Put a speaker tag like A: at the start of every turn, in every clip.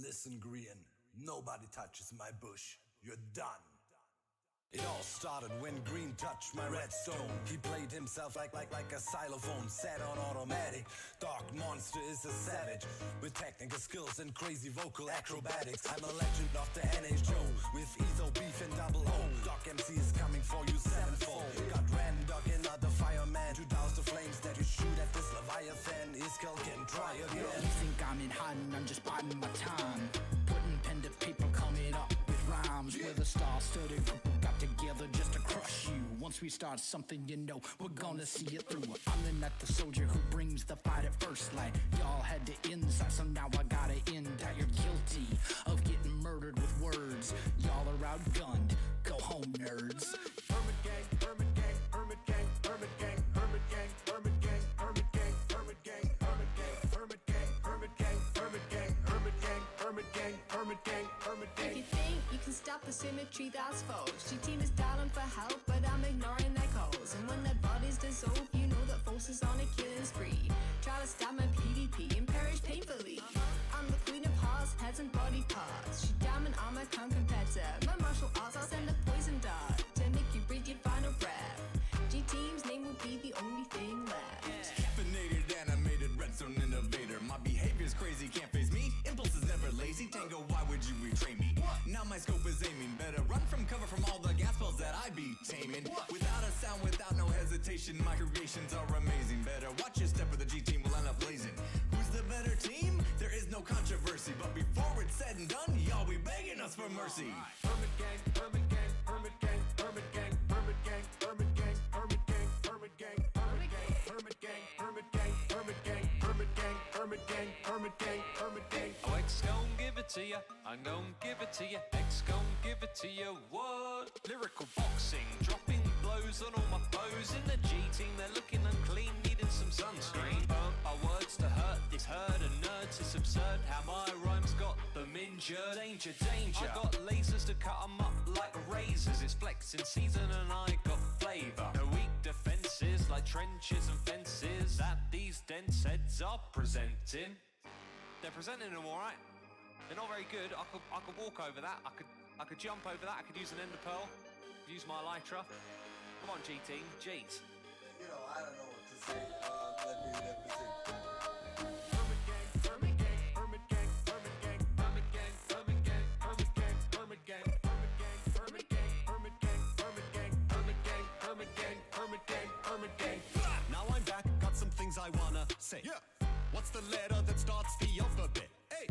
A: Listen, Green, nobody touches my bush. You're done. It all started when Green touched my redstone. He played himself like a xylophone, set on automatic. Dark Monster is a savage with technical skills and crazy vocal acrobatics. I'm a legend of the NHO with Etho, Beef and Double O. Doc MC is coming for you sevenfold. Got Randog, another fireman to douse the flames that you shoot at this Leviathan. Iskell can try again.
B: You think I'm in hiding, I'm just biding my time. Putting pen to paper, coming up with rhymes. We're the star-studded group who got together just to crush you. Once we start something, you know we're gonna see it through. I'm the not the soldier who brings the fight at first light. Y'all had the inside, so now I gotta end out. You're guilty of getting murdered with words. Y'all are outgunned. Go home, nerds. Hermit gang, hermit gang, hermit gang, hermit gang, hermit gang, hermit gang, hermit gang, hermit gang, hermit gang, hermit gang, hermit gang, hermit gang, hermit gang, hermit gang, hermit gang, hermit gang.
C: If you think you can stop the symmetry, that's false. Your team is dialing for help, but I'm ignoring their calls. And when their bodies dissolve, you know that force is on a killing spree. Try to stab my PvP and perish painfully. I'm the queen of hearts, heads and body parts. She diamond armor, come competitor. My martial arts, I'll send a poison dart to make you breathe your final breath. G-Team's name will be the only thing left.
D: Caffeinated, animated, redstone innovator. My behavior's crazy, can't face me. Impulse is never lazy. Tango, why would you betray me? Now my scope is aiming. Better run from cover from all the gas bells that I be taming. Without a sound, without no hesitation, my creations are amazing. Better watch your step or the G-Team will end up blazing. Who's the better team? There is no controversy. But before it's said and done, y'all be begging us for mercy. Hermit gang, hermit gang, hermit gang, hermit gang, hermit gang, hermit gang, hermit gang, hermit gang, hermit gang, hermit gang, hermit gang, hermit gang, hermit gang, hermit gang, hermit gang, hermit gang.
E: Oh, X gon' give it to ya, I'm gon' give it to ya, X gon' give it to ya, what? Lyrical boxing, dropping blows on all my foes. In the G-Team, they're looking unclean, needing some sunscreen. Our words to hurt this herd of nerds, it's absurd how my rhymes got them injured. Danger, danger, I got lasers to cut them up like razors. It's flexing season and I got flavour. No weak defences like trenches and fences that these dense heads are presenting. They're presenting them alright. They're not very good. I could walk over that. I could jump over that. I could use an ender pearl. Use my elytra. Come on, G-Team. Jeez.
A: You know, I don't know what to say. Let me see.
D: Hermit gang, hermit gang, hermit gang, hermit gang, hermit gang, hermit gang, hermit gang, hermit gang, hermit gang, hermit gang, hermit gang, hermit gang, hermit gang, hermit gang, hermit gang, hermit gang.
F: Now I'm back, got some things I wanna say. Yeah. What's the letter that starts the alphabet? Hey,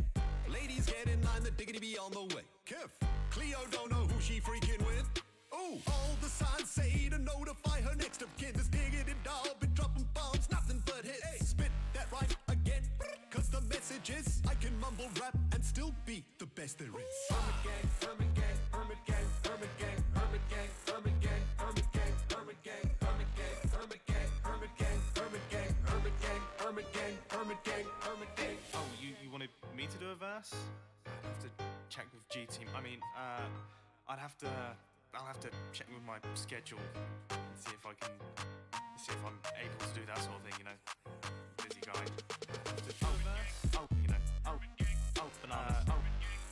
F: ladies get in line, the diggity be on the way. Kev, Cleo don't know who she freaking with. Ooh, all the signs say to notify her next of kin. This diggity doll been dropping bombs, nothing but hits. Hey, spit that right again, cause the message is I can mumble rap and still be the best there is.
D: Hermit gang, hermit gang, hermit gang, hermit gang, hermit gang, hermit gang, hermit gang, hermit gang, hermit gang, hermit gang, hermit gang, hermit gang, hermit gang, hermit gang, hermit gang, hermit gang.
G: Oh, you wanted me to do a verse? I'd have to check with G-Team. I mean, I'll have to check with my schedule and see if I'm able to do that sort of thing, you know. Busy guy. So, verse? Oh, you know. Oh, bananas.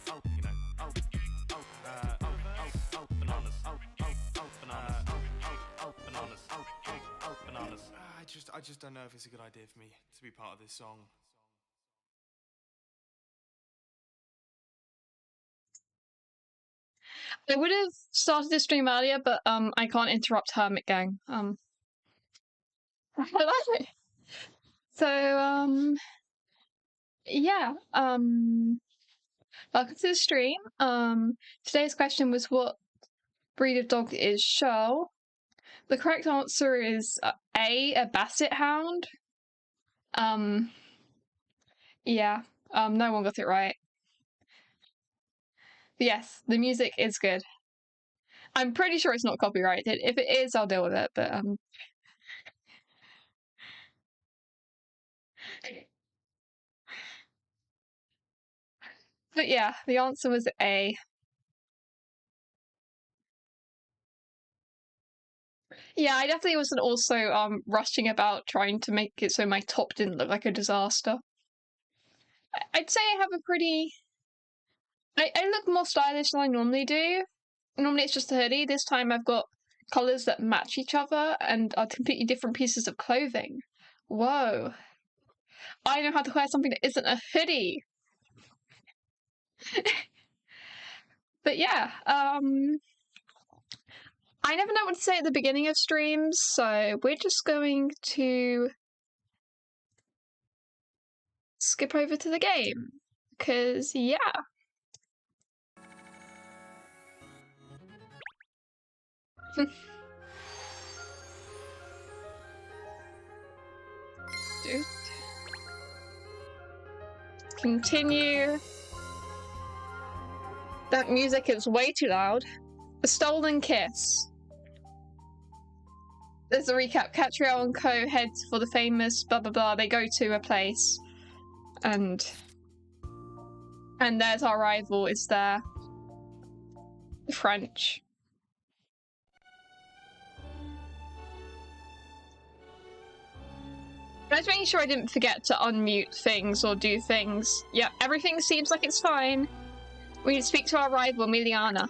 G: Oh, you know. Bananas. Bananas. Bananas. I just don't know if it's a good idea for me to be part of this song.
H: I would have started the stream earlier, but I can't interrupt Hermit Gang. So yeah. Welcome to the stream. Today's question was, what breed of dog is Show? The correct answer is a basset hound. Yeah. No one got it right. But yes, the music is good. I'm pretty sure it's not copyrighted. If it is, I'll deal with it, but yeah, the answer was A. Yeah, I definitely wasn't also rushing about trying to make it so my top didn't look like a disaster. I'd say I have a pretty I look more stylish than I normally do. Normally it's just a hoodie. This time I've got colours that match each other and are completely different pieces of clothing. Whoa. I know how to wear something that isn't a hoodie. But yeah, I never know what to say at the beginning of streams, so we're just going to skip over to the game. Because, yeah. Continue. That music is way too loud. The Stolen Kiss. There's a recap. Katrielle and co head for the famous blah blah blah. They go to a place, and there's our rival is there. The French. I was making sure I didn't forget to unmute things or do things. Yep, everything seems like it's fine. We need to speak to our rival, Emiliana.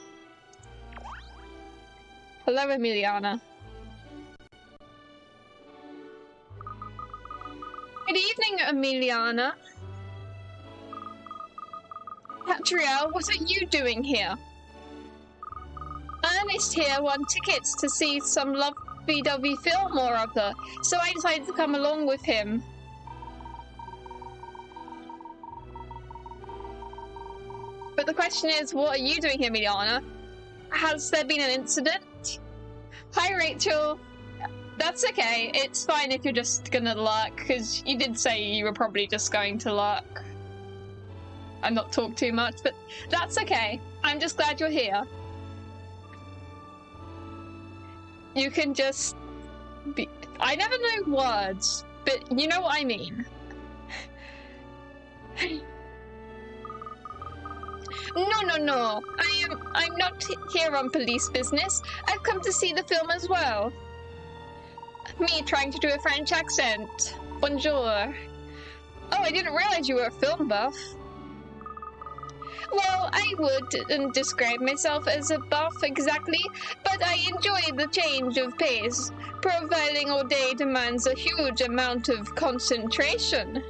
H: Hello, Emiliana. Good evening, Emiliana. Katrielle, what are you doing here? Ernest here won tickets to see some lovey-dovey film or other, so I decided to come along with him. But the question is, what are you doing here, Emiliana? Has there been an incident? Hi, Rachel. That's okay. It's fine if you're just gonna lurk, because you did say you were probably just going to lurk and not talk too much, but that's okay. I'm just glad you're here. You can just be... I never know words, but you know what I mean. No. I'm not here on police business. I've come to see the film as well. Me trying to do a French accent. Bonjour. Oh, I didn't realize you were a film buff. Well, I wouldn't describe myself as a buff exactly, but I enjoy the change of pace. Profiling all day demands a huge amount of concentration.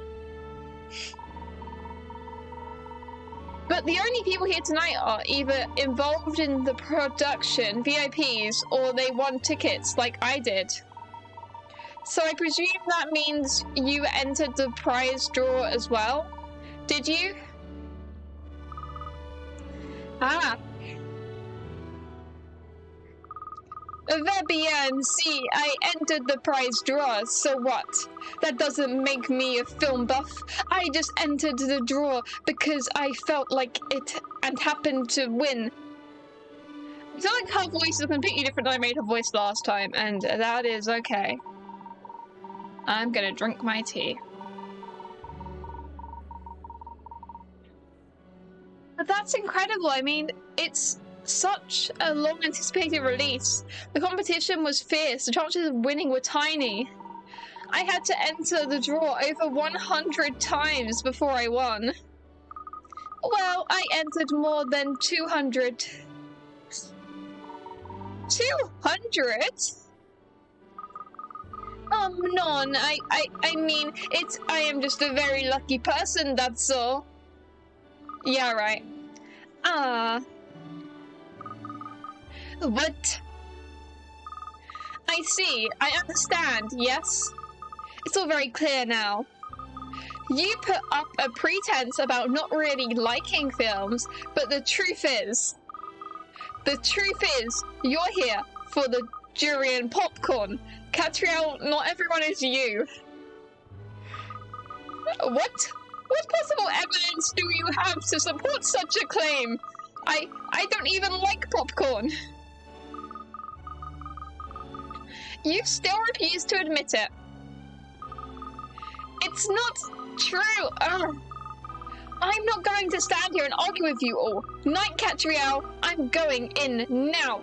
H: But the only people here tonight are either involved in the production, VIPs, or they won tickets like I did. So I presume that means you entered the prize draw as well? Did you? Ah. Very bien, see, I entered the prize draw, so what? That doesn't make me a film buff. I just entered the draw because I felt like it and happened to win. I feel like her voice is completely different than I made her voice last time, and that is okay. I'm gonna drink my tea. But that's incredible. I mean, it's such a long anticipated release. The competition was fierce. The chances of winning were tiny. I had to enter the draw over 100 times before I won. Well, I entered more than 200. 200? None. I mean, I am just a very lucky person, that's all. Yeah, right. What? I see. I understand, yes? It's all very clear now. You put up a pretense about not really liking films, but the truth is, you're here for the durian popcorn. Katrielle, not everyone is you. What? What possible evidence do you have to support such a claim? I don't even like popcorn. You still refuse to admit it. It's not true. Ugh. I'm not going to stand here and argue with you all. Night, Katrielle. I'm going in now.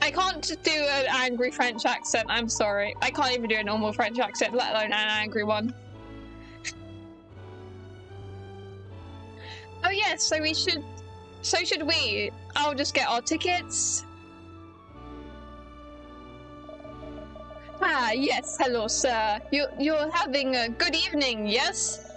H: I can't do an angry French accent. I'm sorry. I can't even do a normal French accent, let alone an angry one. Oh yes, so should we. I'll just get our tickets. Ah, yes, hello, sir. You're having a good evening, yes?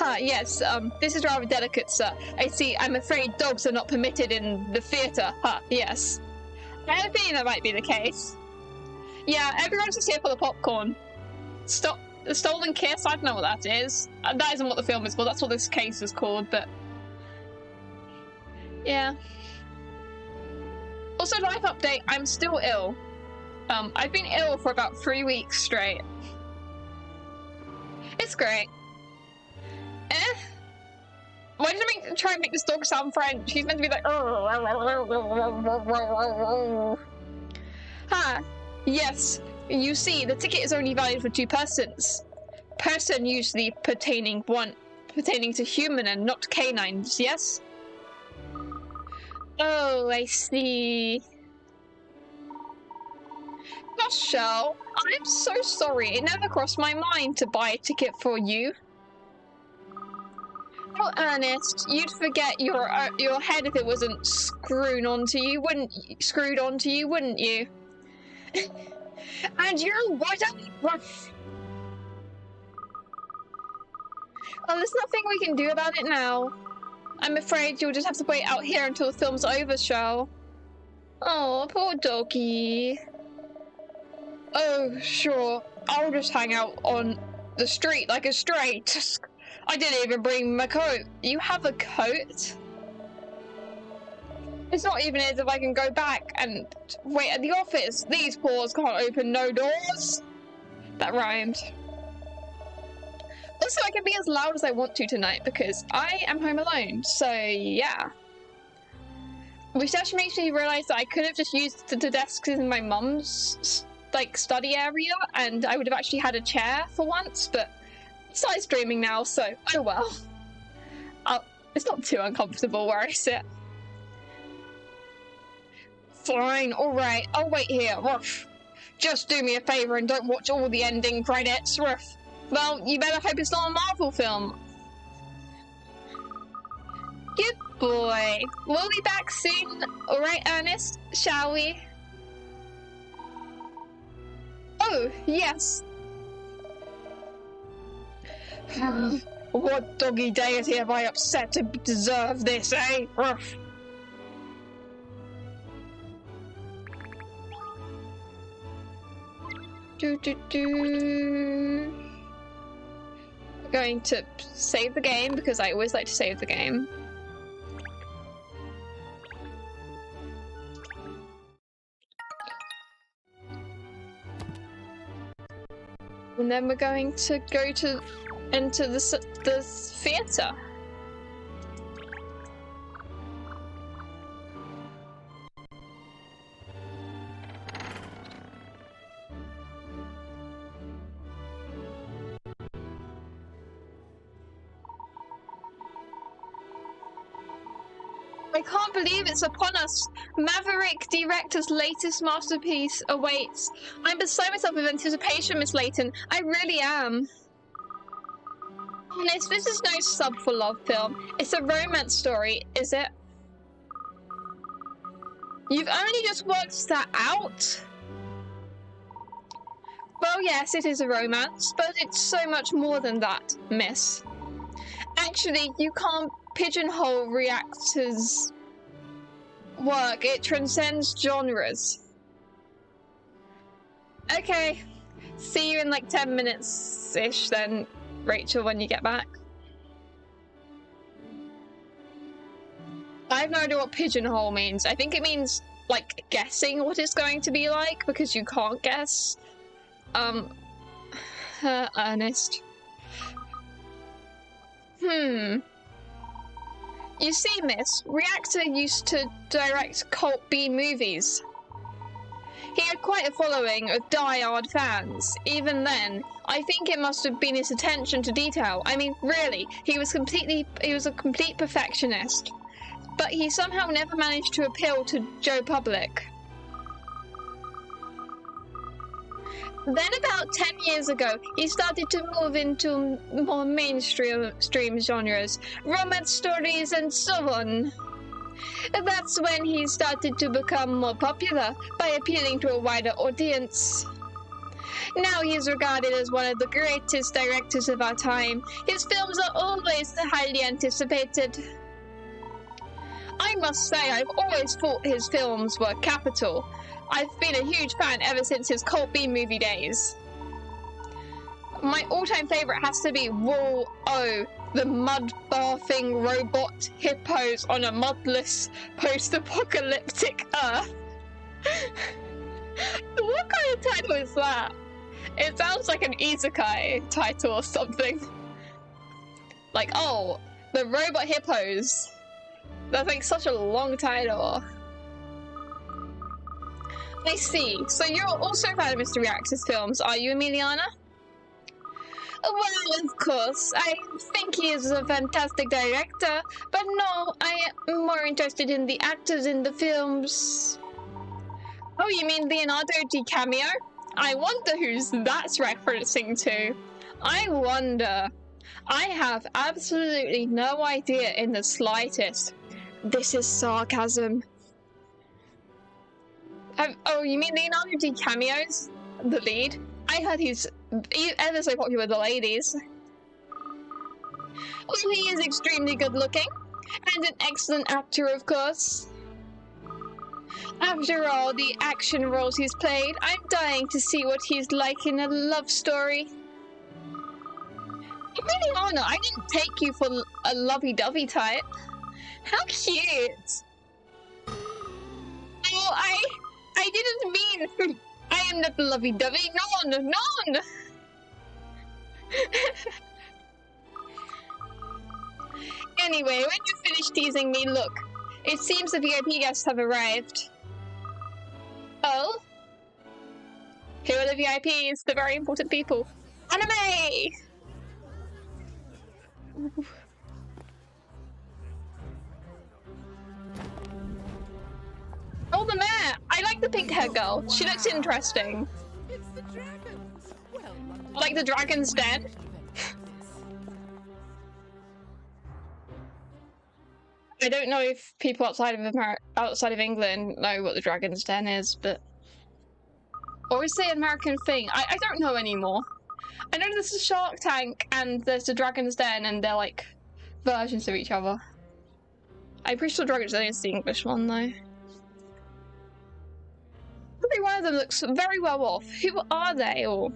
H: Ah, yes, this is rather delicate, sir. I see, I'm afraid dogs are not permitted in the theatre. Ah, yes. I think that might be the case. Yeah, everyone's just here for the popcorn. Stop. The Stolen Kiss? I don't know what that is. That isn't what the film is called, that's what this case is called, but... yeah. Also, life update, I'm still ill. I've been ill for about 3 weeks straight. It's great. Why did I try and make this dog sound French? He's meant to be like... Ah, yes. You see, the ticket is only valid for 2 persons. Person usually pertaining to human and not canines, yes? Oh, I see. Gosh, Shell, I'm so sorry. It never crossed my mind to buy a ticket for you. Oh, Ernest, you'd forget your head if it wasn't screwed onto you, wouldn't you? And you're what? Well, there's nothing we can do about it now. I'm afraid you'll just have to wait out here until the film's over, Shell. Oh, poor doggy. Oh, sure. I'll just hang out on the street like a stray. I didn't even bring my coat. You have a coat? It's not even as if I can go back and wait at the office. These paws can't open no doors. That rhymed. Also, I can be as loud as I want to tonight because I am home alone, so yeah. Which actually makes me realise that I could have just used the desks in my mum's like study area and I would have actually had a chair for once, but I started streaming now, so oh well. It's not too uncomfortable where I sit. Fine, alright, I'll wait here, Ruff. Just do me a favour and don't watch all the ending credits, Ruff. Well, you better hope it's not a Marvel film. Good boy. We'll be back soon. Alright, Ernest, shall we? Oh, yes. What doggy deity have I upset to deserve this, eh? Ruff. I'm going to save the game because I always like to save the game. And then we're going to go to enter the theatre. I can't believe it's upon us. Maverick director's latest masterpiece awaits. I'm beside myself with anticipation, Miss Layton. I really am. Honest, this is no sub for love film. It's a romance story, is it? You've only just worked that out? Well, yes, it is a romance, but it's so much more than that, miss. Actually, you can't pigeonhole Reactor's work. It transcends genres. Okay. See you in like 10 minutes-ish then, Rachel, when you get back. I have no idea what pigeonhole means. I think it means, like, guessing what it's going to be like, because you can't guess. Ernest. You see, miss, Reactor used to direct cult B movies. He had quite a following of die-hard fans. Even then, I think it must have been his attention to detail. I mean, really, he was a complete perfectionist. But he somehow never managed to appeal to Joe Public. Then about 10 years ago, he started to move into more mainstream genres, romance stories and so on. That's when he started to become more popular by appealing to a wider audience. Now he is regarded as one of the greatest directors of our time. His films are always highly anticipated. I must say, I've always thought his films were capital. I've been a huge fan ever since his Cult B movie days. My all-time favourite has to be Wall-O, the mud-barfing robot hippos on a mudless post-apocalyptic Earth. What kind of title is that? It sounds like an isekai title or something. Like, oh, the robot hippos. That's like such a long title. I see. So you're also a fan of Mr. Reactor's films, are you, Emiliana? Well, of course. I think he is a fantastic director, but no, I am more interested in the actors in the films. Oh, you mean Leonardo DiCaprio? I wonder who's that's referencing to. I wonder. I have absolutely no idea in the slightest. This is sarcasm. Oh, you mean Leonardo DiCaprio's the lead? I heard he's ever so popular with the ladies. Well, he is extremely good looking, and an excellent actor, of course. After all the action roles he's played, I'm dying to see what he's like in a love story. Emiliana, I didn't take you for a lovey-dovey type. How cute! Oh, I didn't mean I am not lovey-dovey. Non! Anyway, when you finish teasing me, look. It seems the VIP guests have arrived. Oh? Who are the VIPs? The very important people. Anime! Oh, the mayor! I like the pink-haired girl. She looks interesting.
I: It's the dragons. Well,
H: Like the dragon's den? I don't know if people outside of England know what the Dragon's Den is, but... Or is it an American thing? I don't know anymore. I know there's a Shark Tank and there's the Dragon's Den and they're like versions of each other. I'm pretty sure Dragon's Den is the English one though. Every one of them looks very well off. Who are they all?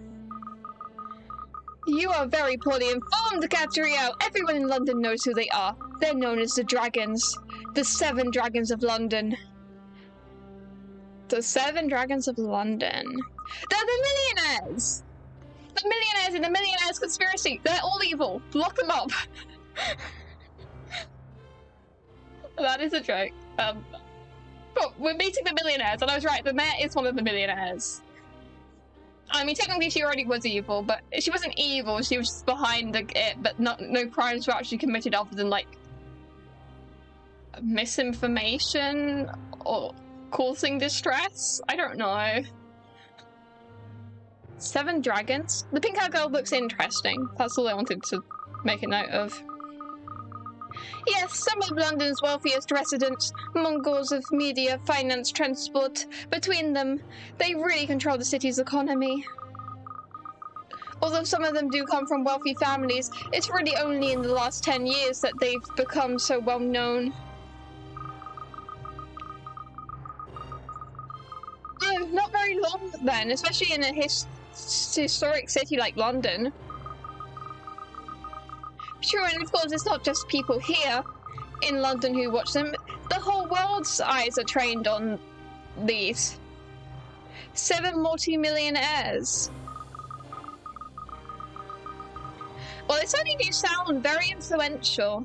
H: You are very poorly informed, Katrielle. Everyone in London knows who they are. They're known as the Dragons. The 7 Dragons of London. The 7 Dragons of London. They're the Millionaires! The Millionaires in the Millionaires conspiracy. They're all evil. Lock them up. That is a joke. But we're meeting the Millionaires, and I was right. The mayor is one of the Millionaires. I mean, technically she already was evil, but she wasn't evil, she was just behind it, but no crimes were actually committed other than, like, misinformation or causing distress? I don't know. 7 dragons? The pink-haired girl looks interesting. That's all I wanted to make a note of. Yes, some of London's wealthiest residents, Mongols of media, finance, transport. Between them, they really control the city's economy. Although some of them do come from wealthy families, it's really only in the last 10 years that they've become so well known. Oh, not very long then, especially in a historic city like London. True, and of course it's not just people here in London who watch them. The whole world's eyes are trained on these. 7 multi-millionaires. Well, they certainly do sound very influential.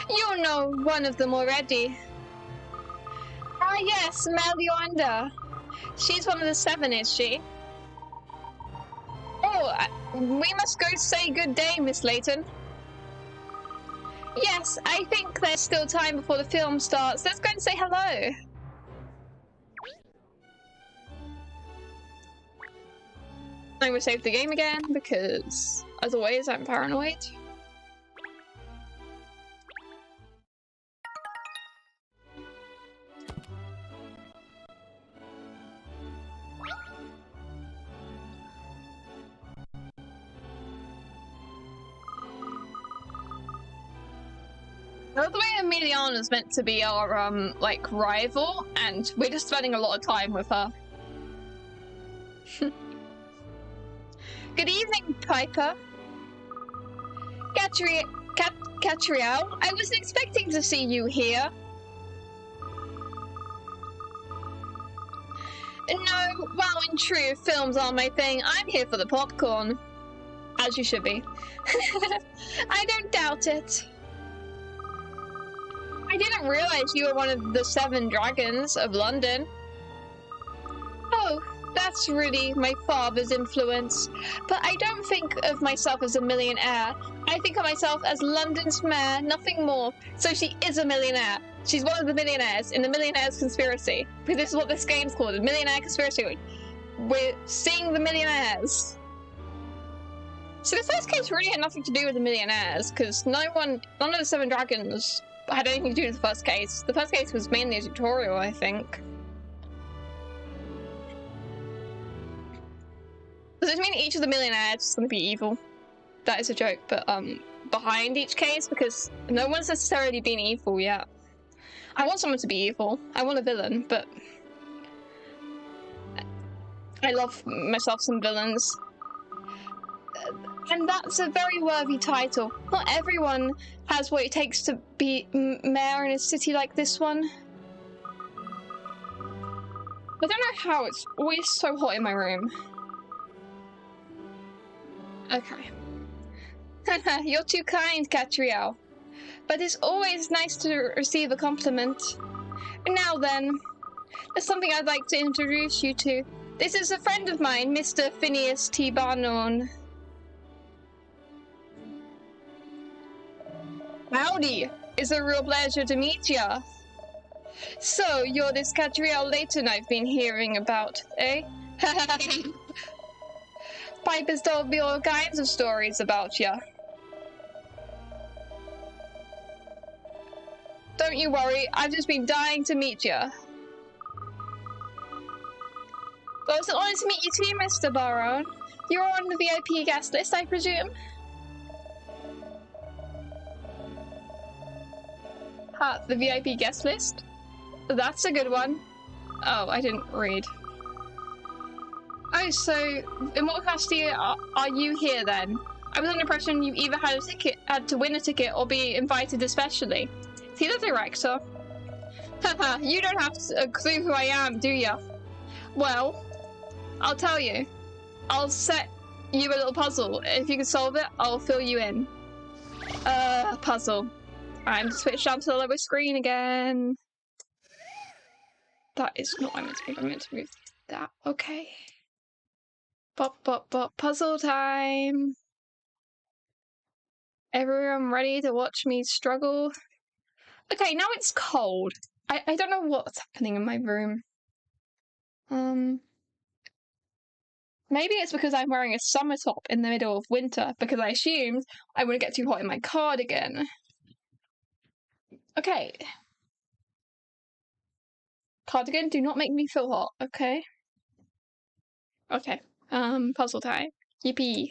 H: You know one of them already. Ah yes, Melinda. She's one of the 7, is she? Oh, we must go say good day, Miss Layton. Yes, I think there's still time before the film starts. Let's go and say hello. I'm gonna save the game again because, as always, I'm paranoid. The way Emiliana is meant to be our, like, rival, and we're just spending a lot of time with her. Good evening, Piper. Katrielle, I wasn't expecting to see you here. No, well, in truth, films are my thing. I'm here for the popcorn. As you should be. I don't doubt it. I didn't realize you were one of the 7 dragons of London. Oh, that's really my father's influence. But I don't think of myself as a millionaire. I think of myself as London's mayor, nothing more. So she is a millionaire. She's one of the millionaires in the Millionaires conspiracy. Because this is what this game's called, the Millionaire conspiracy. We're seeing the millionaires. So the first case really had nothing to do with the millionaires, because none of the 7 dragons had anything to do with the first case. The first case was mainly a tutorial, I think. Does this mean each of the millionaires is going to be evil? That is a joke, but behind each case, because no one's necessarily been evil yet. I want someone to be evil. I want a villain, but I love myself some villains. And that's a very worthy title. Not everyone has what it takes to be mayor in a city like this one. I don't know how it's always so hot in my room. Okay. You're too kind, Katrielle. But it's always nice to receive a compliment. Now then, there's something I'd like to introduce you to. This is a friend of mine, Mr. Phineas T. Barnone. Howdy! It's a real pleasure to meet ya. So, you're this Katrielle Layton I've been hearing about, eh? Piper's told me all kinds of stories about ya. Don't you worry, I've just been dying to meet ya. Well, it's an honor to meet you too, Mr. Barone. You're on the VIP guest list, I presume? The VIP guest list? That's a good one. Oh, I didn't read. Oh, so in what capacity are you here then? I was under the impression you either had to win a ticket or be invited especially. Is he the director? Haha, you don't have a clue who I am, do ya? Well, I'll tell you. I'll set you a little puzzle. If you can solve it, I'll fill you in. Puzzle. I'm switched down to the lower screen again. That is not what I meant to move. I meant to move that. Okay. Bop, bop, bop. Puzzle time. Everyone ready to watch me struggle? Okay, now it's cold. I don't know what's happening in my room. Maybe it's because I'm wearing a summer top in the middle of winter, because I assumed I wouldn't get too hot in my cardigan. Okay. Cardigan, do not make me feel hot, okay? Okay. Puzzle time. Yippee.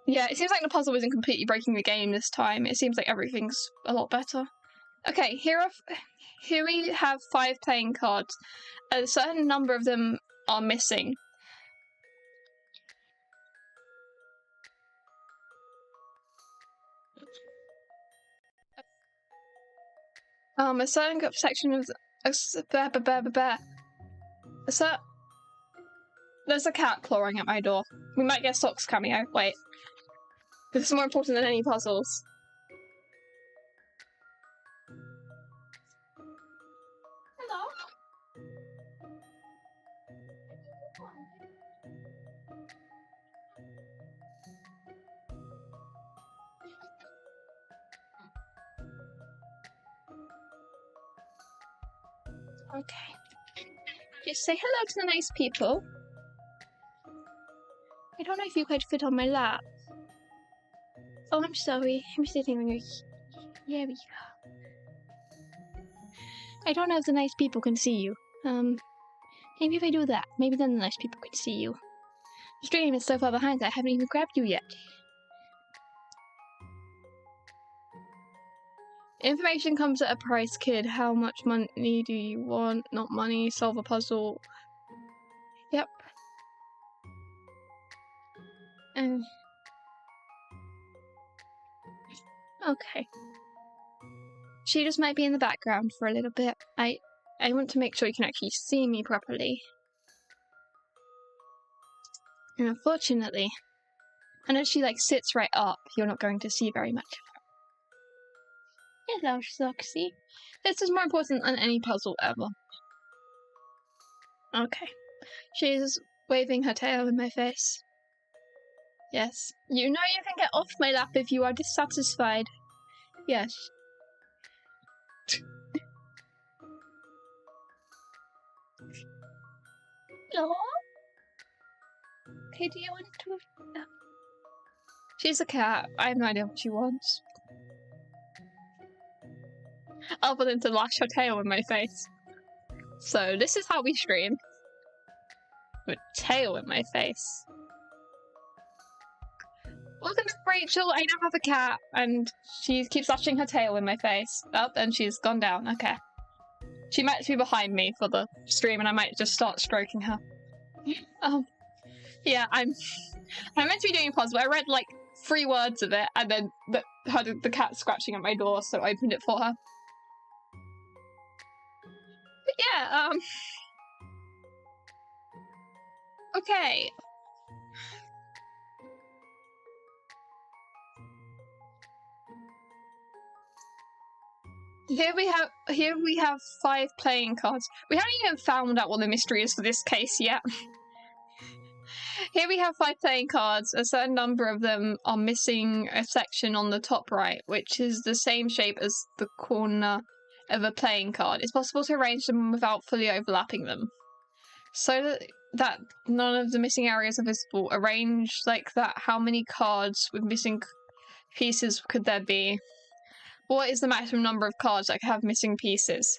H: Yeah, it seems like the puzzle isn't completely breaking the game this time. It seems like everything's a lot better. Okay, here we have 5 playing cards. A certain number of them are missing. A certain section of there's a cat clawing at my door. We might get Socks cameo. Wait. This is more important than any puzzles. Hello? Okay. Just say hello to the nice people. I don't know if you could fit on my lap. Oh, I'm sorry. I'm sitting on your... There we go. I don't know if the nice people can see you. Maybe if I do that, maybe then the nice people can see you. The stream is so far behind that I haven't even grabbed you yet. Information comes at a price, kid. How much money do you want? Not money. Solve a puzzle. Yep. Okay. She just might be in the background for a little bit. I want to make sure you can actually see me properly. And unfortunately, unless she like sits right up, you're not going to see very much of her. Hello, Soxy. This is more important than any puzzle ever. Okay. She's waving her tail in my face. Yes. You know you can get off my lap if you are dissatisfied. Yes. Hello? Okay, do you want to... No. She's a cat. I have no idea what she wants. Other than to lash her tail in my face. So, this is how we stream. With tail in my face. Welcome to Rachel. I now have a cat, and she keeps lashing her tail in my face. Oh, and she's gone down. Okay. She might be behind me for the stream, and I might just start stroking her. Yeah, I'm meant to be doing a puzzle. I read like 3 words of it, and then heard the cat scratching at my door, so I opened it for her. But yeah, okay. Here we have 5 playing cards. We haven't even found out what the mystery is for this case yet. Here we have 5 playing cards. A certain number of them are missing a section on the top right, which is the same shape as the corner of a playing card. It's possible to arrange them without fully overlapping them, so that none of the missing areas are visible. Arranged like that, how many cards with missing pieces could there be? What is the maximum number of cards that have missing pieces?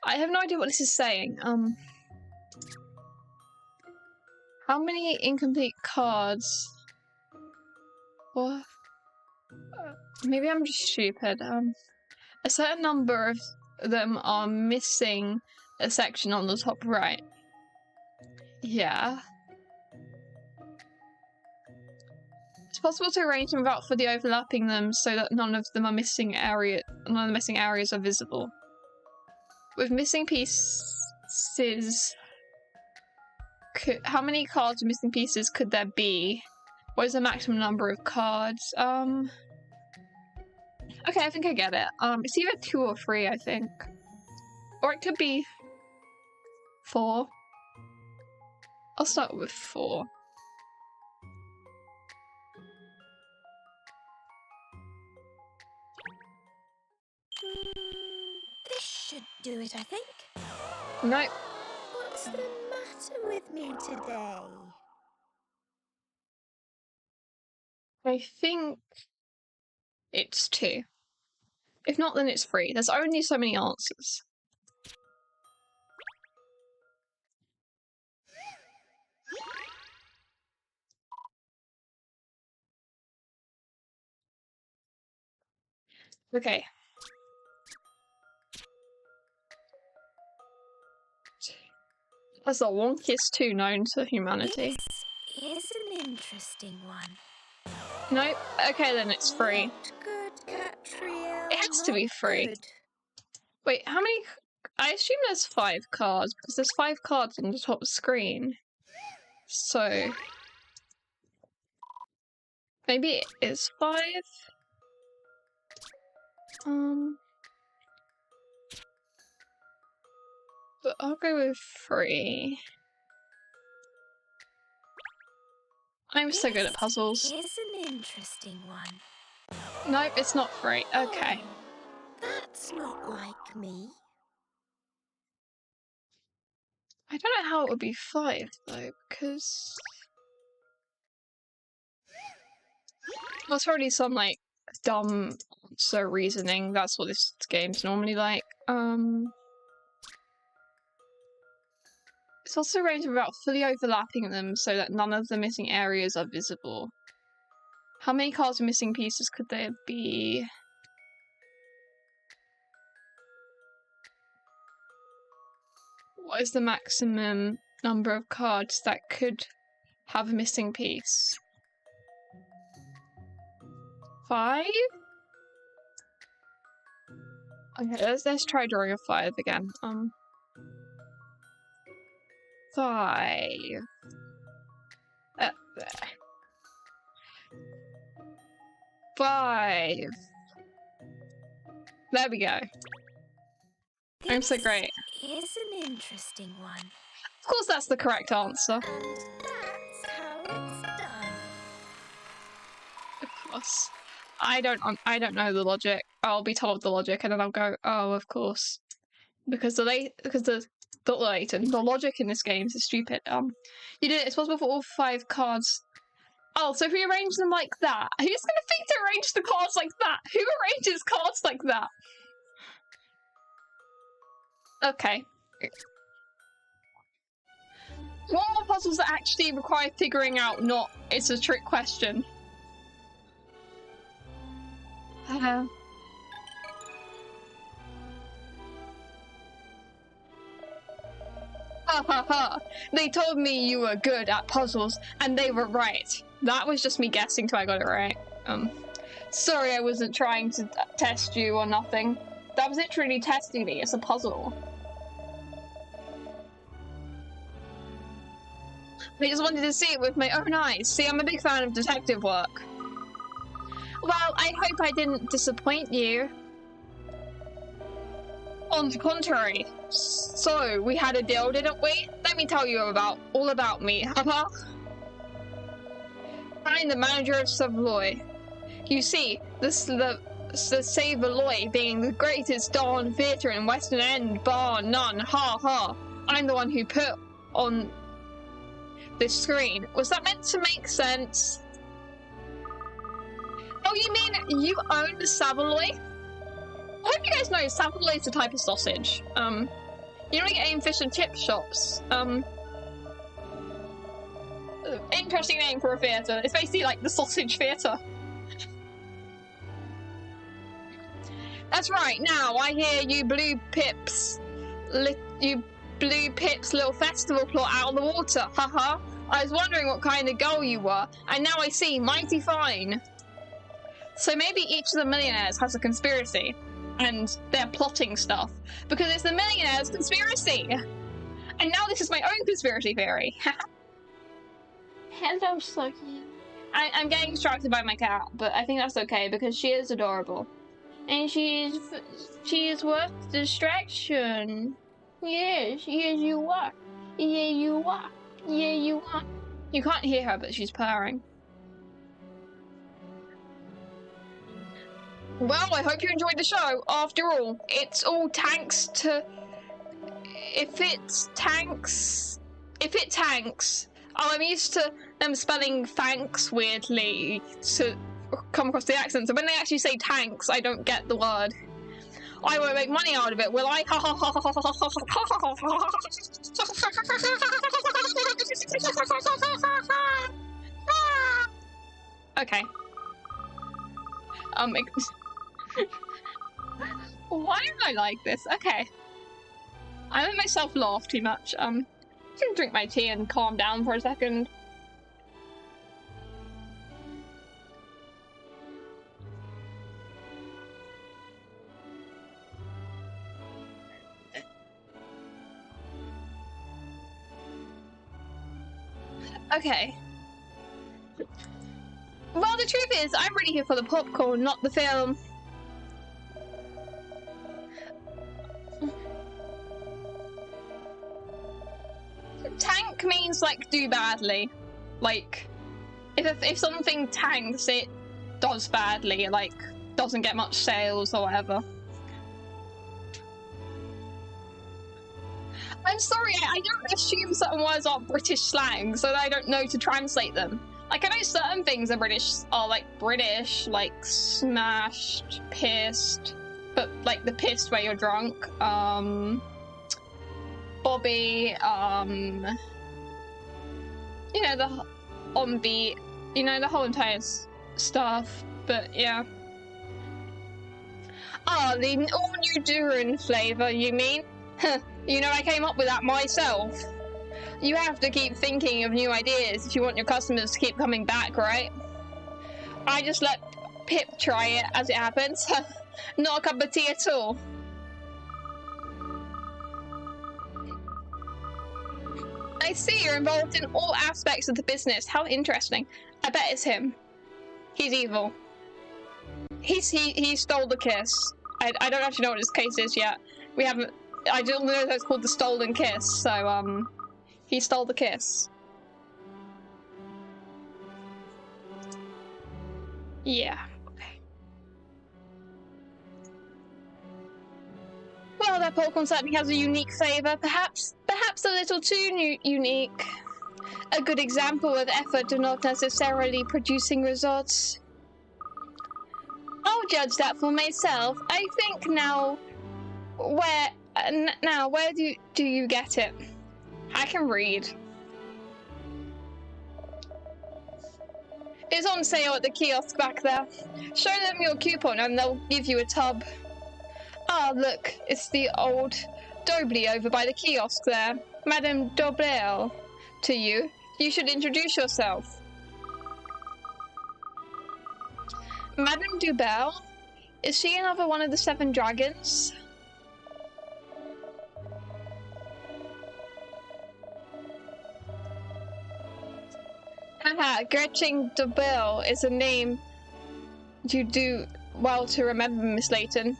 H: I have no idea what this is saying. How many incomplete cards? What? Maybe I'm just stupid. A certain number of them are missing a section on the top right. Yeah. It's possible to arrange them without fully overlapping them so that none of the missing areas are visible. With missing pieces, how many cards with missing pieces could there be? What is the maximum number of cards? Okay, I think I get it. It's either 2 or 3, I think. Or it could be 4. I'll start with 4.
I: This should do it, I think.
H: No.
I: What's the matter with me today?
H: I think it's 2. If not, then it's 3. There's only so many answers. Okay. That's the longest 2 known to humanity.
I: This is an interesting one.
H: Nope. Okay, then it's 3.
I: Not good, Katrielle.
H: It has to be 3.
I: Good.
H: Wait, how many? I assume there's 5 cards, because there's 5 cards on the top screen. So... maybe it's 5? But I'll go with 3. I'm so good at puzzles.
I: This is an interesting one.
H: Nope, it's not 3. Okay.
I: That's not like me.
H: I don't know how it would be 5 though, because there's already some like dumb answer reasoning. That's what this game's normally like. It's also arranged about fully overlapping them so that none of the missing areas are visible. How many cards with missing pieces could there be? What is the maximum number of cards that could have a missing piece? 5? Okay, let's try drawing a 5 again. 5. There. 5. There we go. I'm so great.
I: Is an interesting one.
H: Of course, that's the correct answer.
I: And that's how it's done.
H: Of course. I don't know the logic. I'll be told the logic, and then I'll go, oh, of course, because the Layton, the logic in this game is stupid. You did it. It's possible for all 5 cards. Oh, so if we arrange them like that, who's gonna think to arrange the cards like that? Who arranges cards like that? Okay. What are puzzles that actually require figuring out, not it's a trick question? Ha ha ha. They told me you were good at puzzles, and they were right. That was just me guessing till I got it right. Sorry I wasn't trying to test you or nothing. That was literally testing me. It's a puzzle. I just wanted to see it with my own eyes. See, I'm a big fan of detective work. Well, I hope I didn't disappoint you. On the contrary. So, we had a deal, didn't we? Let me tell you all about me, haha. I'm the manager of Savoy. You see, the Savoy being the greatest darn theatre in Western End, bar none, ha ha. I'm the one who put on this screen. Was that meant to make sense? Oh, you mean you own the Savoy? I hope you guys know Savoy is a type of sausage. You know, you get in fish and chip shops. Interesting name for a theatre. It's basically like the sausage theatre. That's right. Now I hear you Blue Pips little festival plot out of the water. Haha. I was wondering what kind of girl you were, and now I see. Mighty fine. So maybe each of the millionaires has a conspiracy, and they're plotting stuff because it's the millionaires' conspiracy. And now this is my own conspiracy theory. Hello, Sluggy. I'm getting distracted by my cat, but I think that's okay because she is adorable, and she is worth distraction. Yes, you are. Yeah, you are. Yeah, you are. You can't hear her, but she's purring. Well, I hope you enjoyed the show. After all, it's all thanks to... If it tanks... Oh, I'm used to them spelling thanks weirdly to come across the accent, so when they actually say tanks, I don't get the word. I won't make money out of it, will I? Okay. Why am I like this? Okay. I let myself laugh too much. I'm gonna drink my tea and calm down for a second. Okay. Well, the truth is, I'm really here for the popcorn, not the film. Tank means, like, do badly. Like, if something tanks, it does badly, like, doesn't get much sales or whatever. I'm sorry, I don't assume certain words are British slang, so that I don't know to translate them. Like, I know certain things are British, like smashed, pissed, but like the pissed where you're drunk, Bobby, you know, the on beat, you know, the whole entire stuff, but yeah. Ah, the all-new Durin flavour, you mean? You know, I came up with that myself. You have to keep thinking of new ideas if you want your customers to keep coming back, right? I just let Pip try it as it happens. Not a cup of tea at all. I see you're involved in all aspects of the business. How interesting. I bet it's him. He's evil. He stole the kiss. I don't actually know what his case is yet. We haven't. I don't know that it's called the stolen kiss. So he stole the kiss. Yeah. Okay. Well, that popcorn certainly has a unique flavour. Perhaps a little too unique. A good example of effort to not necessarily producing results. I'll judge that for myself. I think now, where do you get it? I can read. It's on sale at the kiosk back there. Show them your coupon and they'll give you a tub. Ah, look, it's the old Dobly over by the kiosk there. Madame Dobel, to you. You should introduce yourself. Madame Dubel? Is she another one of the 7 dragons? Haha, Gretchen Dubel is a name you do well to remember, Miss Layton.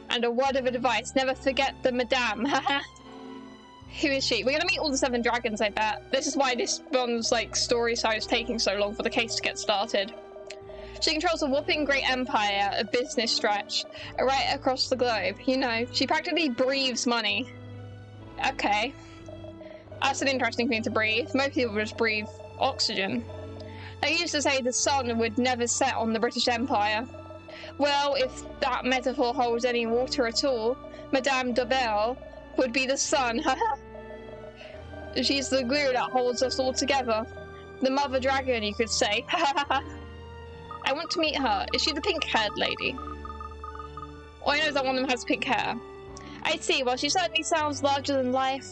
H: And a word of advice, never forget the Madame, haha. Who is she? We're gonna meet all the 7 dragons, I bet. This is why this one's, like, story side is taking so long for the case to get started. She controls a whopping great empire of business stretch right across the globe. You know, she practically breathes money. Okay. That's an interesting thing to breathe. Most people just breathe oxygen. They used to say the sun would never set on the British Empire. Well, if that metaphor holds any water at all, Madame Dobel would be the sun. She's the glue that holds us all together. The mother dragon, you could say. I want to meet her. Is she the pink-haired lady? Oh, I know that one of them has pink hair. I see. Well, she certainly sounds larger than life.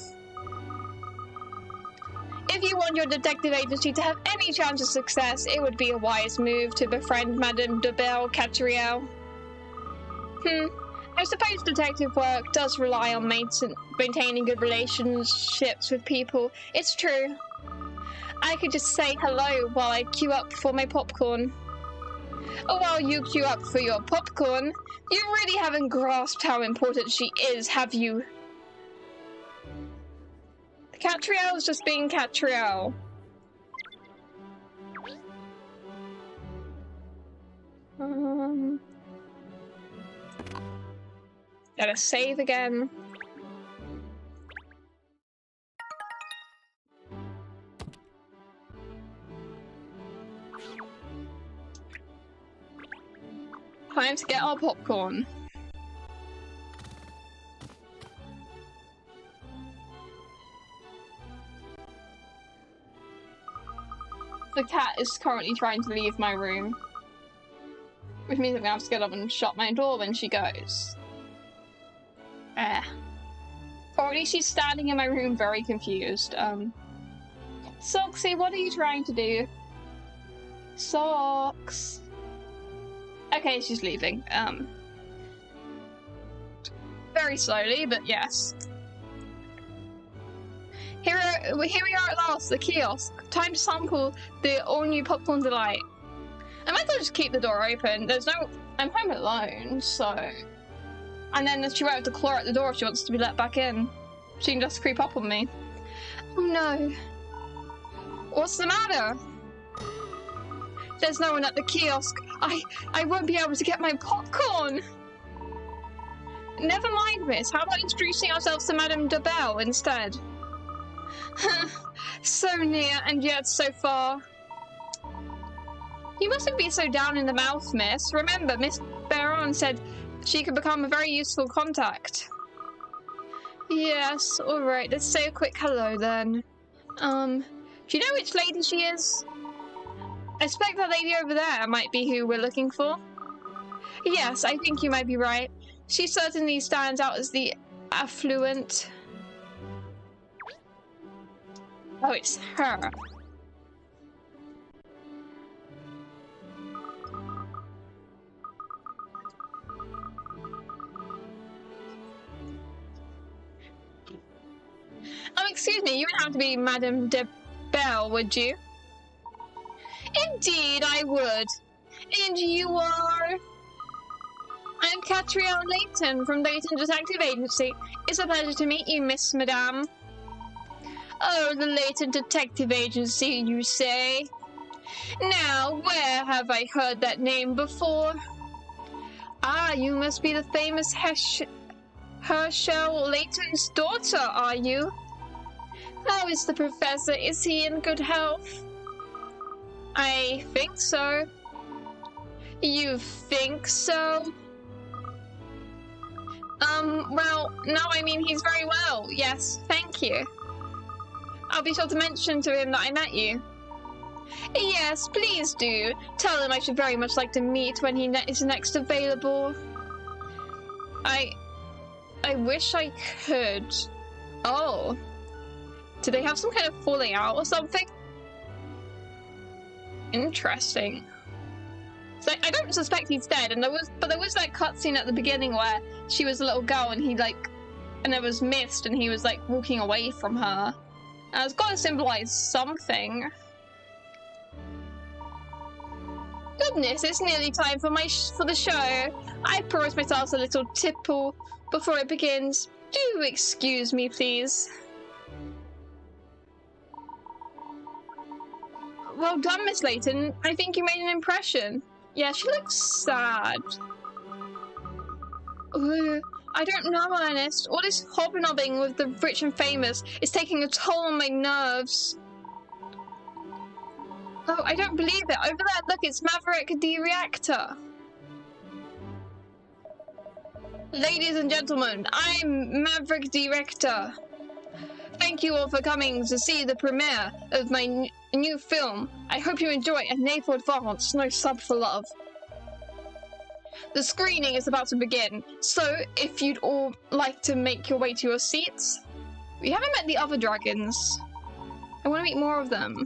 H: If you want your detective agency to have any chance of success, it would be a wise move to befriend Madame Dobel Katrielle. I suppose detective work does rely on maintaining good relationships with people. It's true. I could just say hello while I queue up for my popcorn. Oh, while you queue up for your popcorn, you really haven't grasped how important she is, have you? Katrielle is just being Katrielle. Gotta save again. Time to get our popcorn. The cat is currently trying to leave my room, which means I'm gonna have to get up and shut my door when she goes. Or at least she's standing in my room very confused. Soxy, what are you trying to do? Socks. Okay, she's leaving. Very slowly, but yes. Here we are at last, the kiosk. Time to sample the all-new popcorn delight. I might as well just keep the door open. I'm home alone, so... And then she won't have to claw at the door if she wants to be let back in. She can just creep up on me. Oh no. What's the matter? There's no one at the kiosk. I won't be able to get my popcorn. Never mind, miss. How about introducing ourselves to Madame Dobel instead? So near and yet so far. You mustn't be so down in the mouth, miss. Remember, Miss Baron said she could become a very useful contact. Yes, alright, let's say a quick hello then. Do you know which lady she is? I suspect that lady over there might be who we're looking for. Yes, I think you might be right. She certainly stands out as the affluent. Oh, it's her. Excuse me, you would have to be Madame de Belle, would you? Indeed, I would. And you are? I'm Katrielle Layton from Layton Detective Agency. It's a pleasure to meet you, Miss Madame. Oh, the Layton Detective Agency, you say? Now, where have I heard that name before? Ah, you must be the famous Herschel Layton's daughter, are you? How is the professor? Is he in good health? I think so. You think so? Well, no, I mean he's very well. Yes, thank you. I'll be sure to mention to him that I met you. Yes, please do. Tell him I should very much like to meet when he is next available. I wish I could. Oh. Do they have some kind of falling out or something? Interesting. So I don't suspect he's dead, and there was that cutscene at the beginning where she was a little girl and and there was mist and he was like walking away from her. And it's got to symbolize something. Goodness, it's nearly time for the show. I promised myself a little tipple before it begins. Do excuse me, please. Well done, Miss Layton. I think you made an impression. Yeah, she looks sad. Ooh, I don't know, Ernest. All this hobnobbing with the rich and famous is taking a toll on my nerves. Oh, I don't believe it. Over there, look, it's Maverick the Reactor. Ladies and gentlemen, I'm Maverick the Reactor. Thank you all for coming to see the premiere of my new film. I hope you enjoy A Naval Advance, No Sub for Love. The screening is about to begin, so if you'd all like to make your way to your seats. We haven't met the other dragons. I want to meet more of them.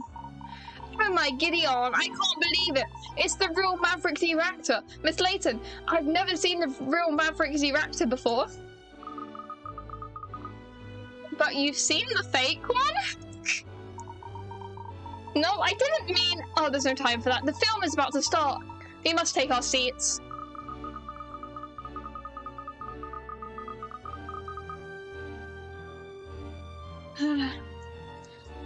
H: Oh my Gideon, I can't believe it! It's the real Maverick the Reactor! Miss Layton, I've never seen the real Maverick the Reactor before. But you've seen the fake one? No, I didn't mean... Oh, there's no time for that. The film is about to start. We must take our seats.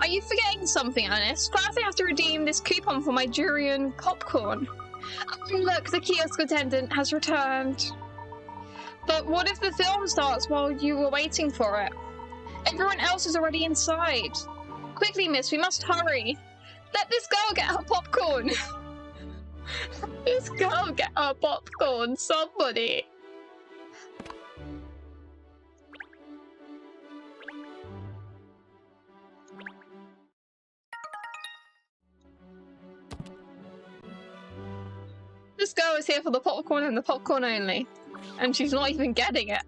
H: Are you forgetting something, Ernest? First I have to redeem this coupon for my durian popcorn. Oh, look, the kiosk attendant has returned. But what if the film starts while you were waiting for it? Everyone else is already inside. Quickly, miss, we must hurry. Let this girl get her popcorn. Let this girl get her popcorn, somebody. This girl is here for the popcorn and the popcorn only. And she's not even getting it.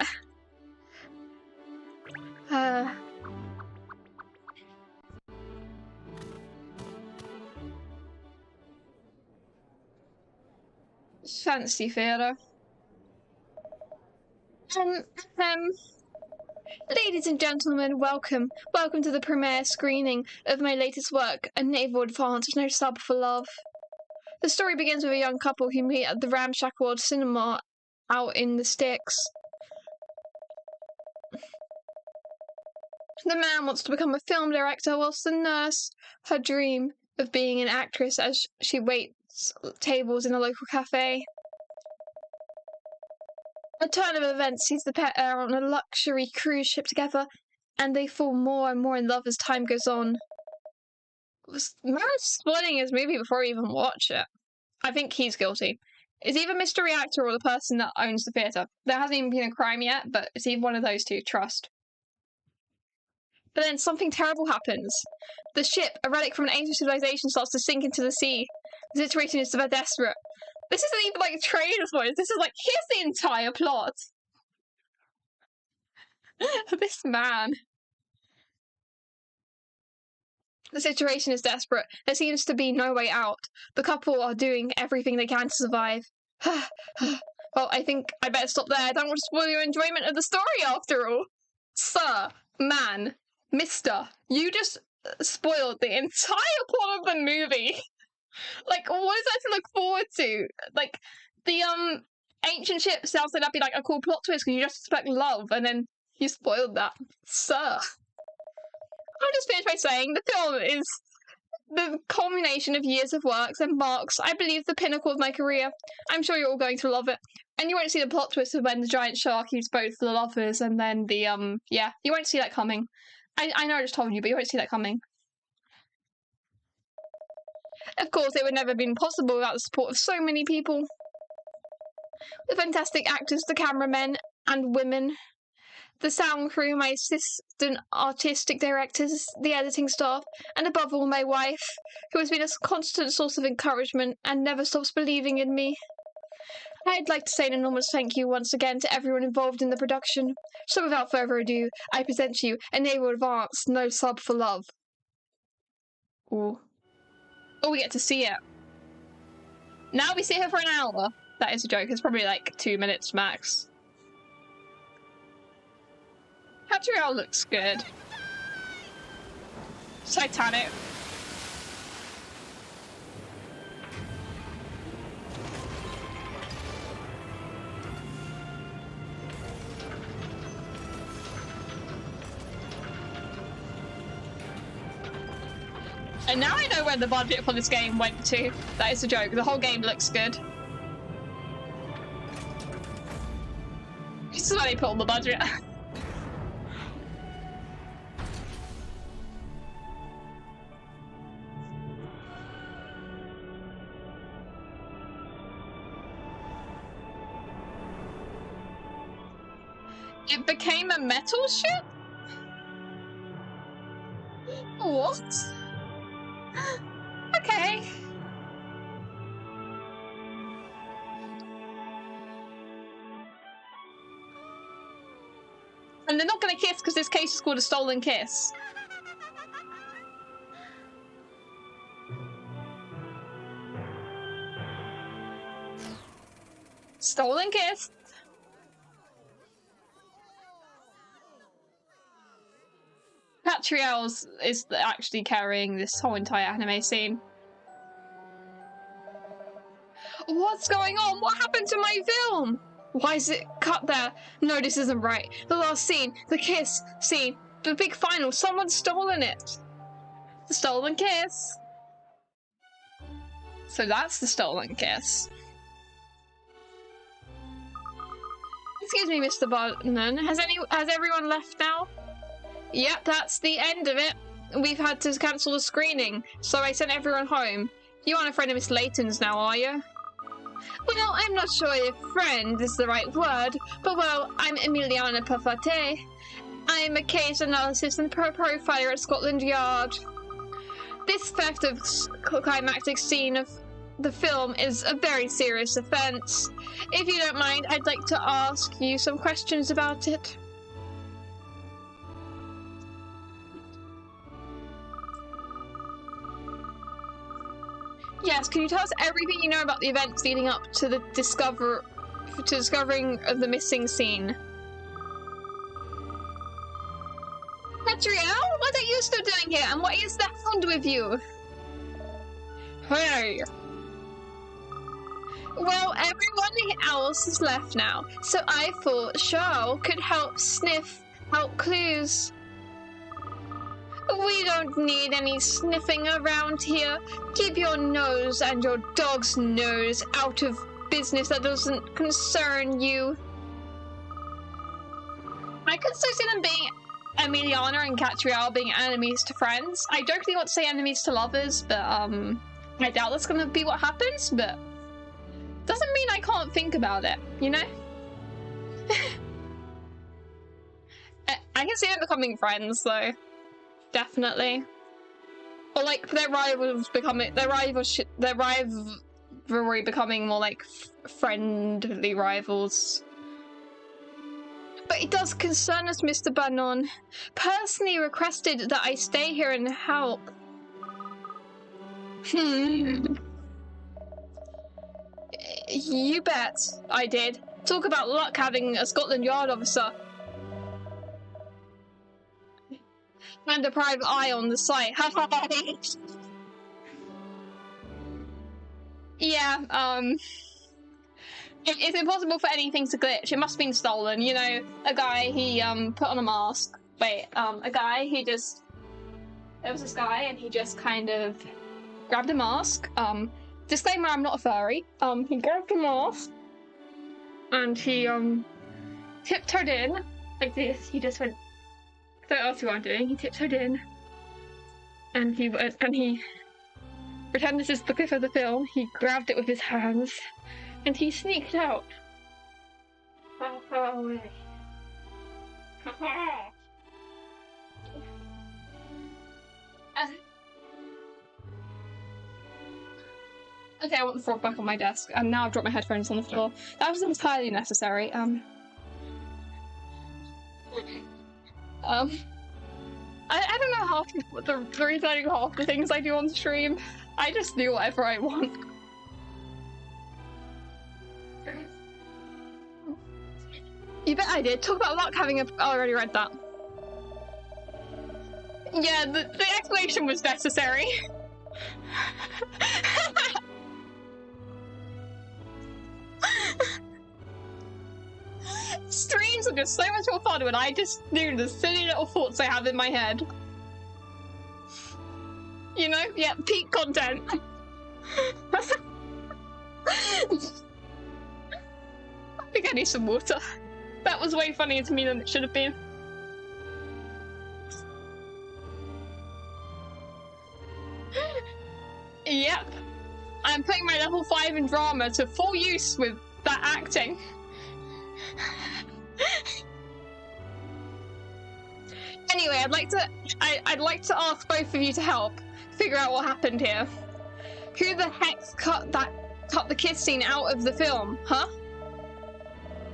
H: Fancy theatre. Ladies and gentlemen, welcome. Welcome to the premiere screening of my latest work, A Naval Advance, No Sub for Love. The story begins with a young couple who meet at the ramshackle old cinema out in the sticks. The man wants to become a film director, whilst the nurse, her dream of being an actress as she waits tables in a local cafe. A turn of events sees the pair on a luxury cruise ship together, and they fall more and more in love as time goes on. Man's spoiling his movie before we even watch it. I think he's guilty. It's either Mr. Reactor or the person that owns the theatre. There hasn't even been a crime yet, but it's either one of those two, trust. But then something terrible happens. The ship, a relic from an ancient civilization, starts to sink into the sea. The situation is desperate. This isn't even like a trailer for it. This is like, here's the entire plot. This man. The situation is desperate. There seems to be no way out. The couple are doing everything they can to survive. Well, I think I better stop there. I don't want to spoil your enjoyment of the story after all. Sir, man, mister, you just spoiled the entire plot of the movie. Like, what is there to look forward to? Like, the, ancient ship sounds like that'd be like a cool plot twist because you just expect love and then you spoiled that. Sir. I'll just finish by saying the film is the culmination of years of works and marks, I believe, the pinnacle of my career. I'm sure you're all going to love it. And you won't see the plot twist of when the giant shark eats both the lovers and then the, yeah, you won't see that coming. I know I just told you, but you won't see that coming. Of course, it would never have been possible without the support of so many people. The fantastic actors, the cameramen and women, the sound crew, my assistant artistic directors, the editing staff, and above all my wife, who has been a constant source of encouragement and never stops believing in me. I'd like to say an enormous thank you once again to everyone involved in the production. So without further ado, I present to you a naval advance, no sub for love. Ooh. Oh, we get to see it. Now we see her for an hour. That is a joke. It's probably like 2 minutes max. Katrielle looks good. Titanic. And now I know where the budget for this game went to. That is a joke. The whole game looks good. This is where they put on the budget. It became a metal ship? What? Okay. And they're not going to kiss because this case is called a stolen kiss. Stolen kiss. Katrielle is actually carrying this whole entire anime scene. What's going on? What happened to my film? Why is it cut there? No, this isn't right. The last scene, the kiss scene, the big final, someone's stolen it. The stolen kiss. So that's the stolen kiss. Excuse me, Mr. Bartman. Has everyone left now? Yep, that's the end of it. We've had to cancel the screening, so I sent everyone home. You aren't a friend of Miss Layton's now, are you? Well, I'm not sure if friend is the right word, but well, I'm Emiliana Pafate. I'm a case analysis and profiler at Scotland Yard. This theft of climactic scene of the film is a very serious offence. If you don't mind, I'd like to ask you some questions about it. Yes, can you tell us everything you know about the events leading up to the discovering of the missing scene? Katrielle, what are you still doing here, and what is that found with you? Hey! Well, everyone else is left now, so I thought Charles could help sniff out clues. We don't need any sniffing around here. Keep your nose and your dog's nose out of business that doesn't concern you. I could still see them being Emiliana and Katrielle being enemies to friends. I jokingly want to say enemies to lovers, but I doubt that's gonna be what happens, but doesn't mean I can't think about it, you know? I can see them becoming friends though. Definitely. Or like their rivalry becoming more like friendly rivals. But it does concern us, Mr. Bannon. Personally requested that I stay here and help. You bet I did. Talk about luck having a Scotland Yard officer. And a private eye on the site. Yeah, it's impossible for anything to glitch. It must have been stolen. You know, a guy, he put on a mask. Wait, a guy, he just... There was this guy and he just kind of grabbed a mask. Disclaimer, I'm not a furry. He grabbed a mask and he tiptoed in like this. He just went, don't ask what I'm doing. He tiptoed in and he pretend this is the clip of the film. He grabbed it with his hands and he sneaked out. Far away. Okay, I want the frog back on my desk, and now I've dropped my headphones on the floor. That was entirely necessary. I don't know half the reason I do half the things I do on stream. I just do whatever I want. You bet I did. Talk about luck having I already read that. Yeah, the explanation was necessary. Streams are just so much more fun when I just do the silly little thoughts I have in my head. You know? Yeah, peak content. I think I need some water. That was way funnier to me than it should have been. Yep. I'm putting my level 5 in drama to full use with that acting. Anyway, I'd like to ask both of you to help figure out what happened here. Who the heck cut the kiss scene out of the film, huh?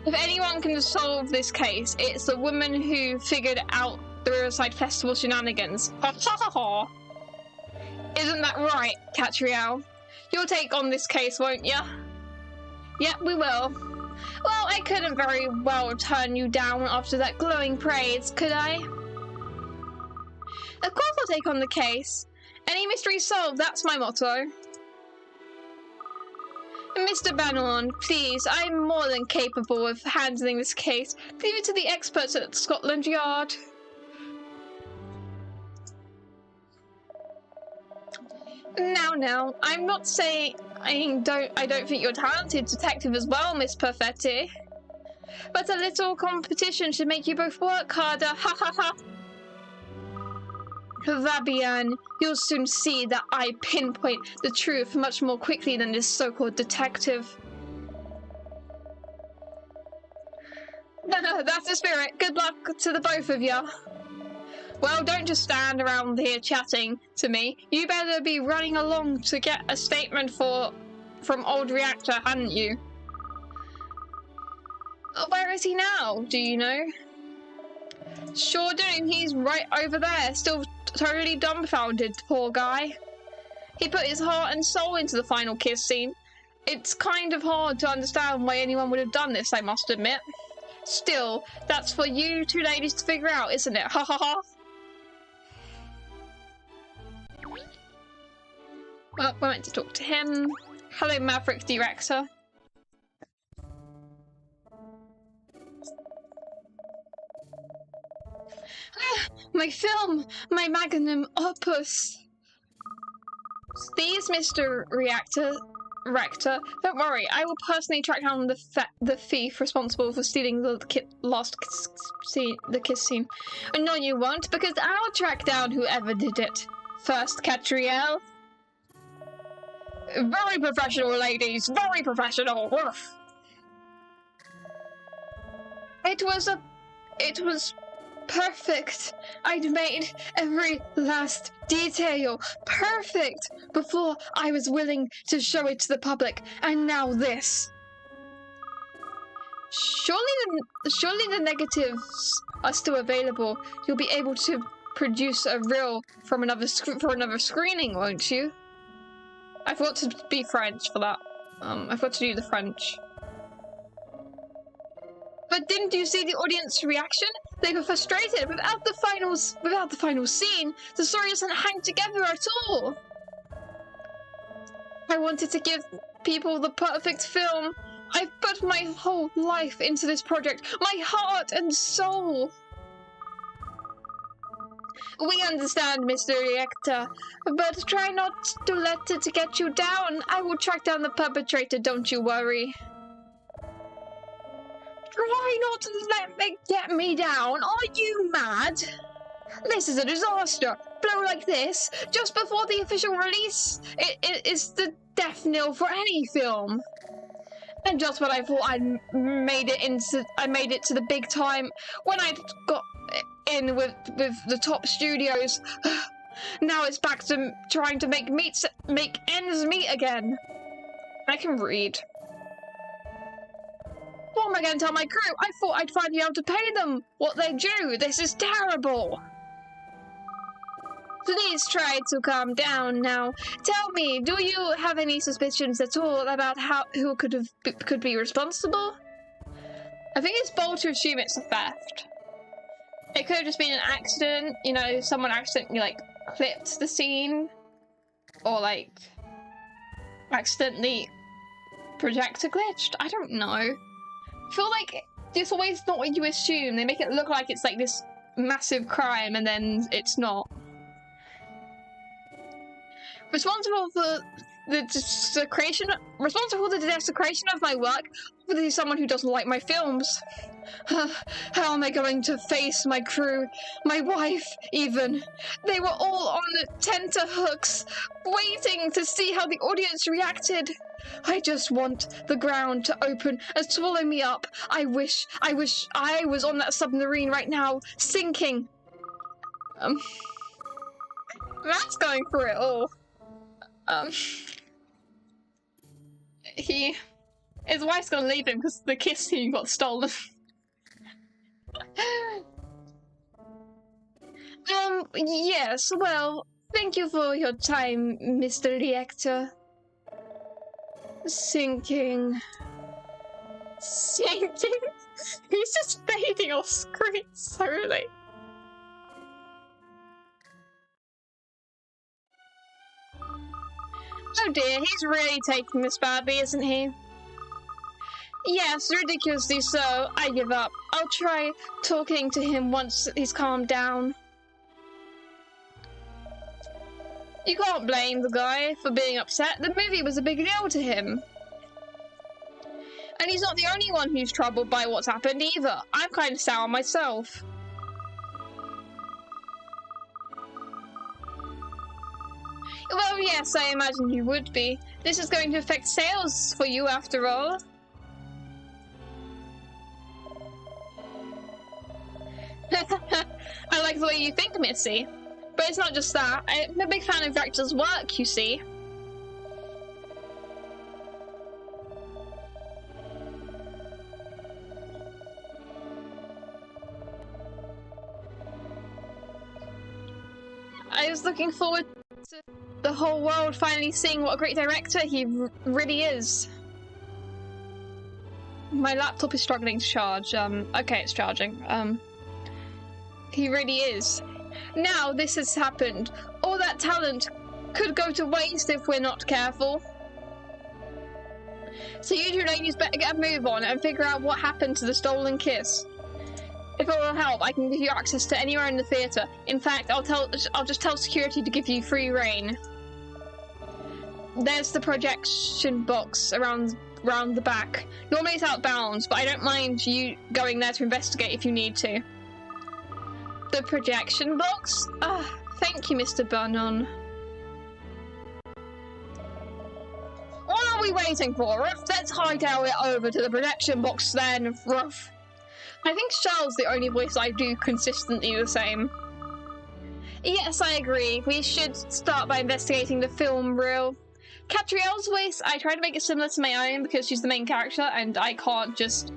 H: If anyone can solve this case, it's the woman who figured out the Riverside Festival shenanigans. Ha ha ha ha! Isn't that right, Katrielle? You'll take on this case, won't ya? Yep, we will. Well, I couldn't very well turn you down after that glowing praise, could I? Of course I'll take on the case. Any mystery solved, that's my motto. Mr. Bannon, please, I'm more than capable of handling this case. Leave it to the experts at Scotland Yard. Now, I'm not saying I don't think you're a talented detective as well, Miss Perfetti. But a little competition should make you both work harder, ha ha ha! Fabian, you'll soon see that I pinpoint the truth much more quickly than this so-called detective. That's the spirit. Good luck to the both of you. Well, don't just stand around here chatting to me. You better be running along to get a statement from old Reactor, hadn't you? Where is he now? Do you know? Sure do. He's right over there, still totally dumbfounded, poor guy. He put his heart and soul into the final kiss scene. It's kind of hard to understand why anyone would have done this, I must admit. Still, that's for you two ladies to figure out, isn't it? Ha ha ha. Well, we're meant to talk to him. Hello, Maverick Director. My film! My magnum opus! These, Mr. Rector. Don't worry, I will personally track down the thief responsible for stealing the kiss scene. No, you won't, because I'll track down whoever did it. First, Katrielle. Very professional, ladies. Very professional. Woof. It was perfect. I'd made every last detail perfect before I was willing to show it to the public, and now this. Surely the negatives are still available. You'll be able to produce a reel from another screening, won't you? I forgot to be French for that. I forgot to do the French. But didn't you see the audience reaction? They were frustrated. Without the final scene, the story doesn't hang together at all. I wanted to give people the perfect film. I've put my whole life into this project, my heart and soul. We understand, Mr. Rector, but try not to let it get you down. I will track down the perpetrator, don't you worry. Try not to let me get me down. Are you mad? This is a disaster. Blow like this, just before the official release, it is the death knell for any film. And just when I thought I made it to the big time, when I got in with the top studios, now it's back to trying to make ends meet again. I can read. What am I going to tell my crew? I thought I'd finally be able to pay them what they're due. This is terrible. Please try to calm down now. Tell me, do you have any suspicions at all about who could be responsible? I think it's bold to assume it's a theft. It could have just been an accident. You know, someone accidentally like clipped the scene, or like accidentally projector glitched. I don't know. I feel like it's always not what you assume. They make it look like it's like this massive crime, and then it's not. Responsible for the desecration of my work, obviously someone who doesn't like my films. How am I going to face my crew, my wife even? They were all on the tenterhooks, waiting to see how the audience reacted. I just want the ground to open and swallow me up. I wish I was on that submarine right now, sinking. That's going through it all. His wife's gonna leave him because the kiss scene got stolen. Yes, well, thank you for your time, Mr. Rector. Sinking. He's just fading off screen slowly. Oh dear, he's really taking this badly, isn't he? Yes, ridiculously so. I give up. I'll try talking to him once he's calmed down. You can't blame the guy for being upset. The movie was a big deal to him. And he's not the only one who's troubled by what's happened either. I'm kind of sour myself. Well, yes, I imagine you would be. This is going to affect sales for you after all. I like the way you think, Missy. But it's not just that. I'm a big fan of Rector's work, you see. I was looking forward to the whole world finally seeing what a great director he really is. My laptop is struggling to charge. Okay, it's charging. He really is. Now this has happened. All that talent could go to waste if we're not careful. So you two ladies better get a move on and figure out what happened to the stolen kiss. If it will help, I can give you access to anywhere in the theatre. In fact, I'll just tell security to give you free reign. there's the projection box around the back. Normally it's out of bounds, but I don't mind you going there to investigate if you need to. The projection box? Ah, thank you, Mr. Bannon. What are we waiting for? Let's hightail it over to the projection box then. Ruff. I think Charles the only voice I do consistently the same. Yes, I agree. We should start by investigating the film reel. Katrielle's voice, I try to make it similar to my own because she's the main character and I can't just...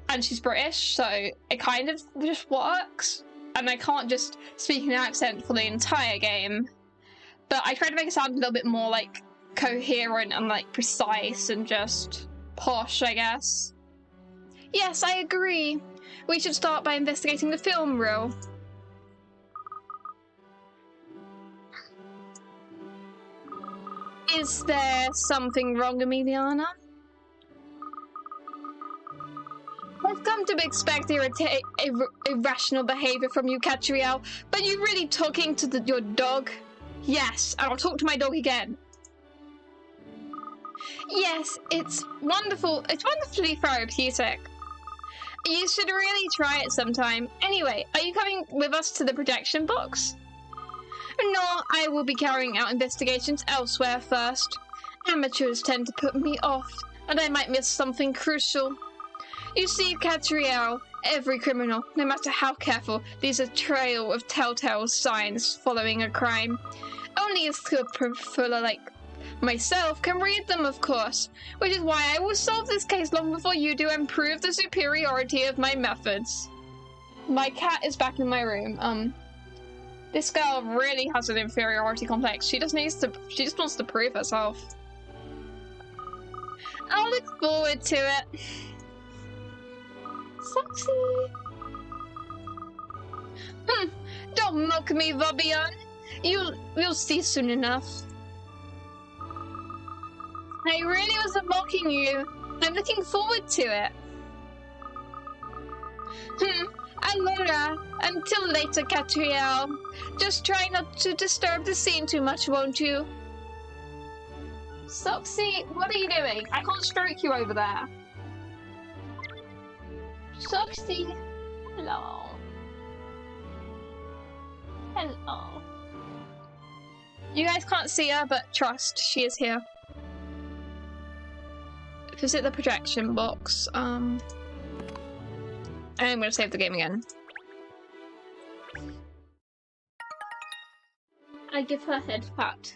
H: And she's British, so it kind of just works. And I can't just speak in an accent for the entire game. But I try to make it sound a little bit more, like, coherent and, like, precise and just posh, I guess. Yes, I agree. We should start by investigating the film reel. Is there something wrong, Emiliana? I've come to expect irrational behavior from you, Katrielle, but you really talking to your dog? Yes, and I'll talk to my dog again. Yes, it's wonderful. It's wonderfully therapeutic. You should really try it sometime. Anyway, are you coming with us to the projection box? No, I will be carrying out investigations elsewhere first. Amateurs tend to put me off, and I might miss something crucial. You see, Katrielle, every criminal, no matter how careful, leaves a trail of telltale signs following a crime. Only a skilled profiler like myself can read them, of course, which is why I will solve this case long before you do and prove the superiority of my methods. My cat is back in my room. This girl really has an inferiority complex. She just wants to prove herself. I'll look forward to it. Sexy. Don't mock me, Vabian. You'll see soon enough. I really wasn't mocking you. I'm looking forward to it. Allora, until later, Katrielle. Just try not to disturb the scene too much, won't you? Soxy, what are you doing? I can't stroke you over there. Soxy, hello. Hello. You guys can't see her, but trust, she is here. Visit the projection box. And I'm gonna save the game again. I give her a head pat.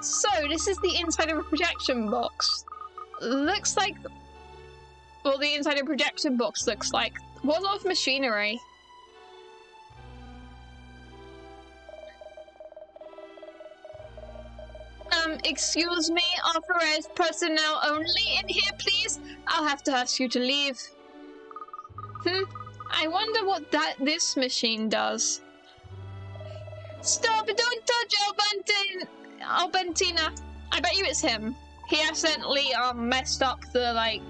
H: So, this is the inside of a projection box. Looks like... Well, the inside of a projection box looks like... What sort of machinery? Excuse me, authorized personnel only in here, please? I'll have to ask you to leave. I wonder what this machine does. Stop! Don't touch Albentina! I bet you it's him. He accidentally messed up the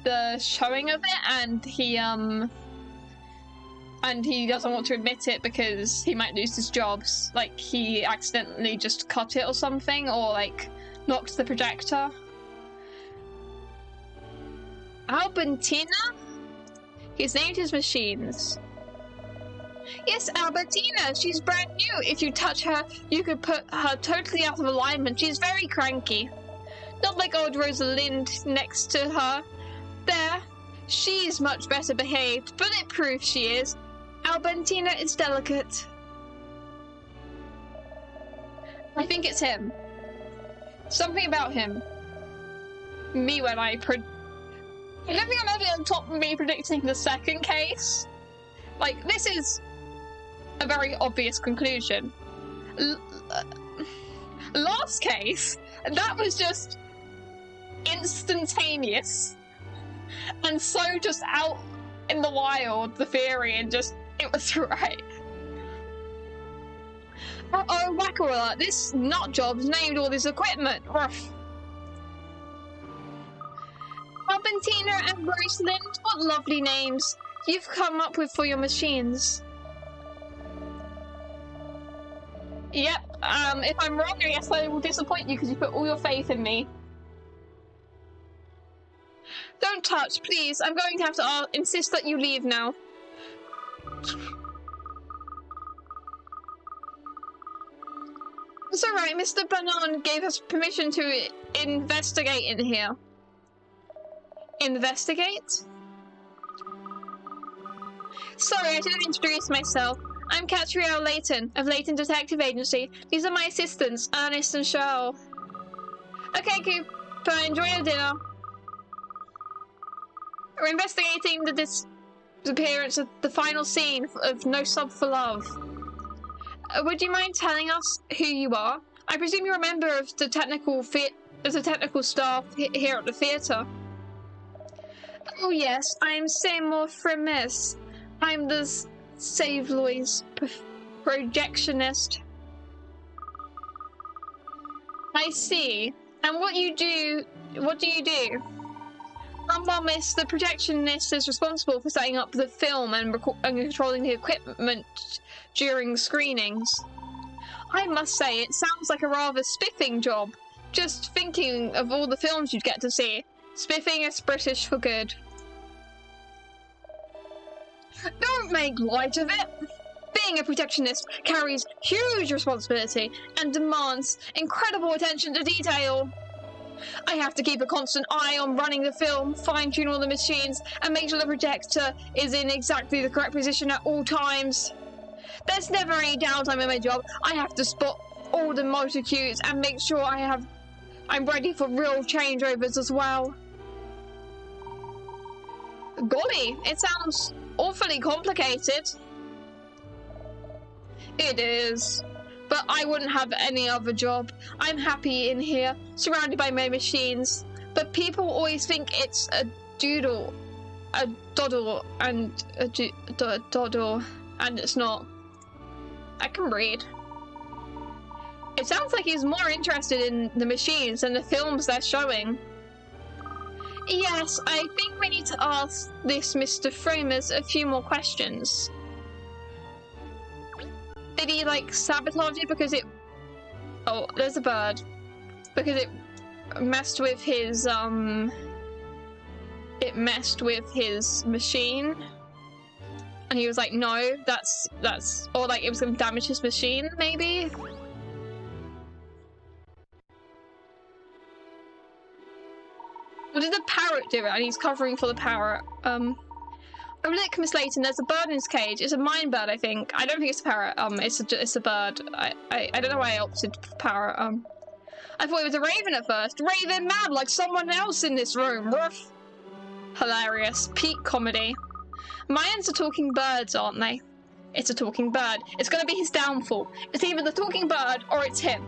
H: the showing of it, and he doesn't want to admit it because he might lose his jobs. Like, he accidentally just cut it or something, or like knocked the projector. Albentina? He's named his machines. Yes, Albertina, she's brand new. If you touch her, you could put her totally out of alignment. She's very cranky. Not like old Rosalind next to her. There, she's much better behaved. Bulletproof she is. Albertina is delicate. I think it's him. Something about him. Me when I don't think I'm ever on top of me predicting the second case. Like, this is a very obvious conclusion. Last case, that was just instantaneous and so just out in the wild, the theory, and just it was right. Uh-oh, whacker alert, this nut job's named all this equipment. Ruff. Tina and Rosalind, what lovely names you've come up with for your machines. Yep, if I'm wrong, I guess I will disappoint you because you put all your faith in me. Don't touch, please. I'm going to have to insist that you leave now. It's alright, Mr. Banan gave us permission to investigate in here. Investigate? Sorry, I didn't introduce myself. I'm Katrielle Layton, of Layton Detective Agency. These are my assistants, Ernest and Cheryl. Okay, Cooper, enjoy your dinner. We're investigating the disappearance of the final scene of No Sub for Love. Would you mind telling us who you are? I presume you're a member of the technical staff here at the theatre. Oh yes, I'm Seymour Fremis. I'm the Save Lois projectionist. I see. And what do you do? Miss, the projectionist is responsible for setting up the film and controlling the equipment during screenings. I must say, it sounds like a rather spiffing job. Just thinking of all the films you'd get to see. Spiffing is British for good. Don't make light of it. Being a projectionist carries huge responsibility and demands incredible attention to detail. I have to keep a constant eye on running the film, fine-tune all the machines, and make sure the projector is in exactly the correct position at all times. There's never any downtime in my job. I have to spot all the motor cues and make sure I'm ready for real changeovers as well. Golly, it sounds awfully complicated. It is. But I wouldn't have any other job. I'm happy in here, surrounded by my machines. But people always think it's a doddle, and it's not. I can read. It sounds like he's more interested in the machines than the films they're showing. Yes, I think we need to ask this Mr. Framers a few more questions. Did he, like, sabotage it because it... Oh, there's a bird. Because it messed with his, It messed with his machine. And he was like, no, that's... Or, like, it was gonna damage his machine, maybe? Or did the parrot do it? And he's covering for the parrot. Oh look, Miss Layton, there's a bird in his cage. It's a mine bird, I think. I don't think it's a parrot. It's a bird. I don't know why I opted for parrot. I thought it was a raven at first. Raven mad like someone else in this room. Ruff. Hilarious. Peak comedy. Mayans are talking birds, aren't they? It's a talking bird. It's gonna be his downfall. It's either the talking bird or it's him.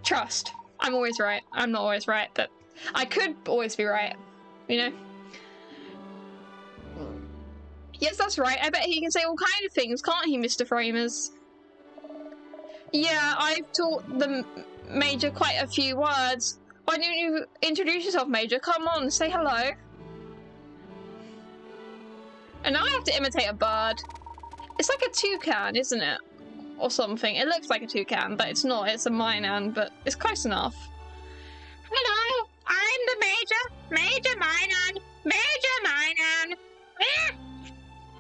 H: Trust. I'm always right. I'm not always right, but I could always be right. You know? Yes, that's right. I bet he can say all kinds of things, can't he, Mr. Framers? Yeah, I've taught the Major quite a few words. Why don't you introduce yourself, Major? Come on, say hello. And now I have to imitate a bird. It's like a toucan, isn't it? Or something. It looks like a toucan, but it's not. It's a Minan, but it's close enough. Hello, I'm the Major. Major Minan. Major Minan.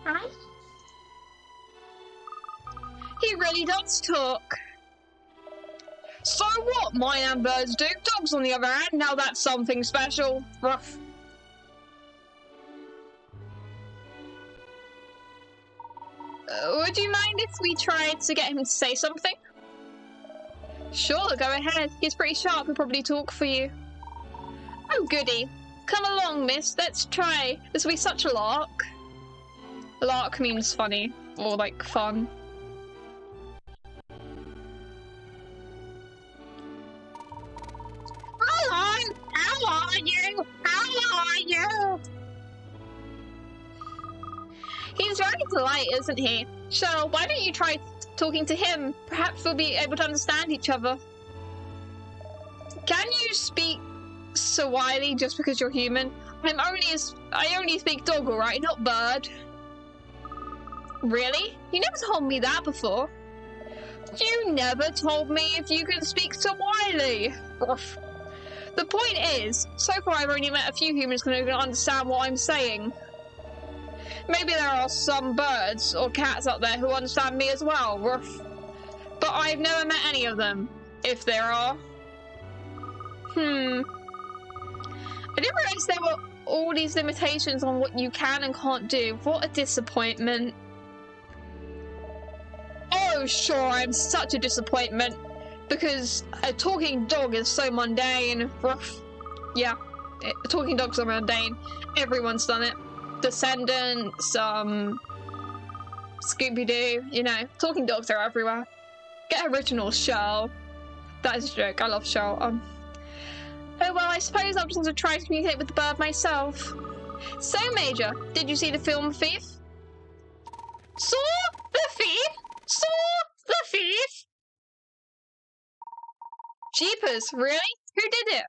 H: Huh? He really does talk. So what, Minan birds do? Dogs, on the other hand, now that's something special. Rough. Would you mind if we tried to get him to say something? Sure, go ahead. He's pretty sharp. He'll probably talk for you. Oh, goody. Come along, miss. Let's try. This will be such a lark. Lark means funny, or like fun. Hello, how are you? polite, isn't he? Shell, why don't you try talking to him? Perhaps we'll be able to understand each other. Can you speak Swahili just because you're human? I only speak dog, alright, not bird. Really? You never told me that before. You never told me if you can speak Swahili. Oof. The point is, so far I've only met a few humans who can understand what I'm saying. Maybe there are some birds or cats out there who understand me as well. Oof. But I've never met any of them, if there are. I didn't realize there were all these limitations on what you can and can't do. What a disappointment. Oh, sure, I'm such a disappointment. Because a talking dog is so mundane. Rough. Yeah, talking dogs are mundane. Everyone's done it. Descendants, Scooby-Doo, you know, talking dogs are everywhere. Get original, Shell. That is a joke, I love Shell. Oh well, I suppose I'll just have to try to communicate with the bird myself. So, Major, did you see the film Thief? Saw the thief? Saw the thief? Jeepers, really? Who did it?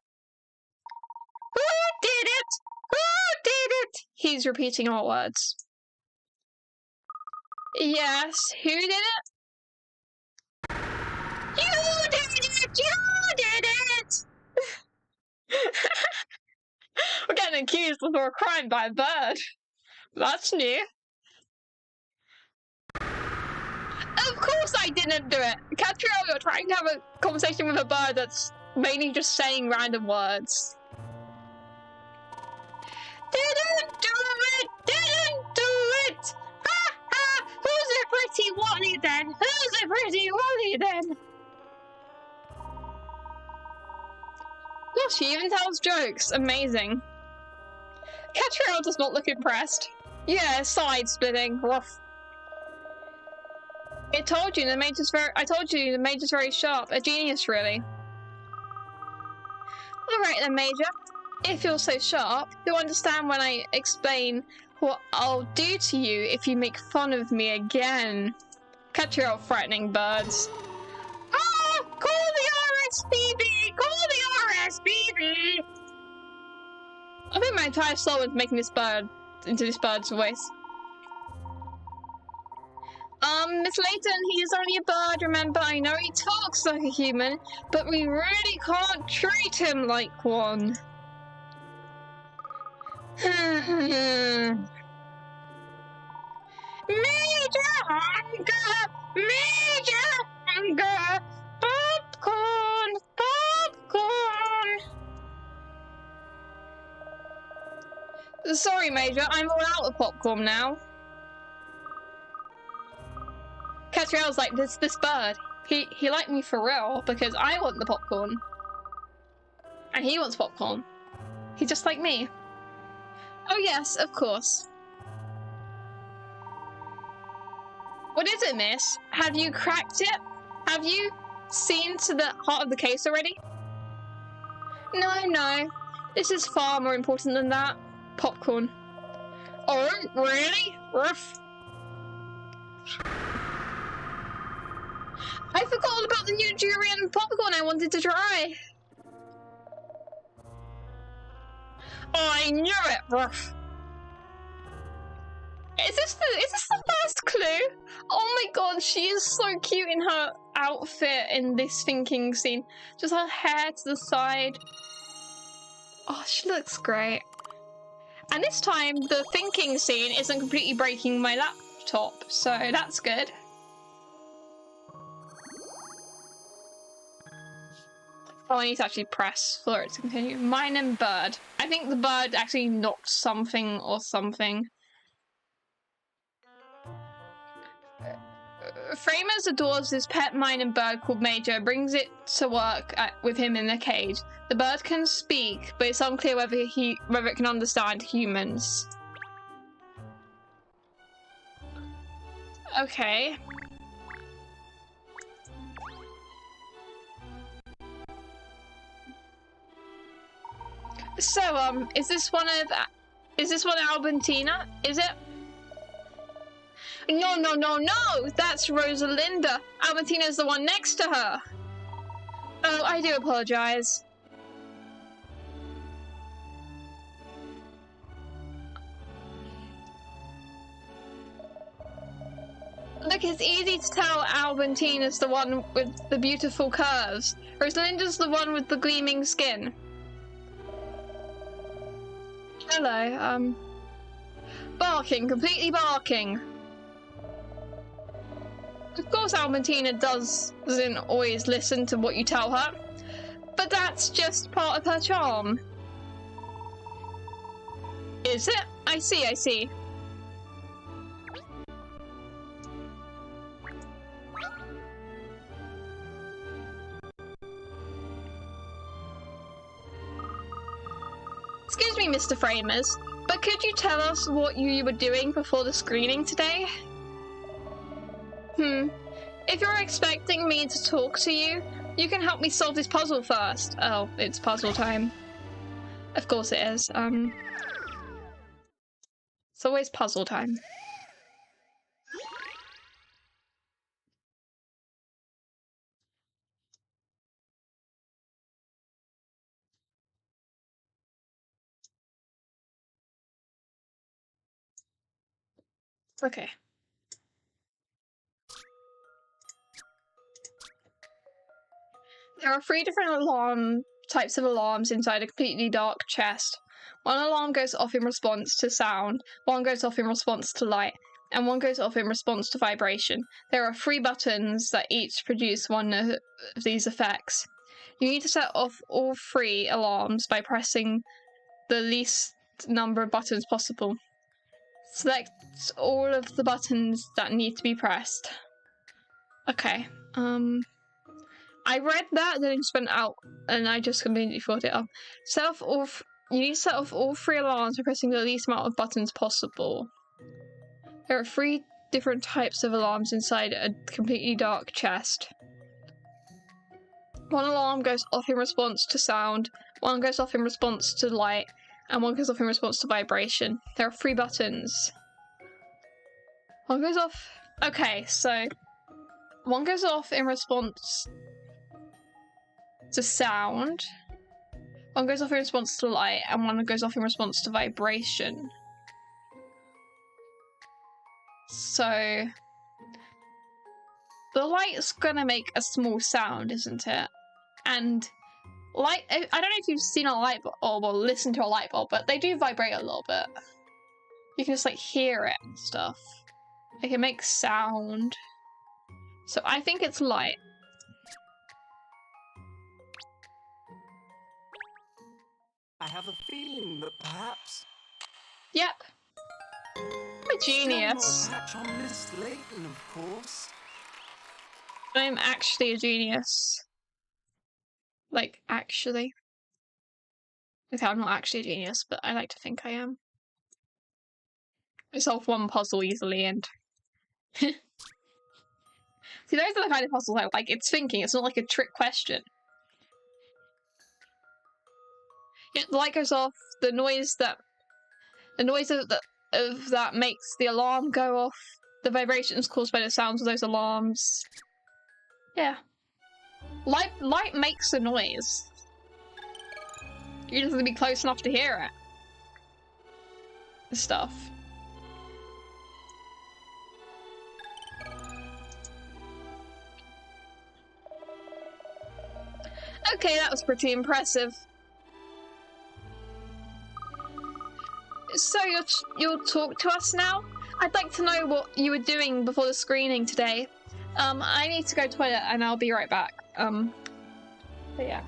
H: Who did it? Who did it? He's repeating all words. Yes, who did it? You did it! You did it! We're getting accused before a crime by a bird. That's new. Of course I didn't do it! Katrielle, you're trying to have a conversation with a bird that's mainly just saying random words. Didn't do it! Didn't do it! Ha ha! Who's a pretty Wally then? Who's a pretty Wally then? Look, she even tells jokes. Amazing. Katrielle does not look impressed. Yeah, side splitting. Rough. I told you the Major's very sharp. A genius, really. Alright then, Major. If you're so sharp, you'll understand when I explain what I'll do to you if you make fun of me again. Katrielle frightening birds. Ah! Call the RSPB! Call the RSPB! I think my entire soul is making this bird into this bird's voice. Miss Layton, he is only a bird, remember? I know he talks like a human, but we really can't treat him like one. Major hunger! Major hunger! Popcorn! Popcorn! Sorry, Major, I'm all out of popcorn now. Katrielle's like, this bird. He liked me for real because I want the popcorn. And he wants popcorn. He's just like me. Oh yes, of course. What is it, miss? Have you cracked it? Have you seen to the heart of the case already? No. This is far more important than that. Popcorn. Oh, really? Ruff. I forgot all about the new durian popcorn I wanted to try. Oh, I knew it, Ruff. Is this the first clue? Oh my god, she is so cute in her outfit in this thinking scene. Just her hair to the side. Oh, she looks great. And this time, the thinking scene isn't completely breaking my laptop, so that's good. Oh, I need to actually press for it to continue. Mine and bird. I think the bird actually knocked something or something. Framers adores his pet mine and bird called Major, brings it to work with him in the cage. The bird can speak, but it's unclear whether it can understand humans. Okay. So, is this one Albertina? Is it? No, no, no, no! That's Rosalinda. Albertina's the one next to her. Oh, I do apologize. Look, it's easy to tell Albertina's the one with the beautiful curves. Rosalinda's the one with the gleaming skin. Hello, barking, completely barking. Of course Albertina doesn't always listen to what you tell her, but that's just part of her charm. Is it? I see, I see. Excuse me, Mr. Framers, but could you tell us what you were doing before the screening today? If you're expecting me to talk to you, you can help me solve this puzzle first. Oh, it's puzzle time. Of course it is. It's always puzzle time. Okay. There are 3 different types of alarms inside a completely dark chest. One alarm goes off in response to sound, one goes off in response to light, and one goes off in response to vibration. There are 3 buttons that each produce one of these effects. You need to set off all 3 alarms by pressing the least number of buttons possible. Select all of the buttons that need to be pressed. Okay, I read that, then it just went out, and I just completely thought it up. You need to set off all 3 alarms by pressing the least amount of buttons possible. There are 3 different types of alarms inside a completely dark chest. One alarm goes off in response to sound, one goes off in response to light, and one goes off in response to vibration. There are 3 buttons. One goes off... Okay, so... One goes off in response to sound, one goes off in response to light, and one goes off in response to vibration. So the light's gonna make a small sound, isn't it? And light, I don't know if you've seen a light bulb or listened to a light bulb, but they do vibrate a little bit. You can just like hear it and stuff. Like it makes sound. So I think it's light.
F: I have a feeling that perhaps...
H: Yep. I'm a genius.
F: Patch on Miss Layton, of course.
H: I'm actually a genius. Like, actually. Okay, I'm not actually a genius, but I like to think I am. I solve one puzzle easily and... See, those are the kind of puzzles I like. It's thinking, it's not like a trick question. Yeah, the light goes off, the noise of that makes the alarm go off, the vibrations caused by the sounds of those alarms. Yeah. Light makes a noise. You just have to be close enough to hear it. Stuff. Okay, that was pretty impressive. So you'll talk to us now? I'd like to know what you were doing before the screening today. I need to go to the toilet and I'll be right back. But yeah.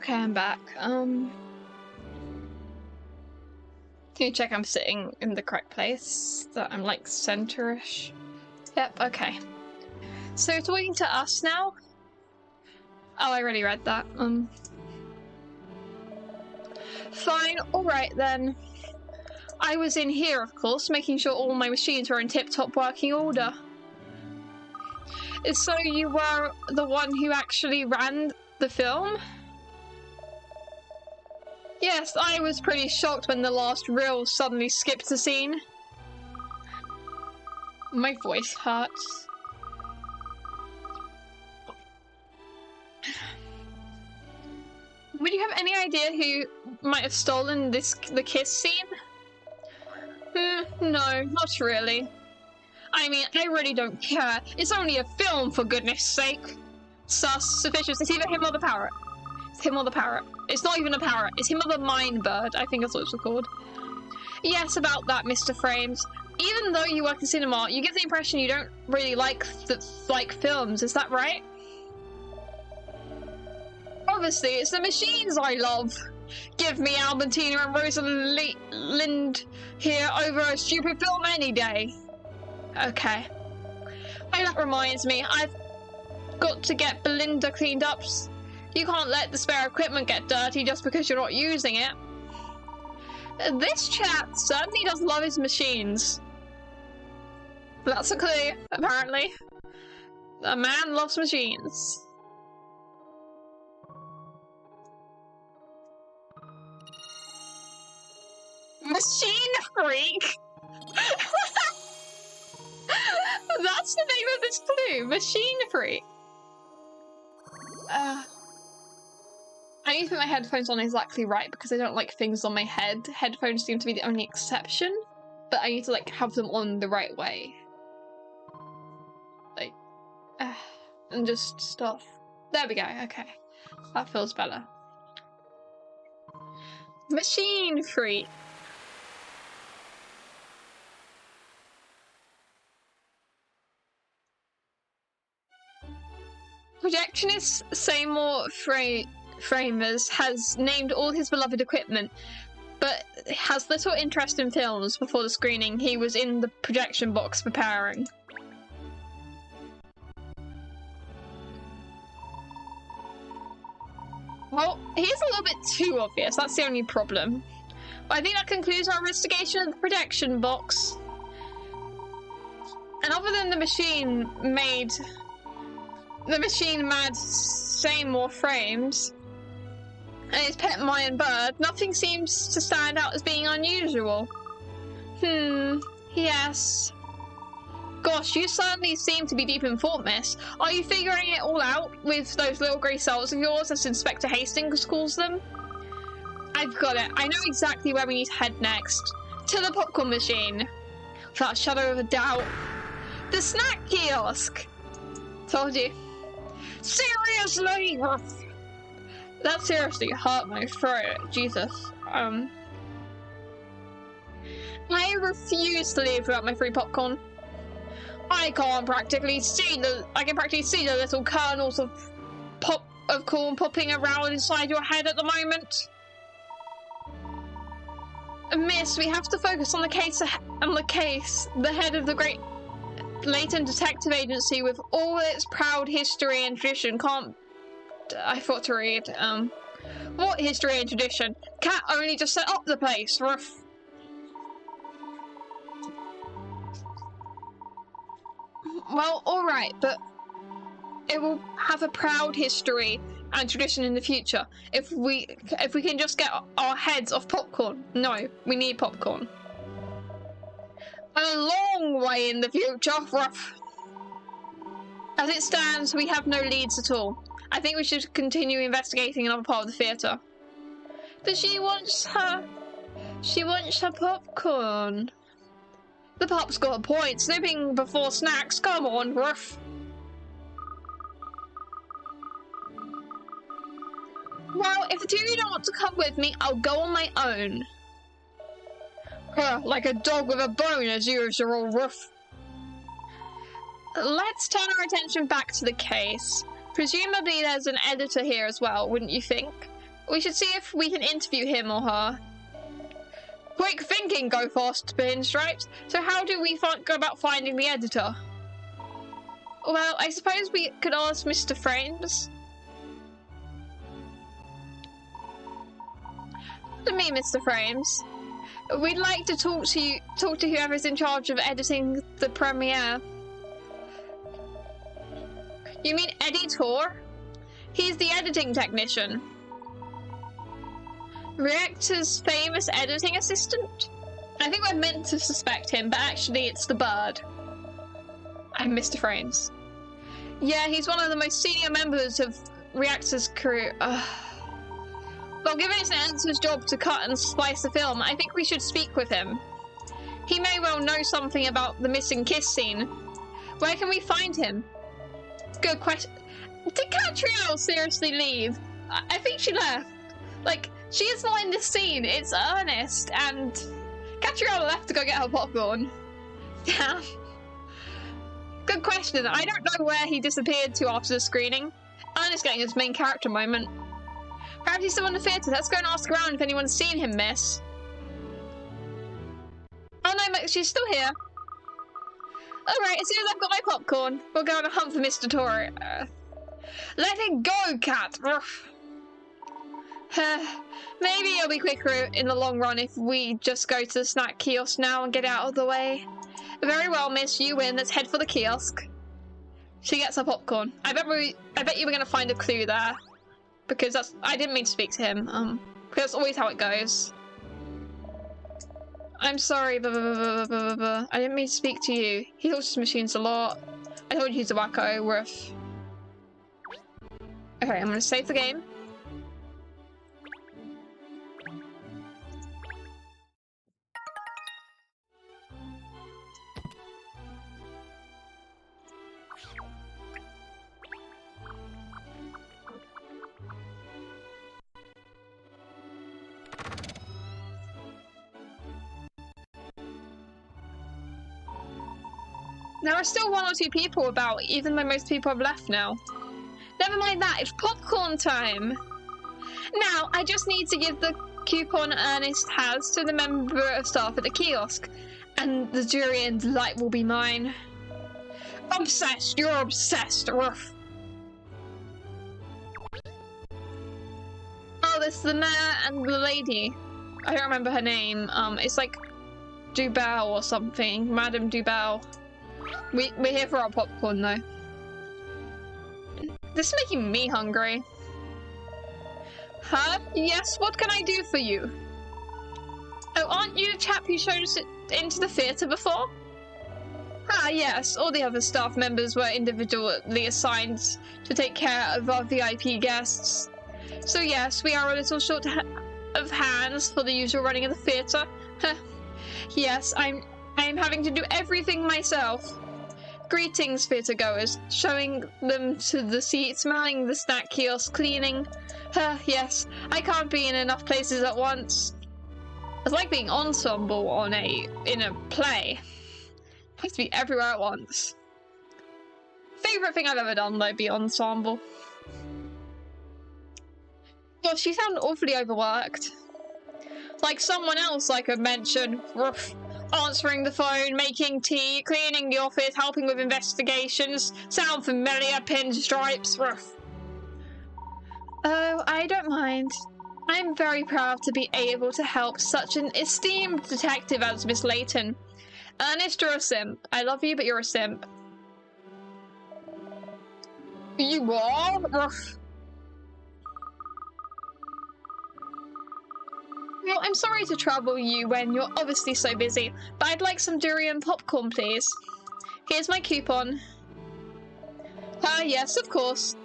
H: Okay, I'm back. Can you check I'm sitting in the correct place? That I'm like center-ish? Yep, okay. So you're talking to us now? Oh, I already read that. Fine, alright then. I was in here, of course, making sure all my machines were in tip-top working order. So you were the one who actually ran the film? Yes, I was pretty shocked when the last reel suddenly skipped a scene. My voice hurts. Would you have any idea who might have stolen the kiss scene? No, not really. I mean, I really don't care. It's only a film, for goodness sake. Sus, sufficient. It's either him or the parrot. It's him or the parrot. It's not even a parrot. It's him or the mine bird. I think that's what it's called. Yes, about that, Mr. Frames. Even though you work in cinema, you get the impression you don't really like films. Is that right? Obviously, it's the machines I love. Give me Albertina and Rosalind here over a stupid film any day. Okay. Hey, that reminds me, I've got to get Belinda cleaned up. You can't let the spare equipment get dirty just because you're not using it. This chap certainly does love his machines. That's a clue, apparently. A man loves machines. Machine freak? That's the name of this clue. Machine freak. I need to put my headphones on exactly right because I don't like things on my head. Headphones seem to be the only exception, but I need to like have them on the right way. Like, and just stuff. There we go. Okay, that feels better. Machine freak. Projectionist Seymour Framers has named all his beloved equipment, but has little interest in films. Before the screening, he was in the projection box preparing. Well, he's a little bit too obvious, that's the only problem. But I think that concludes our investigation of the projection box. And other than the machine mad Seymour Frames and his pet Mayan bird, nothing seems to stand out as being unusual. Yes. Gosh, you certainly seem to be deep in thought, miss. Are you figuring it all out with those little grey cells of yours, as Inspector Hastings calls them? I've got it. I know exactly where we need to head next. To the popcorn machine. Without a shadow of a doubt. The snack kiosk! Told you. Seriously? That seriously hurt my throat. Jesus. I refuse to leave without my free popcorn. I can practically see the little kernels of corn popping around inside your head at the moment. Miss, we have to focus on the case. The head of the great Layton Detective Agency, with all its proud history and tradition, can't. I thought to read. What history and tradition? Cat only just set up the place. Ruff. Well, alright, but it will have a proud history and tradition in the future. If we can just get our heads off popcorn. No, we need popcorn. A long way in the future, Ruff. As it stands, we have no leads at all. I think we should continue investigating another part of the theatre. But she wants her popcorn. The pup's got a point. Snipping before snacks. Come on, Ruff. Well, if the two of you don't want to come with me, I'll go on my own. Like a dog with a bone, as usual, Ruff. Let's turn our attention back to the case. Presumably there's an editor here as well, wouldn't you think? We should see if we can interview him or her. Quick thinking, go fast, pinstripes. So how do we go about finding the editor? Well, I suppose we could ask Mr. Frames. To me, Mr. Frames. We'd like to talk to whoever's in charge of editing the premiere. You mean editor? He's the editing technician. Reactor's famous editing assistant? I think we're meant to suspect him, but actually it's the bird. I'm Mr. Frames. Yeah, he's one of the most senior members of Reactor's crew. Well, given it's an editor's job to cut and splice the film, I think we should speak with him. He may well know something about the missing kiss scene. Where can we find him? Good question. Did Katrielle seriously leave? I think she left. Like, she is not in this scene. It's Ernest, and Katrielle left to go get her popcorn. Damn. Good question. I don't know where he disappeared to after the screening. Ernest getting his main character moment. Perhaps he's still in the theatre. Let's go and ask around if anyone's seen him, miss. Oh no, she's still here. Alright, as soon as I've got my popcorn, we'll go on a hunt for Mr. Torre. Let it go, cat! Maybe it'll be quicker in the long run if we just go to the snack kiosk now and get out of the way. Very well, miss, you win. Let's head for the kiosk. She gets her popcorn. I bet you were going to find a clue there. Because I didn't mean to speak to him. Because that's always how it goes. I'm sorry, I didn't mean to speak to you. He talks to machines a lot. I told you he's a wacko, woof. Okay, I'm gonna save the game. There are still one or two people about, even though most people have left now. Never mind that, it's popcorn time! Now, I just need to give the coupon Ernest has to the member of staff at the kiosk, and the jury and delight will be mine. Obsessed, you're obsessed, woof. Oh, there's the mayor and the lady. I don't remember her name. It's like Dubel or something, Madame Dubel. We're here for our popcorn, though. This is making me hungry. Huh? Yes, what can I do for you? Oh, aren't you the chap who showed us into the theatre before? Ah, yes. All the other staff members were individually assigned to take care of our VIP guests. So yes, we are a little short of hands for the usual running of the theatre. Yes, I'm having to do everything myself. Greetings, theatre-goers. Showing them to the seat, smelling the snack kiosk, cleaning. Yes, I can't be in enough places at once. It's like being ensemble in a play. I have to be everywhere at once. Favourite thing I've ever done, though, be ensemble. Gosh, you sound awfully overworked. Like someone else I could mention. Ruff. Answering the phone, making tea, cleaning the office, helping with investigations. Sound familiar, pinstripes? Ruff. Oh, I don't mind. I'm very proud to be able to help such an esteemed detective as Miss Layton. Ernest, you're a simp. I love you, but you're a simp. You are? Ruff. Well, I'm sorry to trouble you when you're obviously so busy, but I'd like some durian popcorn, please. Here's my coupon. Yes, of course.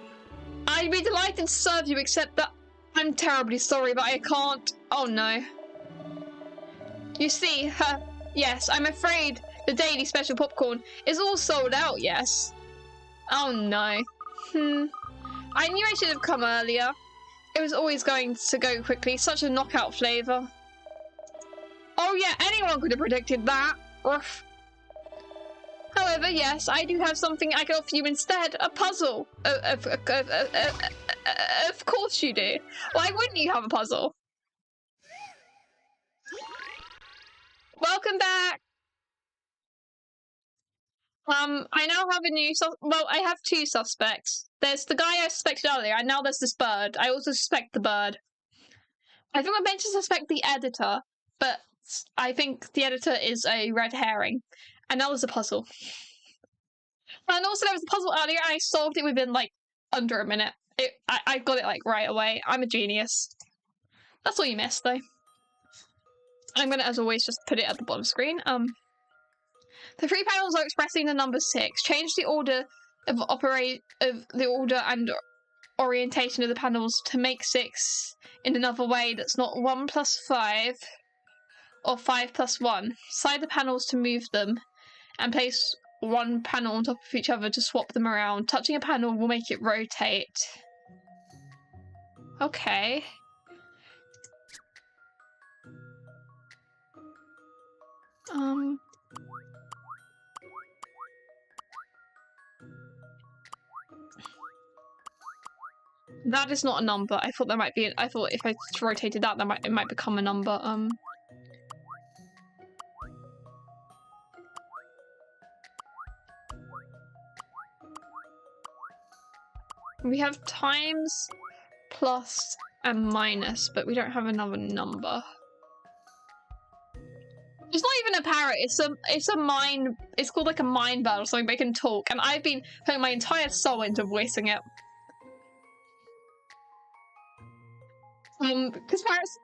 H: I'd be delighted to serve you, except that I'm terribly sorry, but I can't. Oh no. You see, yes, I'm afraid the daily special popcorn is all sold out, yes. Oh no. I knew I should have come earlier. It was always going to go quickly, such a knockout flavour. Oh yeah, anyone could have predicted that. Oof. However, yes, I do have something I can offer you instead. A puzzle. Of course you do. Why wouldn't you have a puzzle? Welcome back! I now have a new well, I have two suspects. There's the guy I suspected earlier, and now there's this bird. I also suspect the bird. I think I'm meant to suspect the editor, but I think the editor is a red herring. And now there's a puzzle. And also there was a puzzle earlier, and I solved it within, like, under a minute. I got it, like, right away. I'm a genius. That's all you missed, though. I'm gonna, as always, just put it at the bottom screen. The three panels are expressing the number 6. Change the order of the order and orientation of the panels to make 6 in another way that's not 1 plus 5 or 5 plus 1. Slide the panels to move them and place one panel on top of each other to swap them around. Touching a panel will make it rotate. Okay. That is not a number. I thought there might be. I thought if I rotated that, it might become a number. We have times, plus, and minus, but we don't have another number. It's not even a parrot. It's a mind. It's called like a mind bird or something. But it can talk, and I've been putting my entire soul into voicing it. Because parrots,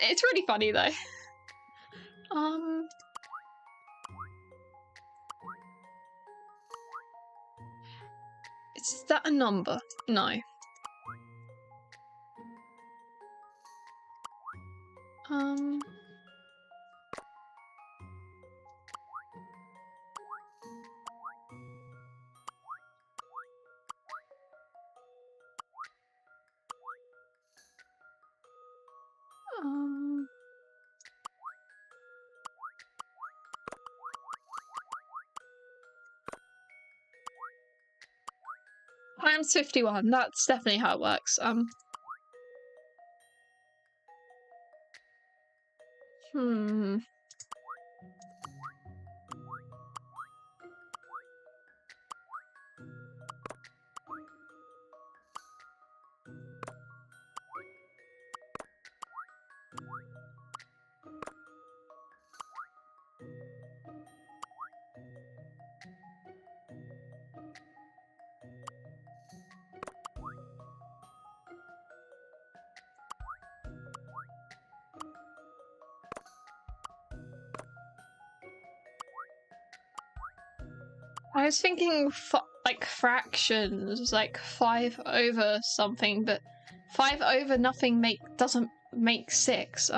H: it's really funny though. Is that a number? No. Times 51. That's definitely how it works. I was thinking like fractions, like 5 over something, but 5 over nothing doesn't make 6.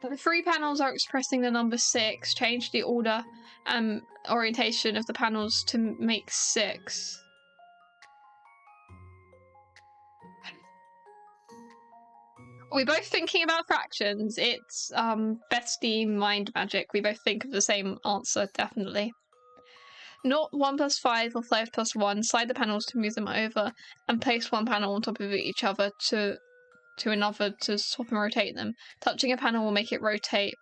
H: The 3 panels are expressing the number 6. Change the order orientation of the panels to make 6. Are we both thinking about fractions? It's bestie mind magic. We both think of the same answer, definitely. Not 1 plus 5 or 5 plus 1. Slide the panels to move them over and place one panel on top of each other to another to swap and rotate them. Touching a panel will make it rotate.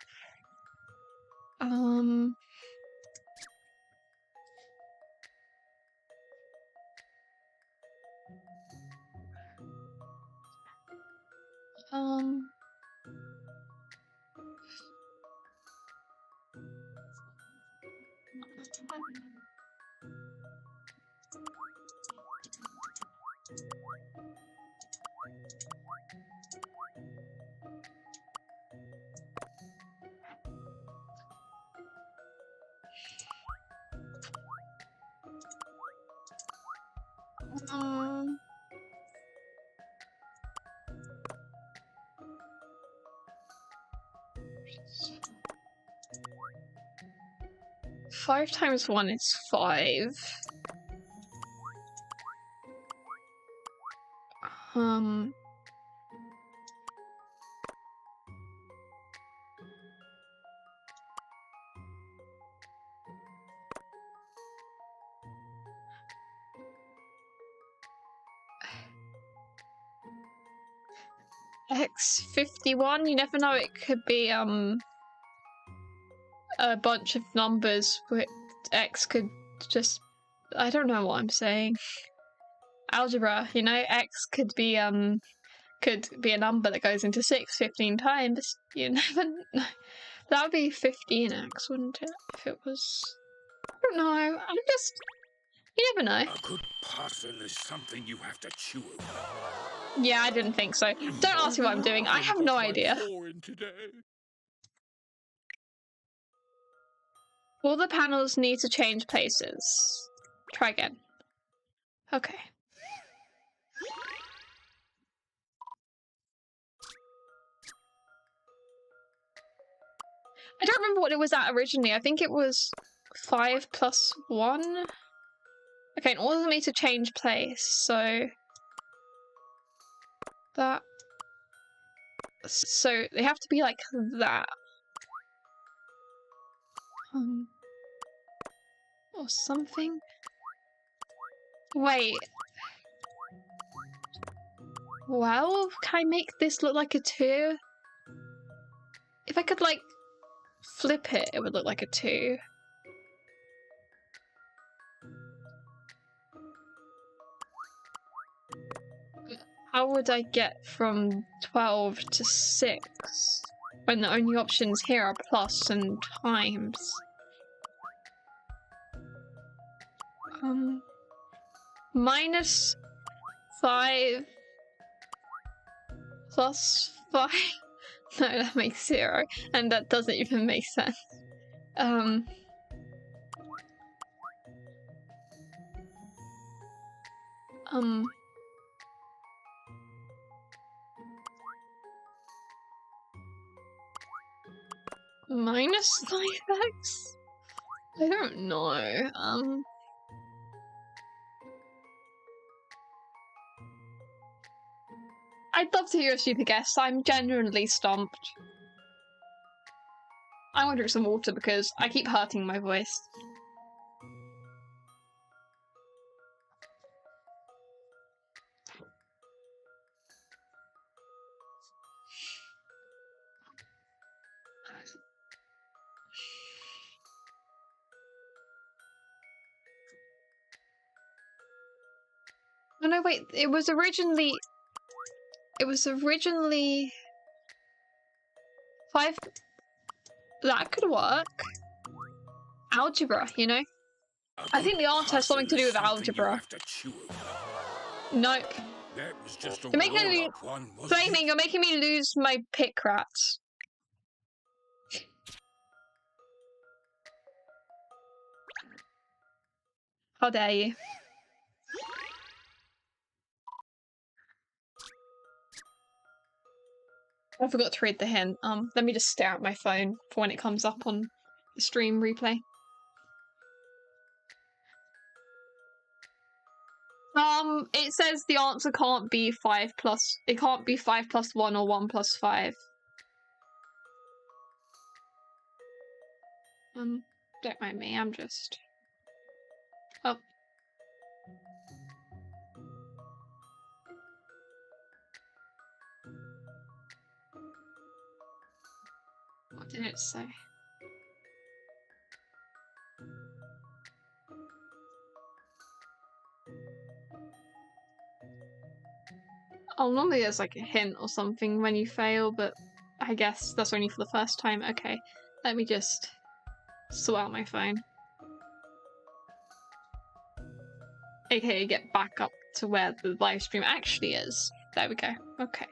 H: Five times 1 is 5. X51, you never know, it could be a bunch of numbers, but X could just, I don't know what I'm saying. Algebra, you know, X could be a number that goes into 6 15 times. You never know. That would be 15x, wouldn't it? If it was, I don't know. I'm just, you never know.
J: A good parcel is something you have to chew over.
H: Yeah, I didn't think so. Don't ask me what I'm doing. I have no idea. All the panels need to change places. Try again. Okay. I don't remember what it was at originally. I think it was 5 plus 1. Okay, in order for me to change place, so that. So they have to be like that. Or something. Wait. Well, can I make this look like a 2? If I could, like, flip it, it would look like a 2. How would I get from 12 to 6 when the only options here are plus and times? Minus 5 plus 5? No, that makes 0, and that doesn't even make sense. Minus 5x? I don't know. I'd love to hear a stupid guess. I'm genuinely stumped. I want to drink some water because I keep hurting my voice. Oh no, wait, it was originally 5. That could work. Algebra, you know? I think the answer has something to do with algebra. Nope. You're making me Flaming, you're making me lose my pick rats. How dare you? I forgot to read the hint. Let me just stare at my phone for when it comes up on the stream replay. It says the answer can't be 5 plus. It can't be 5 plus 1 or 1 plus 5. Don't mind me. I'm just. Oh. What did it say? Oh, normally there's like a hint or something when you fail, but I guess that's only for the first time. Okay, let me just sort out my phone. AKA get back up to where the live stream actually is. There we go. Okay.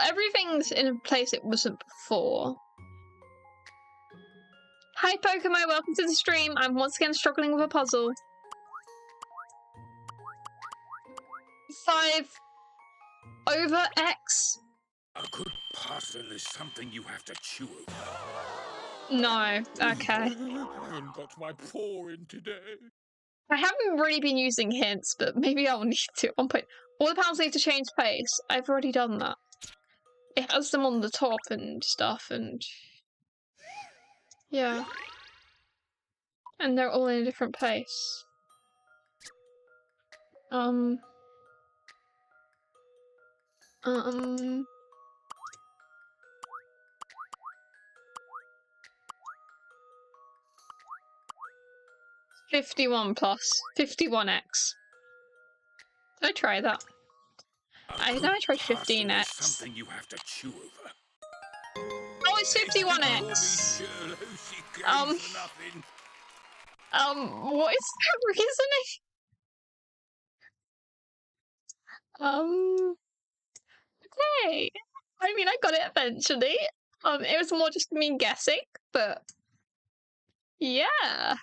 H: Everything's in a place it wasn't before. Hi Pokemon, welcome to the stream. I'm once again struggling with a puzzle. 5 over x
J: A good parcel is something you have to chew over.
H: No. Okay.
J: I haven't got my paw in today.
H: I haven't really been using hints, but maybe I'll need to at one point. All the panels need to change place. I've already done that. It has them on the top and stuff, and yeah. And they're all in a different place. 51 plus 51x. Did I try that? I know I tried 15x.
J: Something you have to chew over.
H: Oh, it's 51x. What is the reasoning? Okay. I mean, I got it eventually. It was more just me guessing, but yeah.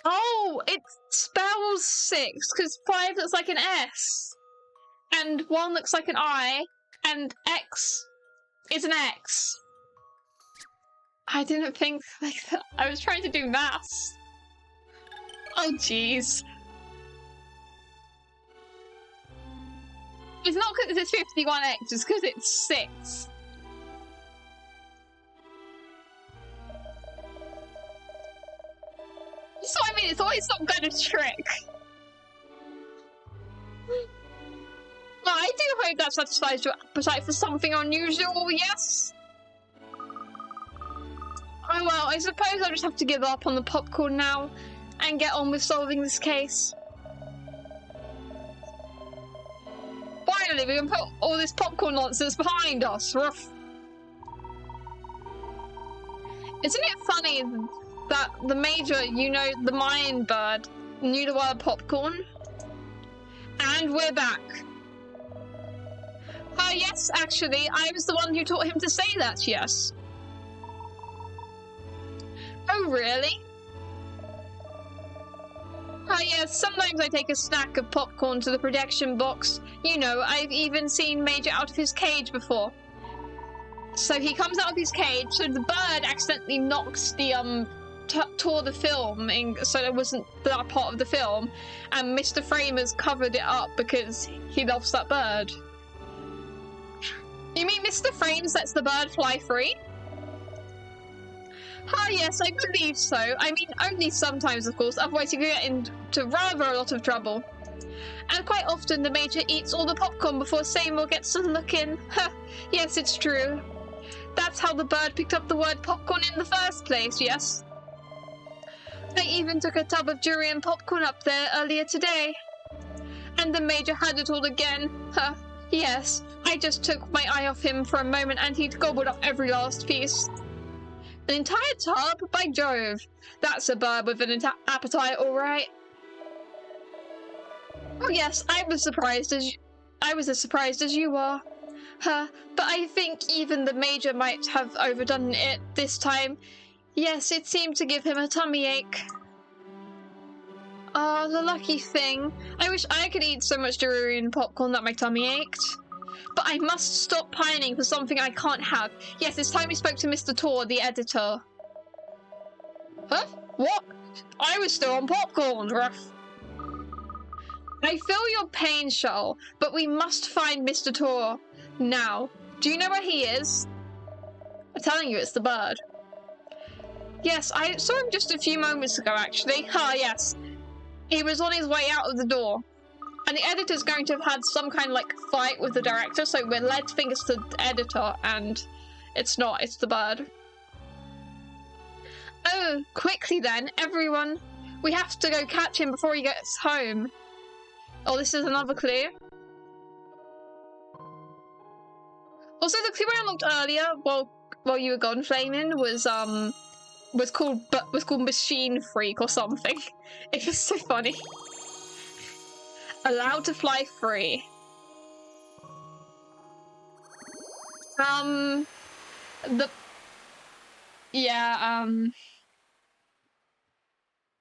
H: Oh, it spells 6 because 5 looks like an S, and 1 looks like an I, and X is an X. I didn't think like that. I was trying to do maths. Oh, jeez. It's not because it's 51x, it's because it's 6. So I mean, it's always some kind of trick. Well, I do hope that satisfies your appetite for something unusual, yes? Oh well, I suppose I'll just have to give up on the popcorn now and get on with solving this case. Finally, we can put all this popcorn nonsense behind us. Ruff. Isn't it funny that the Major, you know, the Mayan bird, knew the word popcorn? And we're back. Yes, actually, I was the one who taught him to say that, yes. Oh, really? Yes, sometimes I take a snack of popcorn to the protection box. You know, I've even seen Major out of his cage before. So he comes out of his cage, so the bird accidentally knocks the, tore the film, so it wasn't that part of the film, and Mr. Framers covered it up because he loves that bird. You mean Mr. Frames lets the bird fly free? Yes, I believe so. I mean, only sometimes, of course, otherwise you could get into rather a lot of trouble. And quite often the Major eats all the popcorn before Seymour gets to look in. Yes, it's true. That's how the bird picked up the word popcorn in the first place, yes? I even took a tub of durian popcorn up there earlier today. And the Major had it all again. Yes, I just took my eye off him for a moment and he'd gobbled up every last piece. An entire tub? By Jove. That's a bird with an appetite, alright. Oh yes, I was as surprised as you are. But I think even the Major might have overdone it this time. Yes, it seemed to give him a tummy ache. Oh, the lucky thing. I wish I could eat so much durian popcorn that my tummy ached. But I must stop pining for something I can't have. Yes, it's time we spoke to Mr. Tor, the editor. Huh? What? I was still on popcorn, Ruff. I feel your pain, Shell, but we must find Mr. Tor. Now. Do you know where he is? I'm telling you, it's the bird. Yes, I saw him just a few moments ago, actually. Yes. He was on his way out of the door. And the editor's going to have had some kind of, like, fight with the director, so we're led to think it's the editor, and it's not, it's the bird. Oh, quickly then, everyone. We have to go catch him before he gets home. Oh, this is another clue. Also, the clue I unlocked earlier, while you were gone, Flaming, was called Machine Freak or something. It was so funny. Allowed to fly free.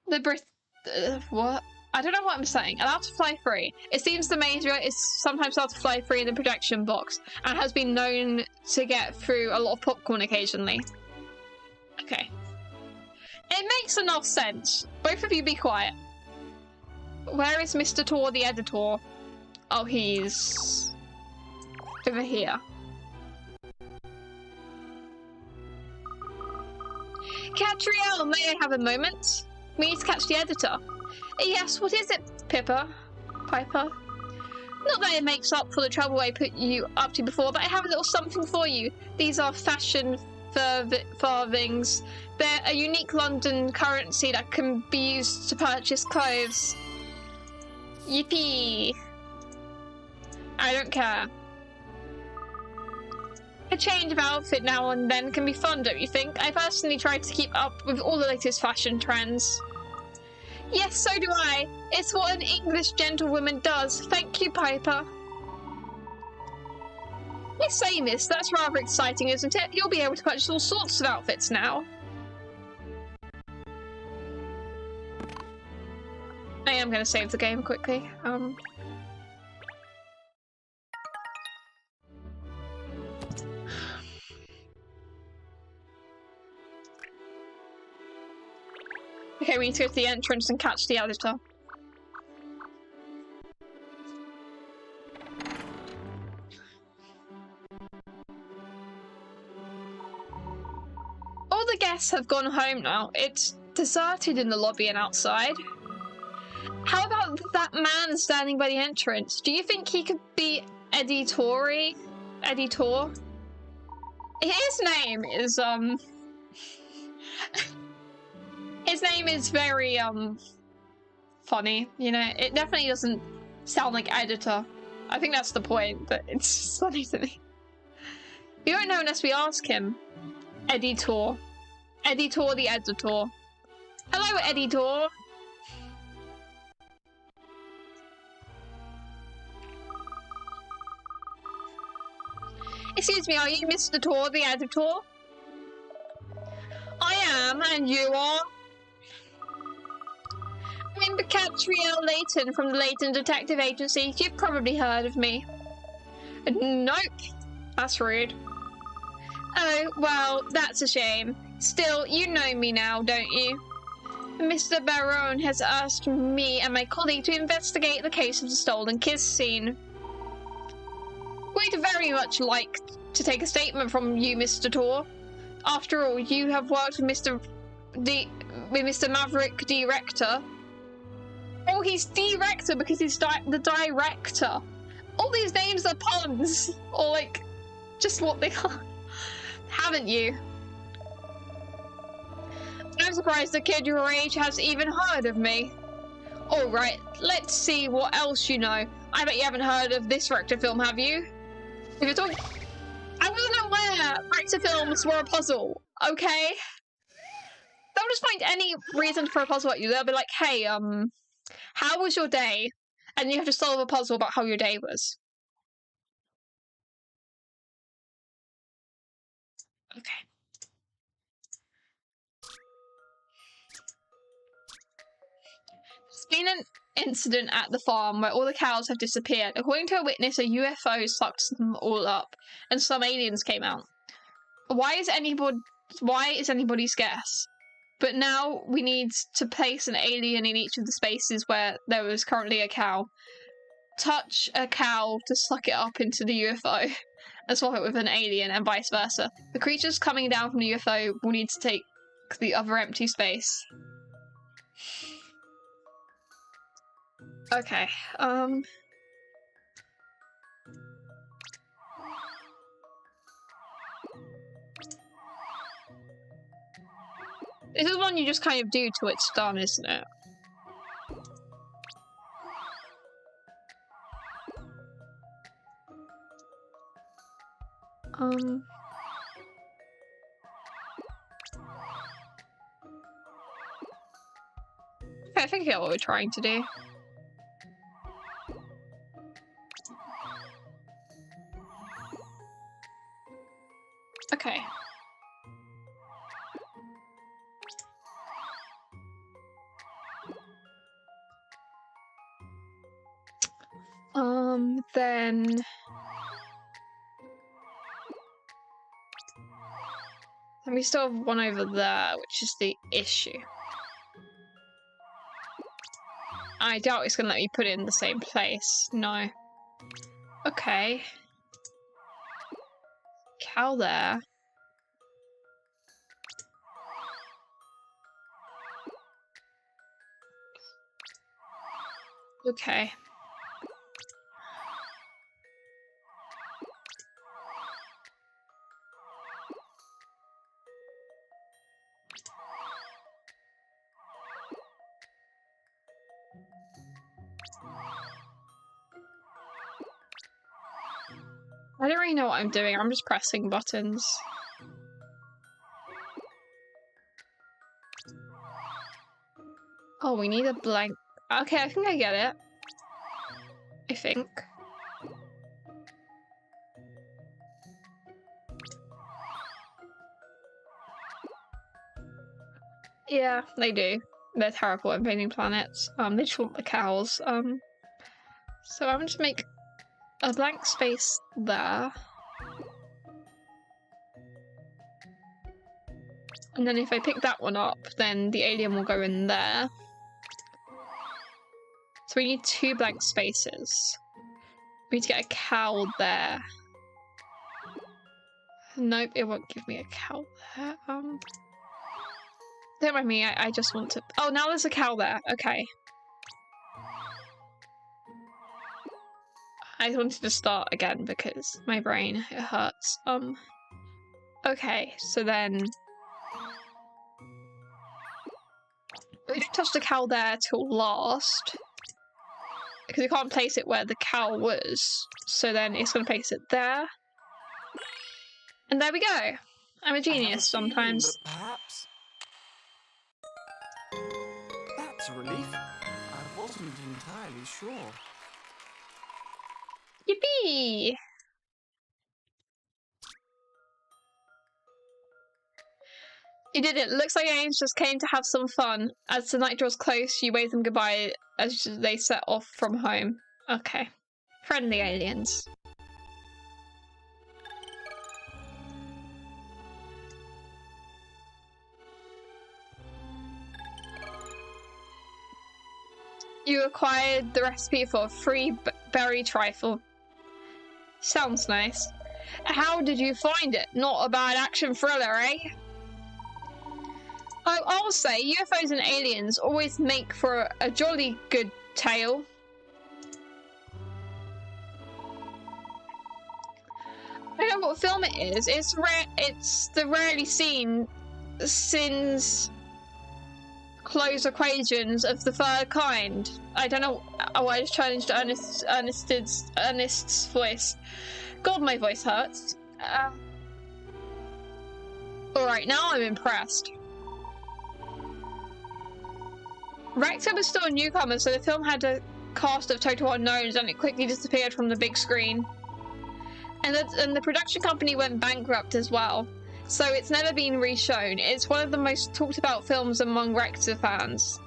H: The what? I don't know what I'm saying. Allowed to fly free. It seems the Major is sometimes allowed to fly free in the projection box and has been known to get through a lot of popcorn occasionally. Okay. It makes enough sense. Both of you be quiet. Where is Mr. Tor, the editor? Oh, he's over here. Katrielle, may I have a moment? We need to catch the editor. Yes, what is it, Piper? Not that it makes up for the trouble I put you up to before, but I have a little something for you. These are fashion farthings. They're a unique London currency that can be used to purchase clothes. Yippee! I don't care. A change of outfit now and then can be fun, don't you think? I personally try to keep up with all the latest fashion trends. Yes, so do I. It's what an English gentlewoman does. Thank you, Piper. I say, miss, that's rather exciting, isn't it? You'll be able to purchase all sorts of outfits now. I am going to save the game quickly. Okay, we need to go to the entrance and catch the editor. All the guests have gone home now. It's deserted in the lobby and outside. How about that man standing by the entrance? Do you think he could be editor? His name is, his name is very, funny, you know? It definitely doesn't sound like editor. I think that's the point, but it's just funny to me. We won't know unless we ask him. Editor the editor. Hello, editor. Excuse me, are you Mr. Tor, the editor? I am, and you are? I'm Katrielle Layton from the Layton Detective Agency. You've probably heard of me. Nope. That's rude. Oh, well, that's a shame. Still, you know me now, don't you? Mr. Barone has asked me and my colleague to investigate the case of the stolen kiss scene. We'd very much like to take a statement from you, Mr. Tor. After all, you have worked with Mr. Maverick Director. Oh, he's Director because he's the director. All these names are puns, or like, just what they are. Haven't you? I'm surprised a kid your age has even heard of me. Alright, let's see what else you know. I bet you haven't heard of this Rector film, have you? If you're talking... I wasn't aware Rector films were a puzzle, okay? They'll just find any reason for a puzzle at you. They'll be like, hey, how was your day? And you have to solve a puzzle about how your day was. Okay. There's been an incident at the farm where all the cows have disappeared. According to a witness, a UFO sucked them all up, and some aliens came out. Why is anybody's guess? But now we need to place an alien in each of the spaces where there was currently a cow. Touch a cow to suck it up into the UFO and swap it with an alien, and vice versa. The creatures coming down from the UFO will need to take the other empty space. Okay, this is one you just kind of do till it's done, isn't it? Okay, I think I get what we're trying to do. Okay. Then... And we still have one over there, which is the issue. I doubt it's gonna let me put it in the same place. No. Okay. Cow there. Okay. I don't really know what I'm doing, I'm just pressing buttons. Oh, we need a blank. Okay, I think I get it. I think. Yeah, they do. They're terrible at invading planets. They just want the cows. So I'm just make a blank space there. And then if I pick that one up, then the alien will go in there. So we need 2 blank spaces. We need to get a cow there. Nope, it won't give me a cow there. Don't mind me, I just want to... Oh, now there's a cow there. Okay. I wanted to start again because my brain, it hurts. Okay, so then... We didn't touch the cow there till last. Because we can't place it where the cow was. So then it's going to place it there. And there we go. I'm a genius sometimes.
K: Perhaps... That's a relief. I wasn't entirely sure.
H: Yippee! You did it. Looks like aliens just came to have some fun. As the night draws close, you wave them goodbye as they set off from home. Okay. Friendly aliens. You acquired the recipe for a free berry trifle. Sounds nice. How did you find it? Not a bad action thriller, eh? Oh, I'll say, UFOs and aliens always make for a jolly good tale. I don't know what film it is. It's the rarely seen since close equations of the third kind. I don't know. Oh, I just challenged Ernest's voice. God, my voice hurts. Alright, now I'm impressed. Rector was still a newcomer, so the film had a cast of total unknowns and it quickly disappeared from the big screen. And the production company went bankrupt as well, so it's never been re-shown. It's one of the most talked about films among Rector fans.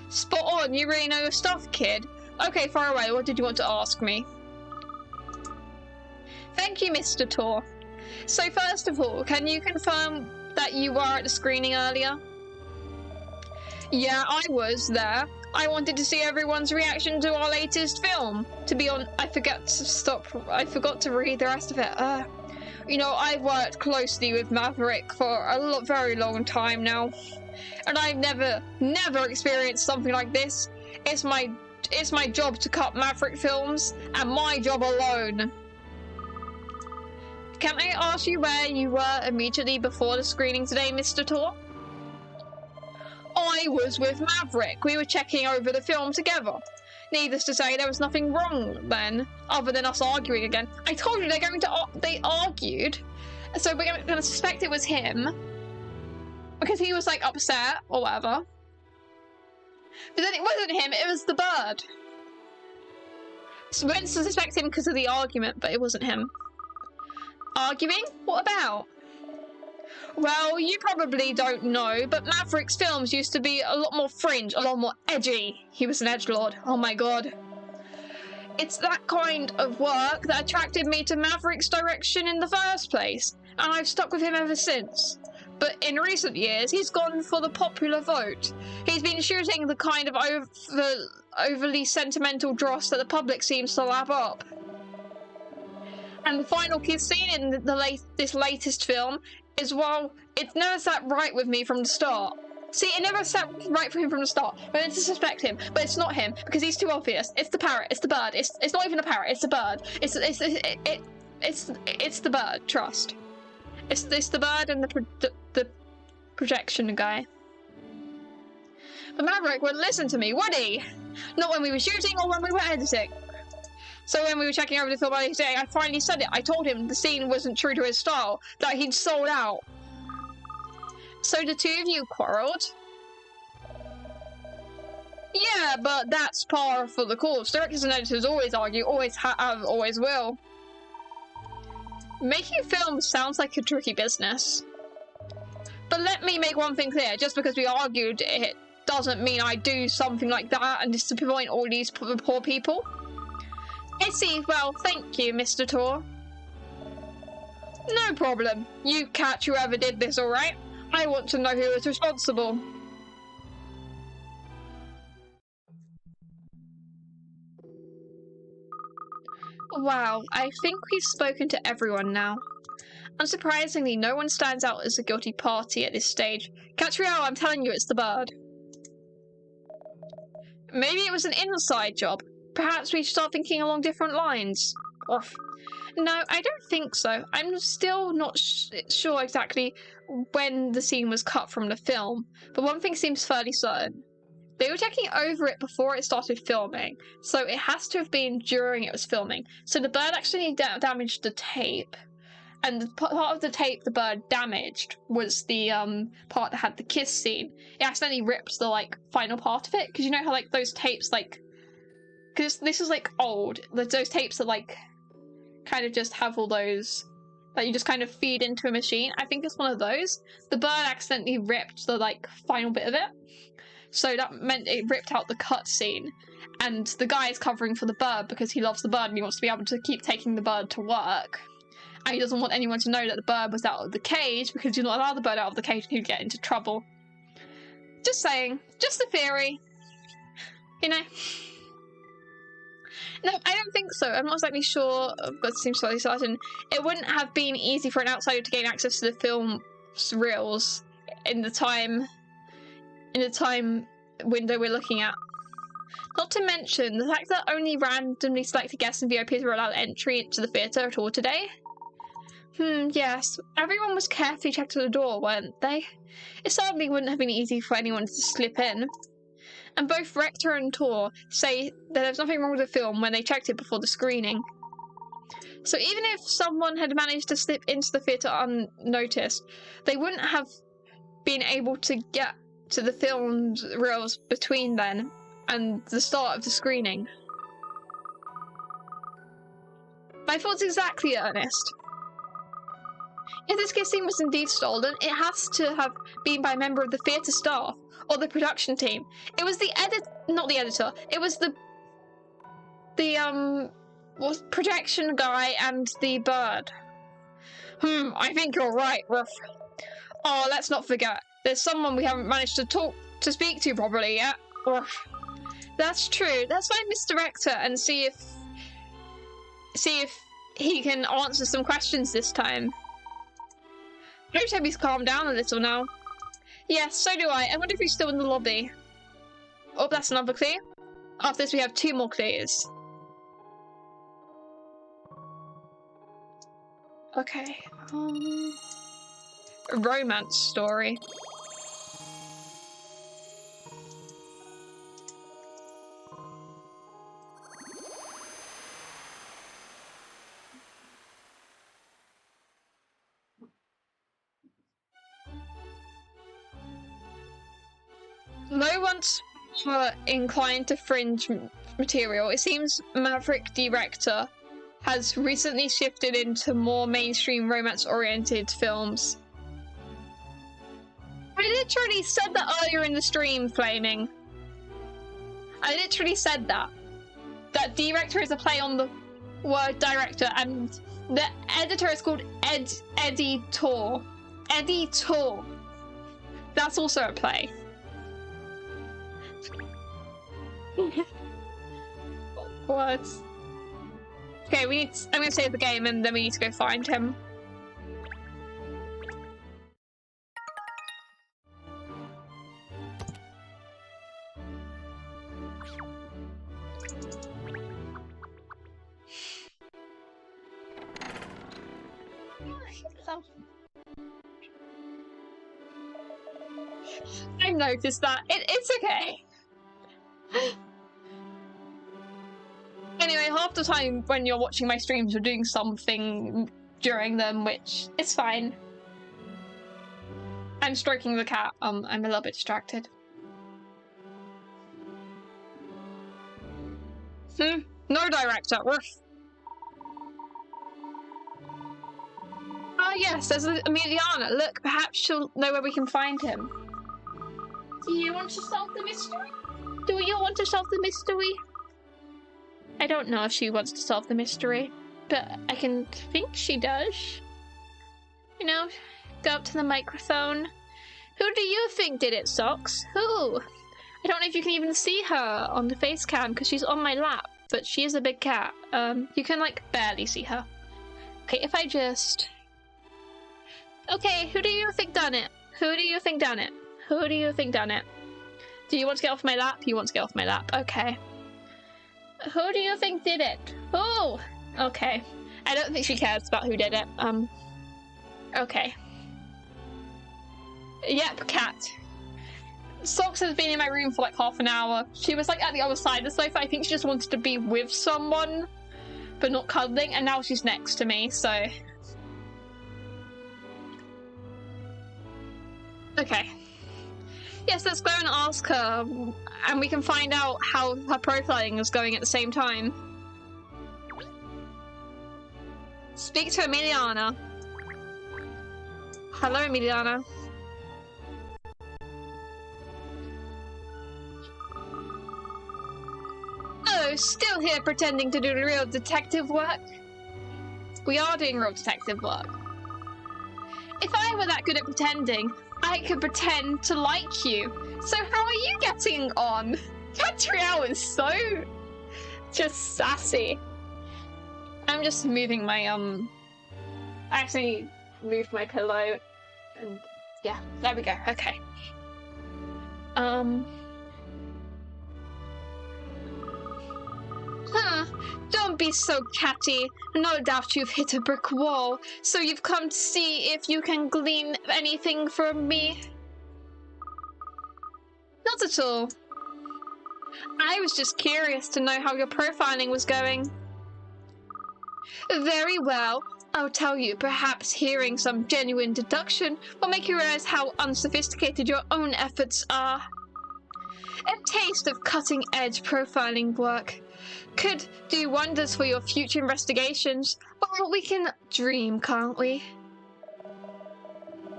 H: Spot on, you really know your stuff, kid. Okay, far away, what did you want to ask me? Thank you, Mr. Tor. So first of all, can you confirm that you were at the screening earlier? Yeah, I was there. I wanted to see everyone's reaction to our latest film. To be honest, I forgot to read the rest of it. You know, I've worked closely with Maverick for a very long time now. And I've never experienced something like this. It's my job to cut Maverick films, and my job alone. Can I ask you where you were immediately before the screening today, Mr. Tor? I was with Maverick. We were checking over the film together. Needless to say, there was nothing wrong then, other than us arguing again. I told you they argued, so we're going to suspect it was him. Because he was, like, upset, or whatever. But then it wasn't him, it was the bird. So we're going to suspect him because of the argument, but it wasn't him. Arguing? What about? Well, you probably don't know, but Maverick's films used to be a lot more fringe, a lot more edgy. He was an edgelord. Oh my god. It's that kind of work that attracted me to Maverick's direction in the first place, and I've stuck with him ever since. But in recent years, he's gone for the popular vote. He's been shooting the kind of overly sentimental dross that the public seems to lap up. And the final kiss scene in this latest film is, well, it never sat right with me from the start. See, it never sat right for him from the start. I meant to suspect him, but it's not him because he's too obvious. It's the parrot. It's the bird. It's not even a parrot. It's a bird. It's the bird. Trust. It's the bird and the projection guy. But Maverick wouldn't listen to me, would he? Not when we were shooting or when we were editing. So when we were checking over the film editing, I finally said it. I told him the scene wasn't true to his style, that he'd sold out. So the two of you quarrelled? Yeah, but that's par for the course. Directors and editors always argue, always have, always will. Making films sounds like a tricky business. But let me make one thing clear, just because we argued it doesn't mean I do something like that and disappoint all these poor people. I see, well, thank you, Mr. Tor. No problem. You catch whoever did this, alright? I want to know who is responsible. Wow, I think we've spoken to everyone now. Unsurprisingly, no one stands out as a guilty party at this stage. Katrielle, I'm telling you, it's the bird. Maybe it was an inside job. Perhaps we should start thinking along different lines. Oof. No, I don't think so. I'm still not sure exactly when the scene was cut from the film, but one thing seems fairly certain. They were checking over it before it started filming, so it has to have been during it was filming. So the bird actually damaged the tape, and the part of the tape the bird damaged was the part that had the kiss scene. It accidentally ripped the final part of it, because you know how those tapes because this is old. Those tapes that kind of just have all those that you just kind of feed into a machine. I think it's one of those. The bird accidentally ripped the final bit of it. So that meant it ripped out the cut scene. And the guy is covering for the bird because he loves the bird and he wants to be able to keep taking the bird to work. And he doesn't want anyone to know that the bird was out of the cage because you're not allowed the bird out of the cage and he'd get into trouble. Just saying. Just a theory. You know? No, I don't think so. I'm not exactly sure, but it seems slightly certain. It wouldn't have been easy for an outsider to gain access to the film's reels in the time window we're looking at. Not to mention the fact that only randomly selected guests and VIPs were allowed entry into the theatre at all today. Yes. Everyone was carefully checked at the door, weren't they? It certainly wouldn't have been easy for anyone to slip in. And both Rector and Tor say that there's nothing wrong with the film when they checked it before the screening. So even if someone had managed to slip into the theatre unnoticed, they wouldn't have been able to get to the film's reels between then and the start of the screening. My thoughts exactly, Ernest. If this kiss scene was indeed stolen, it has to have been by a member of the theatre staff or the production team. It was the not the editor. It was the projection guy and the bird. I think you're right, Ruff. Oh, let's not forget. There's someone we haven't managed to speak to properly yet. Ruff. That's true. Let's find Mr. Rector and see if he can answer some questions this time. I hope he's calmed down a little now. Yes, so do I. I wonder if he's still in the lobby. Oh, that's another clue. After this, we have 2 more clues. Okay. A romance story. Though once were inclined to fringe material, it seems Maverick Director has recently shifted into more mainstream romance-oriented films. I literally said that earlier in the stream, Flaming. I literally said that. that director is a play on the word director, and the editor is called Editor. Editor. That's also a play. What? Okay, I'm gonna save the game and then we need to go find him. I've noticed that. It's okay. Anyway, half the time when you're watching my streams, you're doing something during them, which is fine. I'm stroking the cat. I'm a little bit distracted. No director. Ah, yes, there's Emiliana. Look, perhaps she'll know where we can find him. Do you want to solve the mystery? Do you want to solve the mystery? I don't know if she wants to solve the mystery, but I can think she does. You know, go up to the microphone. Who do you think did it, Socks? Who? I don't know if you can even see her on the face cam because she's on my lap, but she is a big cat. You can, like, barely see her. Okay, if I just... Okay, who do you think done it? Who do you think done it? Who do you think done it? Do you want to get off my lap? You want to get off my lap. Okay. Who do you think did it? Who? Okay. I don't think she cares about who did it. Okay. Yep, cat. Socks has been in my room for like half an hour. She was like at the other side of the sofa. I think she just wanted to be with someone, but not cuddling, and now she's next to me, so... Okay. Yes, let's go and ask her, and we can find out how her profiling is going at the same time. Speak to Emiliana. Hello, Emiliana. Oh, still here pretending to do the real detective work? We are doing real detective work. If I were that good at pretending, I could pretend to like you. So how are you getting on? Katrielle is so just sassy. I'm just moving my I actually moved my pillow and yeah, there we go. Okay. Don't be so catty. No doubt you've hit a brick wall, so you've come to see if you can glean anything from me. Not at all. I was just curious to know how your profiling was going. Very well. I'll tell you, perhaps hearing some genuine deduction will make you realize how unsophisticated your own efforts are. A taste of cutting-edge profiling work could do wonders for your future investigations. Well, we can dream, can't we?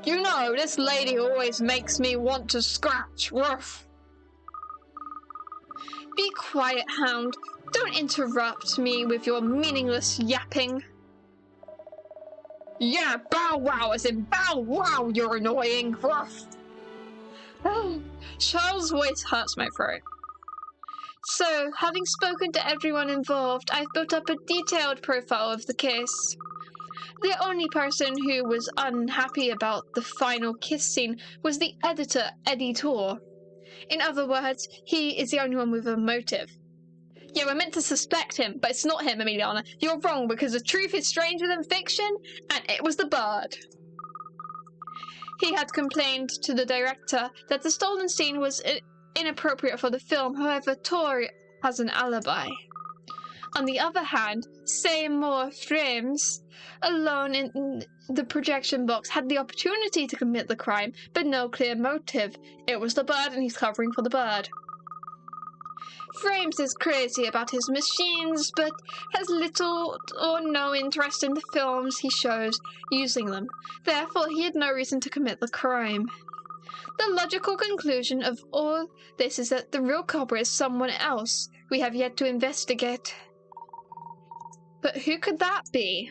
H: You know, this lady always makes me want to scratch. Woof. Be quiet, Hound. Don't interrupt me with your meaningless yapping. Yeah, bow wow, as in bow wow, you're annoying. Woof. Oh, Charles' voice hurts my throat. So, having spoken to everyone involved, I've built up a detailed profile of the case. The only person who was unhappy about the final kiss scene was the editor. In other words, he is the only one with a motive. Yeah, we're meant to suspect him, but it's not him, Emiliana. You're wrong, because the truth is stranger than fiction, and it was the bird. He had complained to the director that the stolen scene was inappropriate for the film, however, Tor has an alibi. On the other hand, Seymour Frames, alone in the projection box, had the opportunity to commit the crime, but no clear motive. It was the bird, and he's covering for the bird. Frames is crazy about his machines, but has little or no interest in the films he shows using them. Therefore, he had no reason to commit the crime. The logical conclusion of all this is that the real culprit is someone else we have yet to investigate. But who could that be?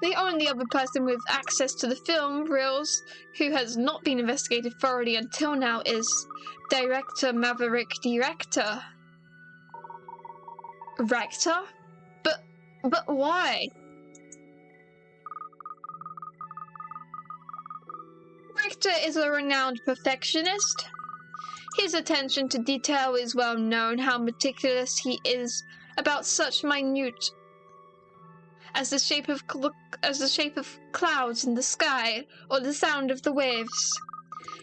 H: The only other person with access to the film reels who has not been investigated thoroughly until now is director Maverick Director. Rector? But why? Richter is a renowned perfectionist. His attention to detail is well known, how meticulous he is about such minute as the shape of clouds in the sky or the sound of the waves.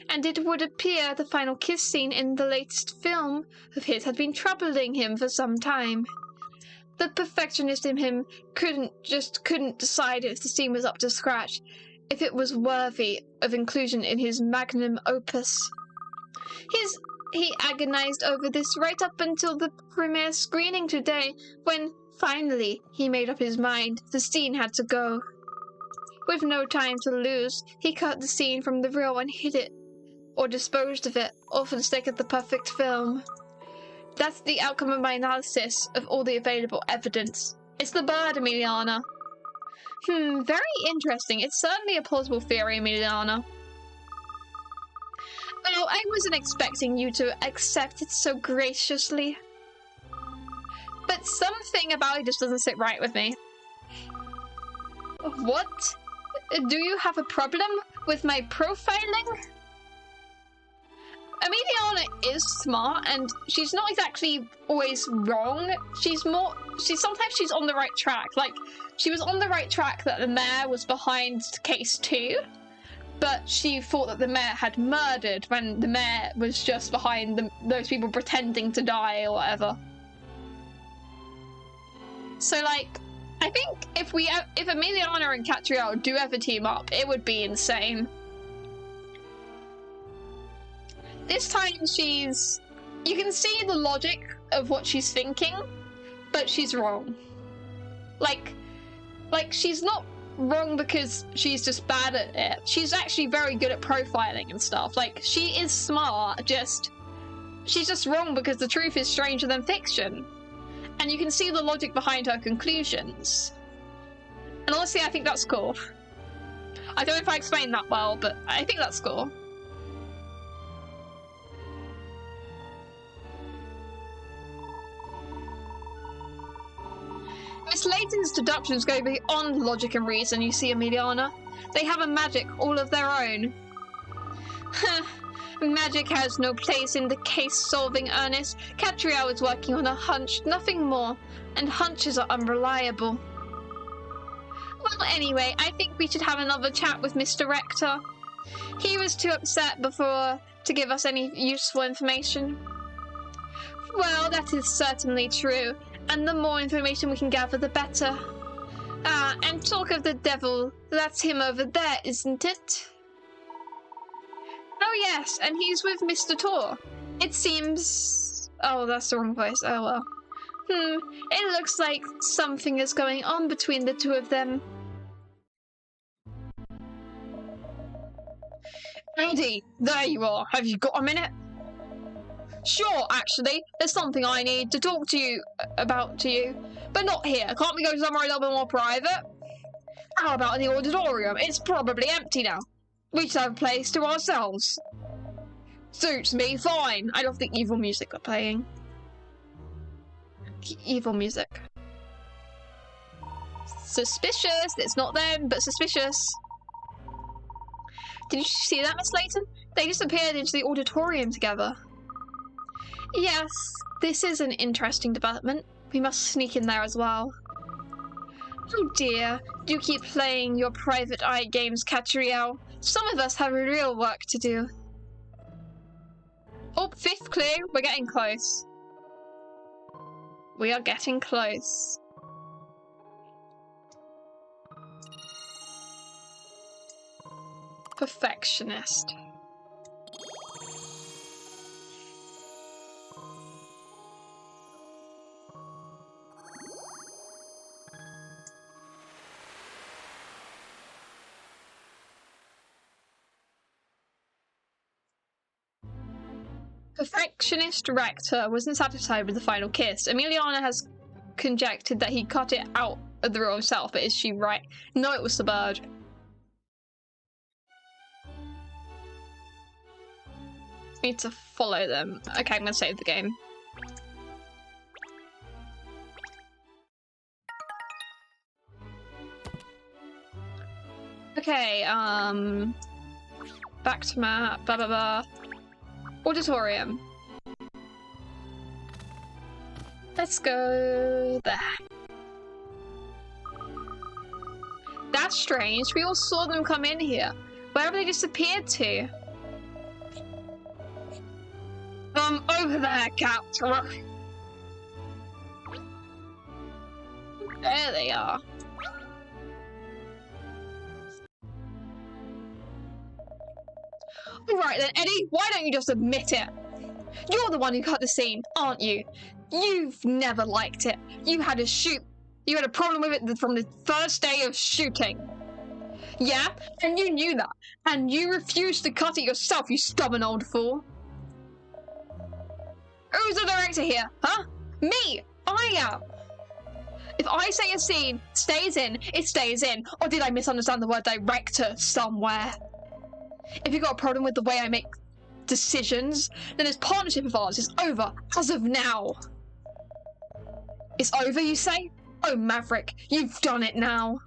H: And it would appear the final kiss scene in the latest film of his had been troubling him for some time. The perfectionist in him couldn't decide if the scene was up to scratch, if it was worthy of inclusion in his magnum opus. He agonized over this right up until the premiere screening today, when finally he made up his mind the scene had to go. With no time to lose, he cut the scene from the reel and hid it, or disposed of it, all for the sake of the perfect film. That's the outcome of my analysis of all the available evidence. It's the bird, Emiliana. Very interesting. It's certainly a plausible theory, Emiliana. Well, I wasn't expecting you to accept it so graciously. But something about it just doesn't sit right with me. What? Do you have a problem with my profiling? Emiliana is smart, and she's not exactly always wrong. Sometimes she's on the right track. Like, she was on the right track that the mayor was behind case 2, but she thought that the mayor had murdered when the mayor was just behind those people pretending to die or whatever. So, like, I think if Emiliana and Katrielle do ever team up, it would be insane. This time you can see the logic of what she's thinking, but she's wrong. Like she's not wrong because she's just bad at it. She's actually very good at profiling and stuff. Like, she is smart, she's just wrong because the truth is stranger than fiction. And you can see the logic behind her conclusions. And honestly, I think that's cool. I don't know if I explained that well, but I think that's cool. Miss Layton's deductions go beyond logic and reason, you see, Emiliana. They have a magic all of their own. Magic has no place in the case-solving earnest. Katrielle is working on a hunch, nothing more, and hunches are unreliable. Well, anyway, I think we should have another chat with Mr. Rector. He was too upset before to give us any useful information. Well, that is certainly true, and the more information we can gather, the better. And talk of the devil, that's him over there, isn't it? Oh yes, and he's with Mr. Tor. It seems... Oh, that's the wrong place. Oh well. It looks like something is going on between the two of them. Andy, there you are. Have you got a minute? Sure, actually. There's something I need to talk to you about but not here. Can't we go somewhere a little bit more private? How about in the auditorium? It's probably empty now. We should have a place to ourselves. Suits me, fine. I love the evil music they're playing. Evil music. Suspicious. It's not them, but suspicious. Did you see that, Miss Layton? They disappeared into the auditorium together. Yes, this is an interesting development. We must sneak in there as well. Oh dear, do keep playing your private eye games, Katrielle. Some of us have real work to do. Oh, 5th clue. We're getting close. We are getting close. Perfectionist. Perfectionist Rector wasn't satisfied with the final kiss. Emiliana has conjectured that he cut it out of the real himself, but is she right? No, it was the bird. Need to follow them. Okay, I'm gonna save the game. Okay, back to map, blah blah blah. Auditorium. Let's go there. That's strange. We all saw them come in here. Where have they disappeared to? Over there, Katrielle. There they are. Alright then, Eddie, why don't you just admit it? You're the one who cut the scene, aren't you? You've never liked it. You had a problem with it from the first day of shooting. Yeah, and you knew that. And you refused to cut it yourself, you stubborn old fool. Who's the director here, huh? Me! I am! If I say a scene stays in, it stays in. Or did I misunderstand the word director somewhere? If you've got a problem with the way I make decisions, then this partnership of ours is over as of now. It's over, you say? Oh, Maverick, you've done it now.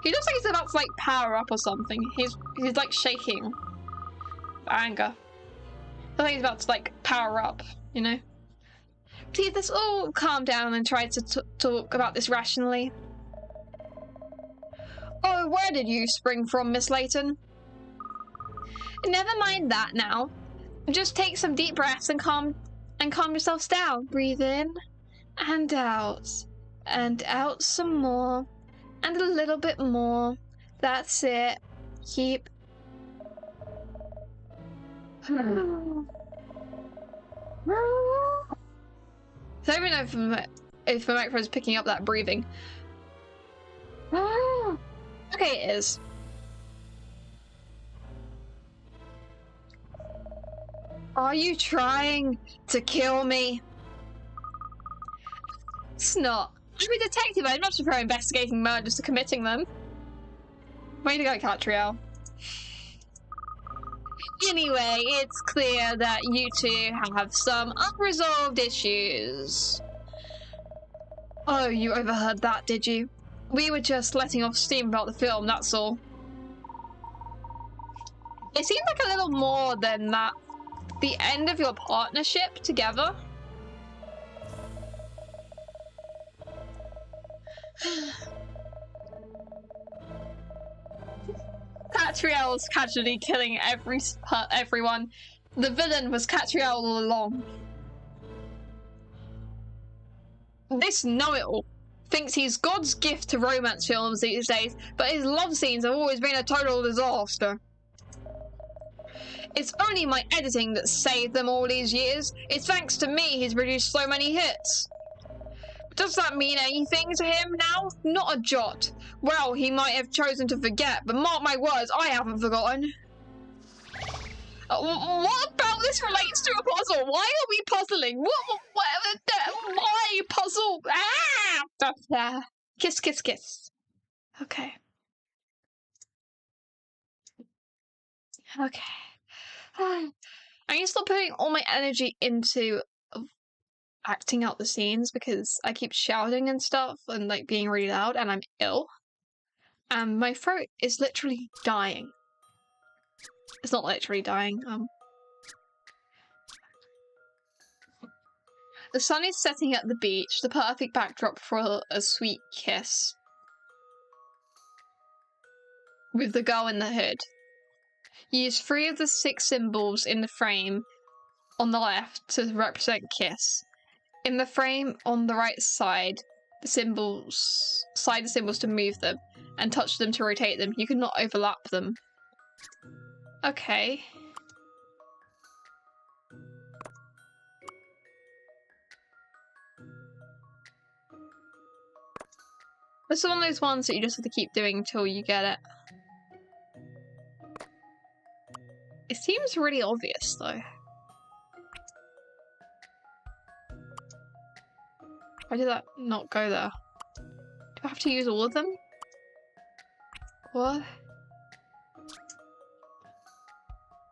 H: He looks like he's about to, like, power up or something. He's like, shaking. With anger. I think he's about to, like, power up, you know? Please, let's all calm down and try to talk about this rationally. Oh, where did you spring from, Miss Layton? Never mind that now. Just take some deep breaths and calm yourselves down. Breathe in and out some more, and a little bit more. That's it. Keep. I don't even know if the microphone's picking up that breathing. Okay, it is. Are you trying to kill me? It's not. I'm a detective. I much prefer investigating murders to committing them. Way to go, Katrielle. Anyway, it's clear that you two have some unresolved issues. Oh, you overheard that, did you? We were just letting off steam about the film, that's all. It seemed like a little more than that. The end of your partnership together? Katrielle was casually killing everyone. The villain was Katrielle all along. This know-it-all thinks he's God's gift to romance films these days, but his love scenes have always been a total disaster. It's only my editing that saved them all these years. It's thanks to me he's produced so many hits. Does that mean anything to him now? Not a jot. Well, he might have chosen to forget, but mark my words, I haven't forgotten. What about this relates to a puzzle? Why are we puzzling? Why puzzle? Ah! Kiss, kiss, kiss. Okay. Okay. I need to stop putting all my energy into acting out the scenes because I keep shouting and stuff and like being really loud and I'm ill. And my throat is literally dying. It's not literally dying. The sun is setting at the beach, the perfect backdrop for a sweet kiss. With the girl in the hood. Use 3 of the 6 symbols in the frame on the left to represent kiss. In the frame on the right side, the symbols to move them, and touch them to rotate them. You cannot overlap them. Okay. This is one of those ones that you just have to keep doing until you get it. It seems really obvious, though. Why did that not go there? Do I have to use all of them? What?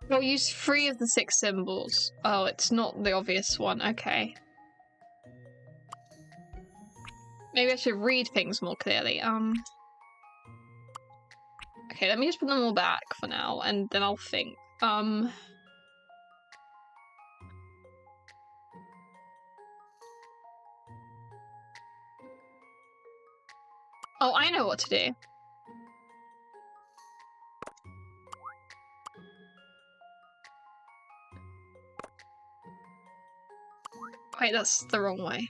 H: I'll use 3 of the 6 symbols. Oh, it's not the obvious one. Okay. Maybe I should read things more clearly. Okay, let me just put them all back for now, and then I'll think. Oh, I know what to do. Wait, that's the wrong way.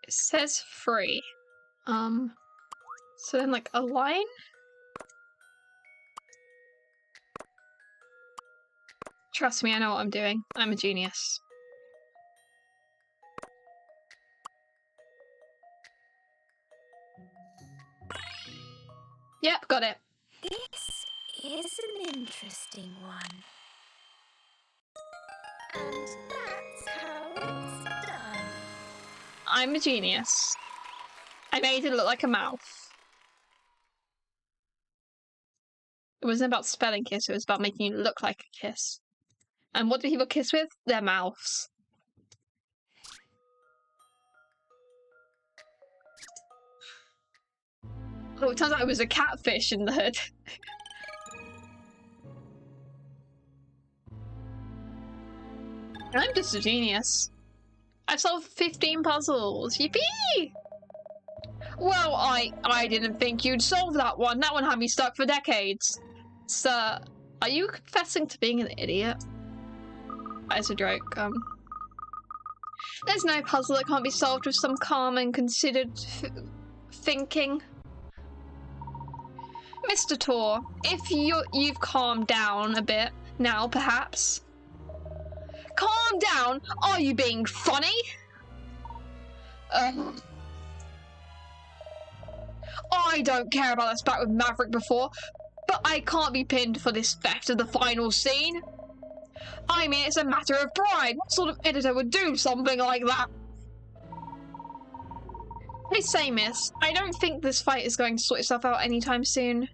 H: It says 3. So then like a line? Trust me, I know what I'm doing. I'm a genius. Yep, got it.
I: This is an interesting one. And that's how it's done.
H: I'm a genius. I made it look like a mouth. It wasn't about spelling kiss, it was about making it look like a kiss. And what do people kiss with? Their mouths. Oh, it turns out it was a catfish in the hood. I'm just a genius. I've solved 15 puzzles. Yippee! Well, I didn't think you'd solve that one. That one had me stuck for decades. Sir, are you confessing to being an idiot? As a joke, There's no puzzle that can't be solved with some calm and considered thinking. Mr. Tor, if you've calmed down a bit now, perhaps. Calm down? Are you being funny? I don't care about that spat with Maverick before, but I can't be pinned for this theft of the final scene. I mean, it's a matter of pride. What sort of editor would do something like that? I say, miss, I don't think this fight is going to sort itself out anytime soon.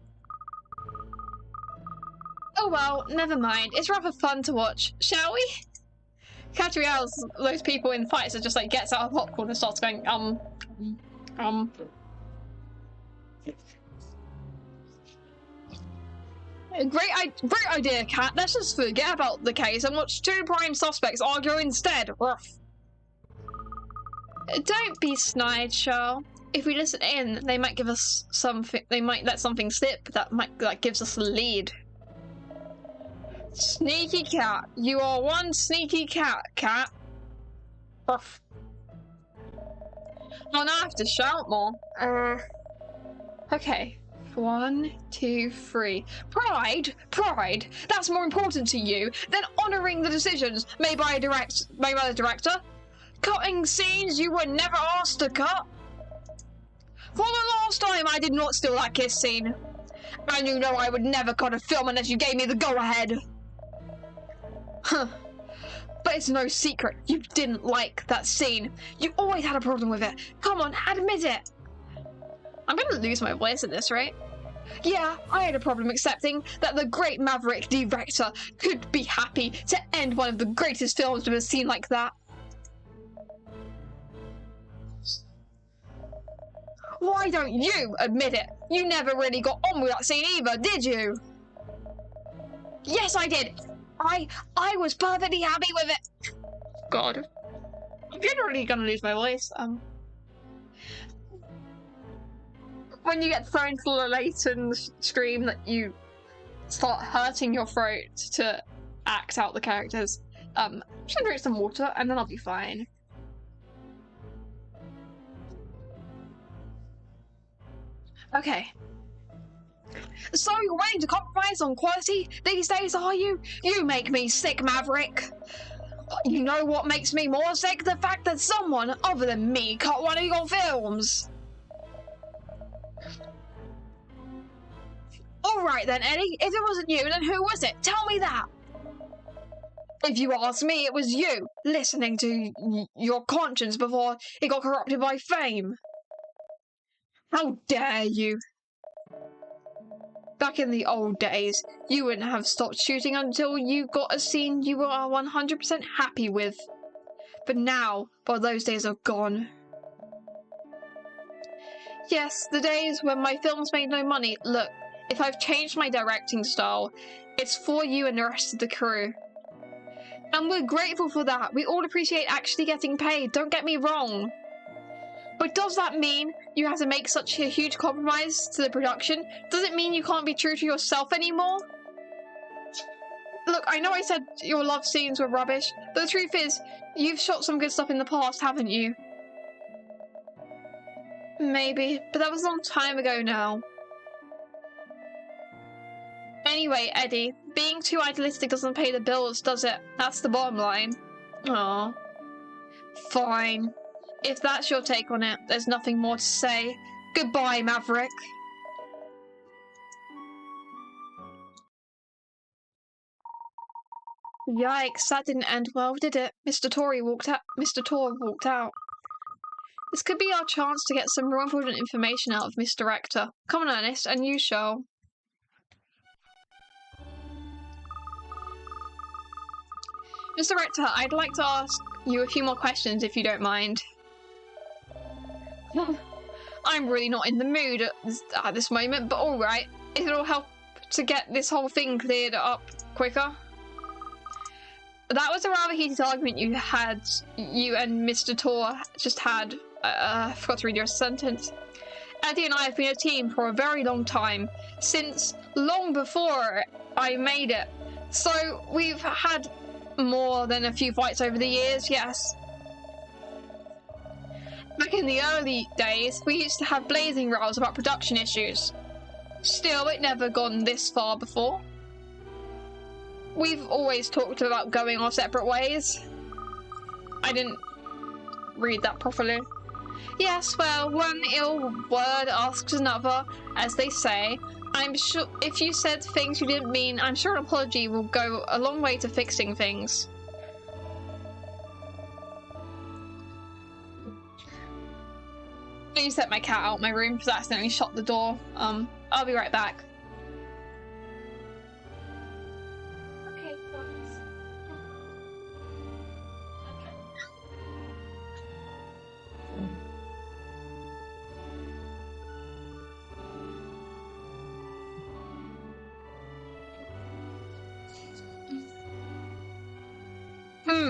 H: Oh well, never mind. It's rather fun to watch, shall we? Katrielle's those people in fights that just like gets out of popcorn and starts going, Great idea, Kat. Let's just forget about the case and watch 2 prime suspects argue instead. Ruff. Don't be snide, Charles. If we listen in, they might give us something. They might let something slip that gives us a lead. Sneaky cat. You are one sneaky cat, Cat. Ruff. Oh, now I have to shout more. Okay. 1, 2, 3. Pride. That's more important to you than honouring the decisions made by the director. Cutting scenes you were never asked to cut. For the last time, I did not steal that kiss scene, and you know I would never cut a film unless you gave me the go-ahead. Huh. But it's no secret you didn't like that scene. You always had a problem with it. Come on, admit it. I'm gonna lose my voice at this rate. Yeah, I had a problem accepting that the great Maverick director could be happy to end one of the greatest films with a scene like that. Why don't you admit it? You never really got on with that scene either, did you? Yes, I did. I was perfectly happy with it. God. I'm generally gonna lose my voice. When you get thrown to the Layton stream that you start hurting your throat to act out the characters, I'm just gonna drink some water and then I'll be fine. Okay. So you're willing to compromise on quality these days, are you? You make me sick, Maverick. You know what makes me more sick? The fact that someone other than me cut one of your films. Alright then, Eddie, if it wasn't you, then who was it? Tell me that! If you ask me, it was you, listening to your conscience before it got corrupted by fame. How dare you! Back in the old days, you wouldn't have stopped shooting until you got a scene you were 100% happy with. But now, well, those days are gone. Yes, the days when my films made no money. Look, if I've changed my directing style, it's for you and the rest of the crew. And we're grateful for that. We all appreciate actually getting paid, don't get me wrong. But does that mean you have to make such a huge compromise to the production? Does it mean you can't be true to yourself anymore? Look, I know I said your love scenes were rubbish, but the truth is, you've shot some good stuff in the past, haven't you? Maybe, but that was a long time ago now. Anyway, Eddie, being too idealistic doesn't pay the bills, does it? That's the bottom line. Aww. Fine. If that's your take on it, there's nothing more to say. Goodbye, Maverick. Yikes, that didn't end well, did it? Mr. Tor walked out. This could be our chance to get some more important information out of Mr. Rector. Come on, Ernest, and you shall. Mr. Rector, I'd like to ask you a few more questions if you don't mind. I'm really not in the mood at this moment, but alright. It'll help to get this whole thing cleared up quicker. That was a rather heated argument you and Mr. Tor just had. I forgot to read your sentence. Eddie and I have been a team for a very long time, since long before I made it. So we've had more than a few fights over the years, yes. Back in the early days, we used to have blazing rows about production issues. Still, it never gone this far before. We've always talked about going our separate ways. I didn't read that properly. Yes, well, one ill word asks another, as they say. I'm sure if you said things you didn't mean, I'm sure an apology will go a long way to fixing things. I need to let my cat out of my room because I accidentally shut the door. I'll be right back. Okay, thanks.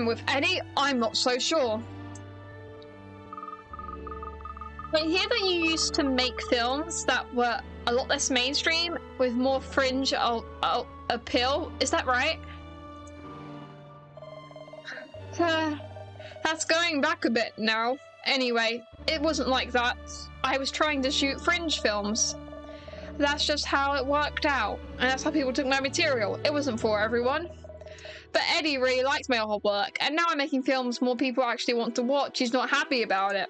H: With Eddie, I'm not so sure. I hear that you used to make films that were a lot less mainstream, with more fringe appeal. Is that right? That's going back a bit now. Anyway, it wasn't like that. I was trying to shoot fringe films. That's just how it worked out, and that's how people took my material. It wasn't for everyone. But Eddie really liked my old work, and now I'm making films more people actually want to watch. He's not happy about it.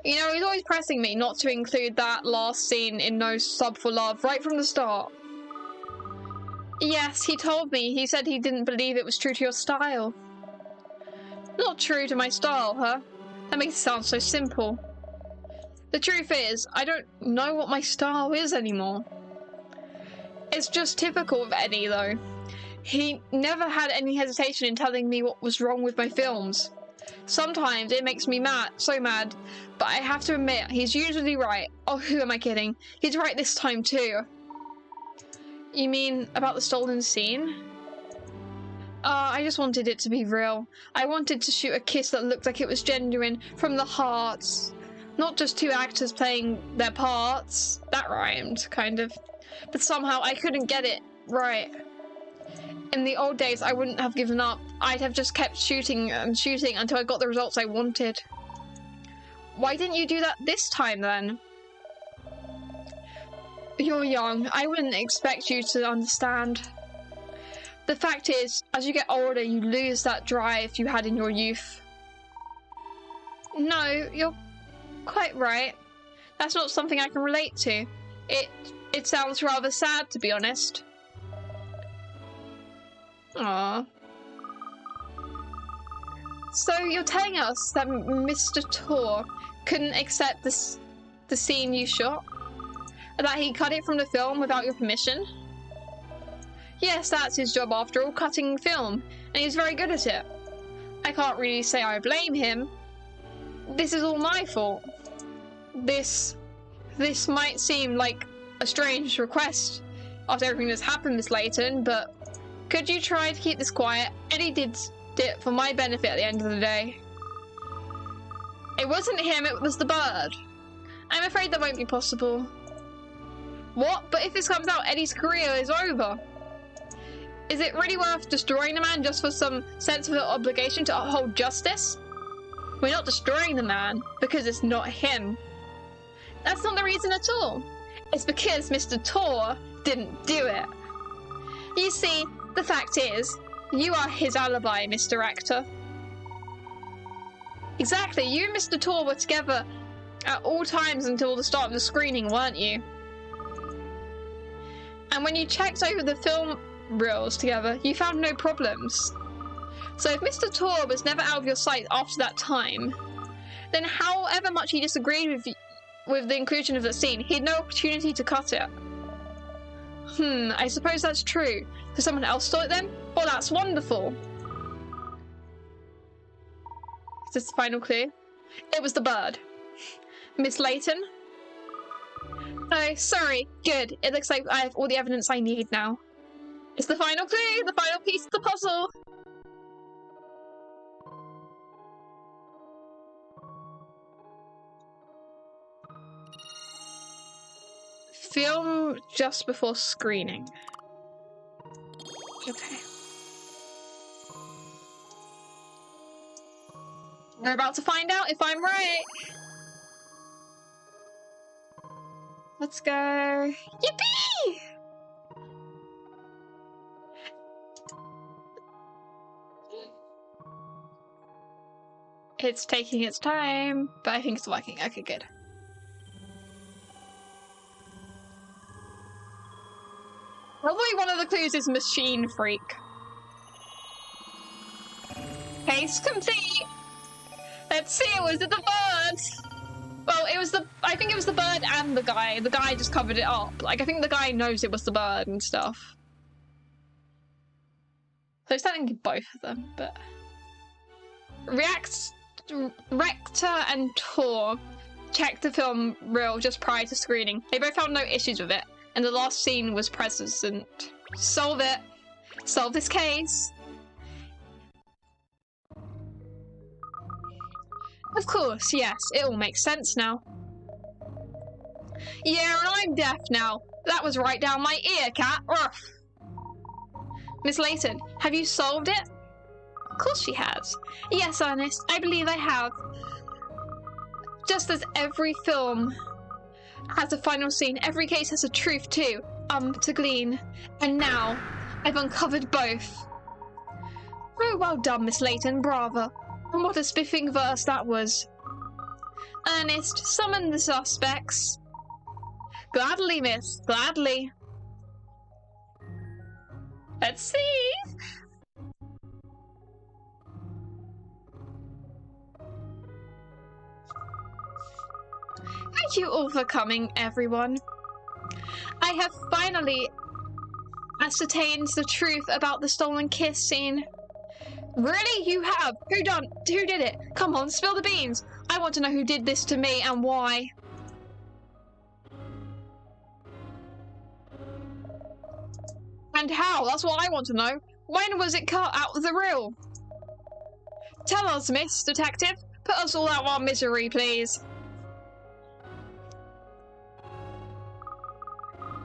H: You know, he's always pressing me not to include that last scene in No Sub for Love right from the start. Yes, he told me. He said he didn't believe it was true to your style. Not true to my style, huh? That makes it sound so simple. The truth is, I don't know what my style is anymore. It's just typical of Eddie, though. He never had any hesitation in telling me what was wrong with my films. Sometimes it makes me mad, so mad, but I have to admit, he's usually right. Oh, who am I kidding? He's right this time too. You mean about the stolen scene? I just wanted it to be real. I wanted to shoot a kiss that looked like it was genuine, from the heart. Not just two actors playing their parts. That rhymed, kind of. But somehow I couldn't get it right. In the old days, I wouldn't have given up. I'd have just kept shooting and shooting until I got the results I wanted. Why didn't you do that this time, then? You're young. I wouldn't expect you to understand. The fact is, as you get older, you lose that drive you had in your youth. No, you're quite right. That's not something I can relate to. It sounds rather sad, to be honest. Aww. So you're telling us that Mr. Tor couldn't accept the scene you shot? That he cut it from the film without your permission? Yes, that's his job after all, cutting film, and he's very good at it. I can't really say I blame him. This is all my fault. This might seem like a strange request after everything that's happened, Miss Layton, but could you try to keep this quiet? Eddie did it for my benefit at the end of the day. It wasn't him, it was the bird. I'm afraid that won't be possible. What? But if this comes out, Eddie's career is over. Is it really worth destroying the man just for some sense of obligation to uphold justice? We're not destroying the man because it's not him. That's not the reason at all. It's because Mr. Tor didn't do it. You see, the fact is, you are his alibi, Mr. Actor. Exactly, you and Mr. Tor were together at all times until the start of the screening, weren't you? And when you checked over the film reels together, you found no problems. So if Mr. Tor was never out of your sight after that time, then however much he disagreed with the inclusion of the scene, he had no opportunity to cut it. I suppose that's true. So someone else saw it then? Well, that's wonderful. Is this the final clue? It was the bird. Miss Layton? Oh, sorry. Good. It looks like I have all the evidence I need now. It's the final clue, the final piece of the puzzle. Film just before screening. Okay. We're about to find out if I'm right. Let's go. Yippee! It's taking its time, but I think it's working. Okay, good. Probably one of the clues is machine freak. Case complete. Let's see, was it the bird? Well, it was I think it was the bird and the guy. The guy just covered it up. Like, I think the guy knows it was the bird and stuff. So it's technically both of them, but... Rector and Tor checked the film reel just prior to screening. They both found no issues with it, and the last scene was present. Solve it. Solve this case. Of course, yes, it all makes sense now. Yeah, and I'm deaf now. That was right down my ear, cat. Ruff. Miss Layton, have you solved it? Of course she has. Yes, Ernest, I believe I have. Just as every film has a final scene, every case has a truth too, to glean. And now, I've uncovered both. Oh, well done, Miss Layton, bravo. And what a spiffing verse that was. Ernest, summon the suspects. Gladly, miss, gladly. Let's see. Thank you all for coming, everyone. I have finally ascertained the truth about the stolen kiss scene. Really? You have? Who did it? Come on, spill the beans. I want to know who did this to me and why. And how? That's what I want to know. When was it cut out of the reel? Tell us, Miss Detective. Put us all out of our misery, please.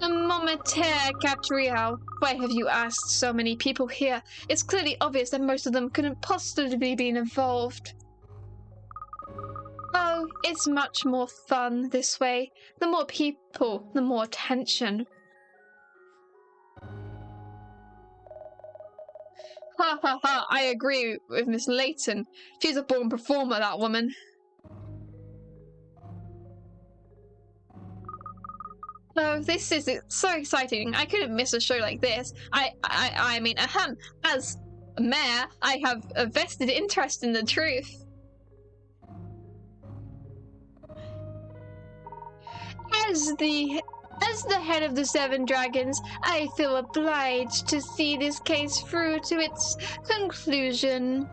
H: A momentaire, Katrielle. Why have you asked so many people here? It's clearly obvious that most of them couldn't possibly be involved. Oh, it's much more fun this way. The more people, the more tension. Ha ha ha, I agree with Miss Layton. She's a born performer, that woman. Oh, this is so exciting. I couldn't miss a show like this. I mean, as mayor, I have a vested interest in the truth. As the head of the Seven Dragons, I feel obliged to see this case through to its conclusion.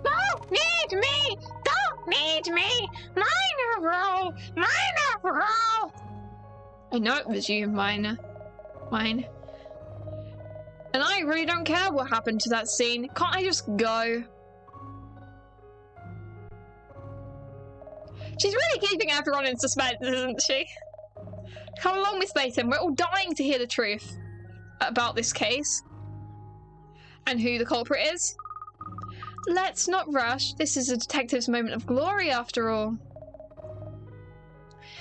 H: Don't need me! Don't need me! Minor role! Minor role! I know it was you, Mine. And I really don't care what happened to that scene. Can't I just go? She's really keeping everyone in suspense, isn't she? Come along, Miss Layton. We're all dying to hear the truth about this case. And who the culprit is. Let's not rush. This is a detective's moment of glory, after all.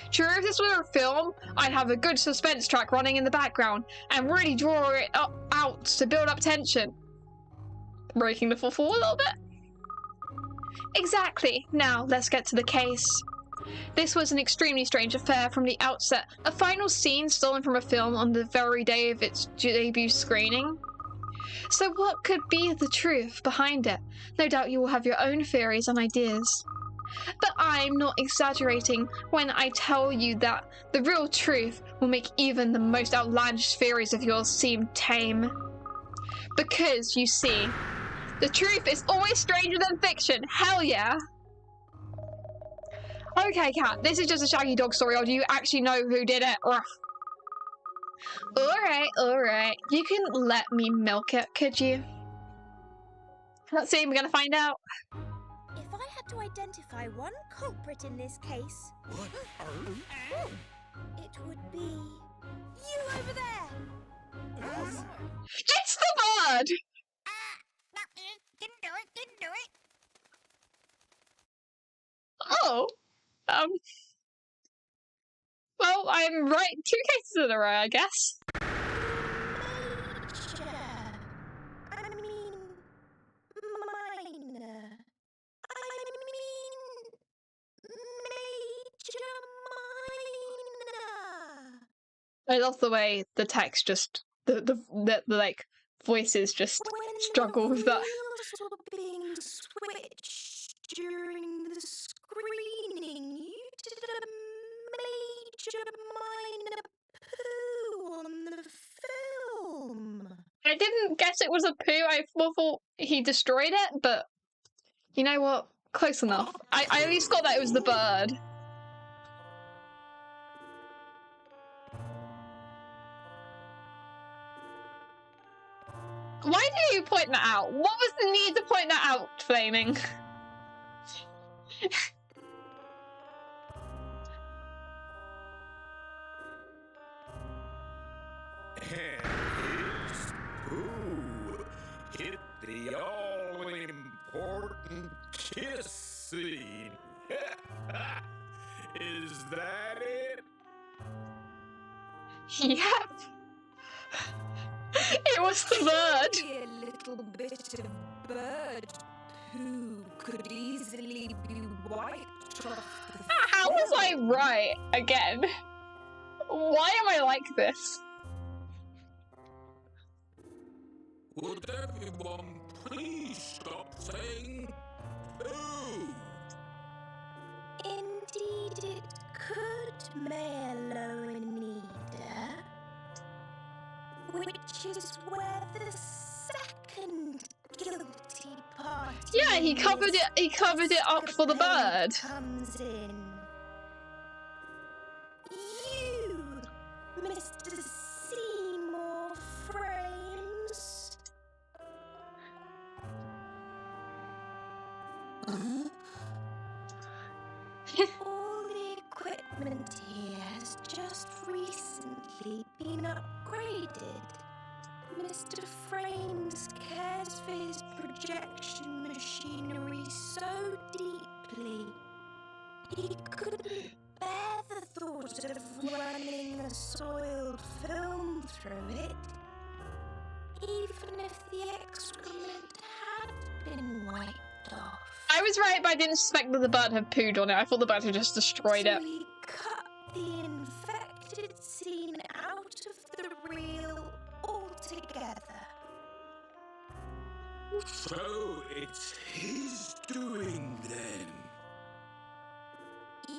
H: Sure, if this were a film, I'd have a good suspense track running in the background and really draw it out to build up tension. Breaking the fourth wall a little bit. Exactly. Now, let's get to the case. This was an extremely strange affair from the outset. A final scene stolen from a film on the very day of its debut screening. So what could be the truth behind it? No doubt you will have your own theories and ideas. But I'm not exaggerating when I tell you that the real truth will make even the most outlandish theories of yours seem tame. Because, you see, the truth is always stranger than fiction. Hell yeah! Okay, Kat, this is just a shaggy dog story, or do you actually know who did it? Alright. You can let me milk it, could you? Let's see, we're gonna find out.
I: If I had to identify one culprit in this case, it would be you over there.
H: It's the bird!
I: Didn't do it.
H: Oh. Well, I'm right 2 cases in a row, I guess.
I: I mean, minor. Major minor.
H: I love the way the text just the like voices just struggle with that.
I: Wheels were being switched during the screening. You did a major minor poo on the film.
H: I didn't guess it was a poo. I thought he destroyed it, but you know what? Close enough. I at least got that it was the bird. Why did you point that out? What was the need to point that out, Flaming?
J: Ooh, hit the all-important kiss scene. Is that it?
H: Yep. It was the bird.
I: A little bit of bird poo could easily be wiped off the
H: How was I right again? Why am I like this?
J: Would everyone please stop saying ooh?
I: Indeed it could, Mayor Lowenida. Which is where the second guilty party.
H: Yeah, he covered it up for the bird.
I: Comes in. You, Mr. Seymour Frames. All the equipment here has just recently been upgraded. Mr. Frames cares for his projection machinery so deeply, he couldn't bear the thought thought of running a soiled film through it, even if the excrement had been wiped off.
H: I was right, but I didn't suspect that the bird had pooed on it. I thought the bird had just destroyed
I: So
H: it.
I: we cut the infected scene out of the reel altogether.
J: So it's his doing then.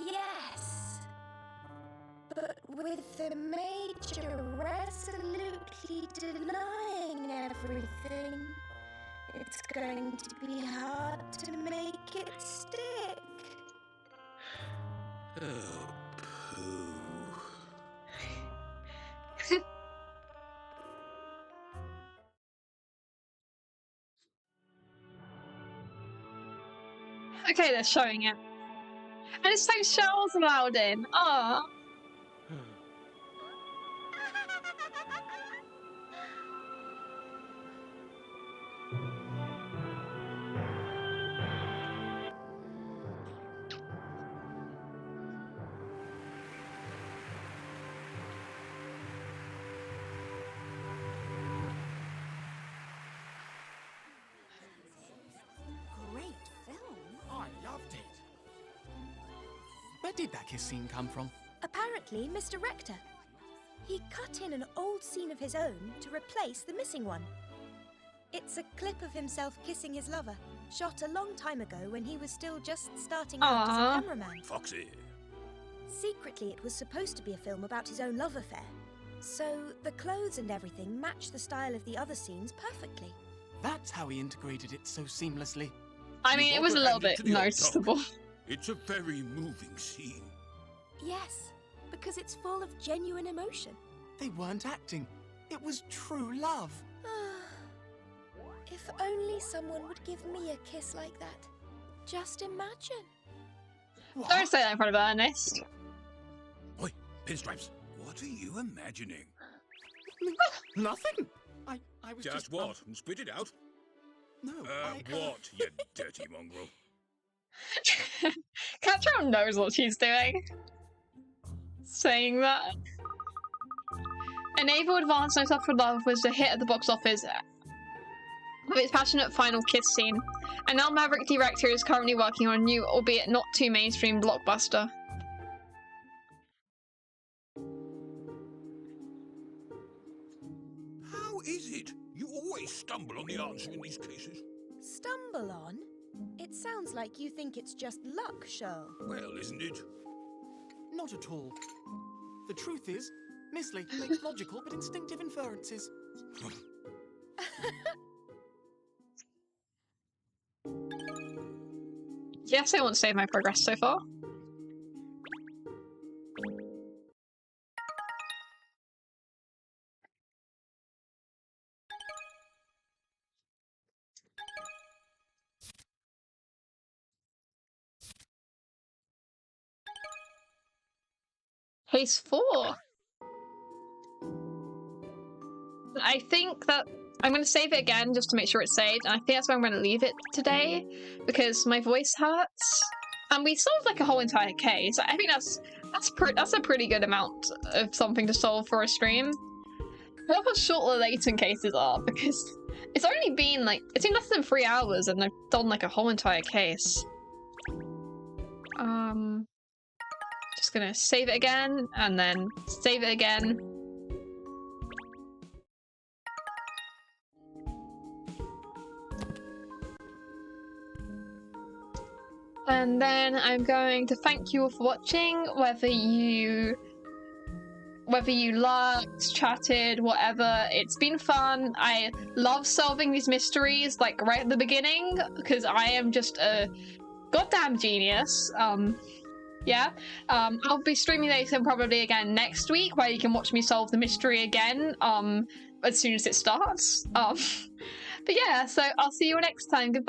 I: Yes. But with the Major resolutely denying everything, it's going to be hard to make it stick.
J: Oh, poo.
H: Okay, they're showing it. And it's so Charles allowed in. Ah.
K: Great film. I loved it. Where did that kiss scene come from?
L: Apparently, Mr. Rector. He cut in an old scene of his own to replace the missing one. It's a clip of himself kissing his lover, shot a long time ago when he was still just starting out as a cameraman.
J: Foxy.
L: Secretly, it was supposed to be a film about his own love affair. So, the clothes and everything match the style of the other scenes perfectly.
K: That's how he integrated it so seamlessly.
H: I mean, it was a little bit noticeable.
J: It's a very moving scene.
L: Yes, because it's full of genuine emotion.
K: They weren't acting. It was true love.
L: If only someone would give me a kiss like that. Just imagine.
K: What?
H: Don't say that in front of Ernest.
J: Oi, Pinstripes, what are you imagining?
K: Nothing. I was just...
J: Just what? Spit it out.
K: No,
J: What, you dirty mongrel?
H: Katrielle knows what she's doing. Saying that. A naval advance no for love was a hit at the box office with its passionate final kiss scene. And now Maverick director is currently working on a new, albeit not too mainstream, blockbuster.
J: How is it? You always stumble on the answer in these cases.
L: Stumble on? It sounds like you think it's just luck, Charles.
J: Well, isn't it?
K: Not at all. The truth is, Miss Layton makes logical but instinctive inferences.
H: Yes, I won't save my progress so far. Case 4. I think that I'm going to save it again just to make sure it's saved, and I think that's where I'm going to leave it today because my voice hurts. And we solved like a whole entire case. I think that's a pretty good amount of something to solve for a stream. I love how short the Layton cases are because it's only been like it's been less than 3 hours and I've done like a whole entire case. Just gonna save it again and then save it again. And then I'm going to thank you all for watching, whether you liked, chatted, whatever. It's been fun. I love solving these mysteries, like right at the beginning, because I am just a goddamn genius. Yeah. I'll be streaming Layton probably again next week, where you can watch me solve the mystery again, as soon as it starts. But yeah, so I'll see you next time. Goodbye.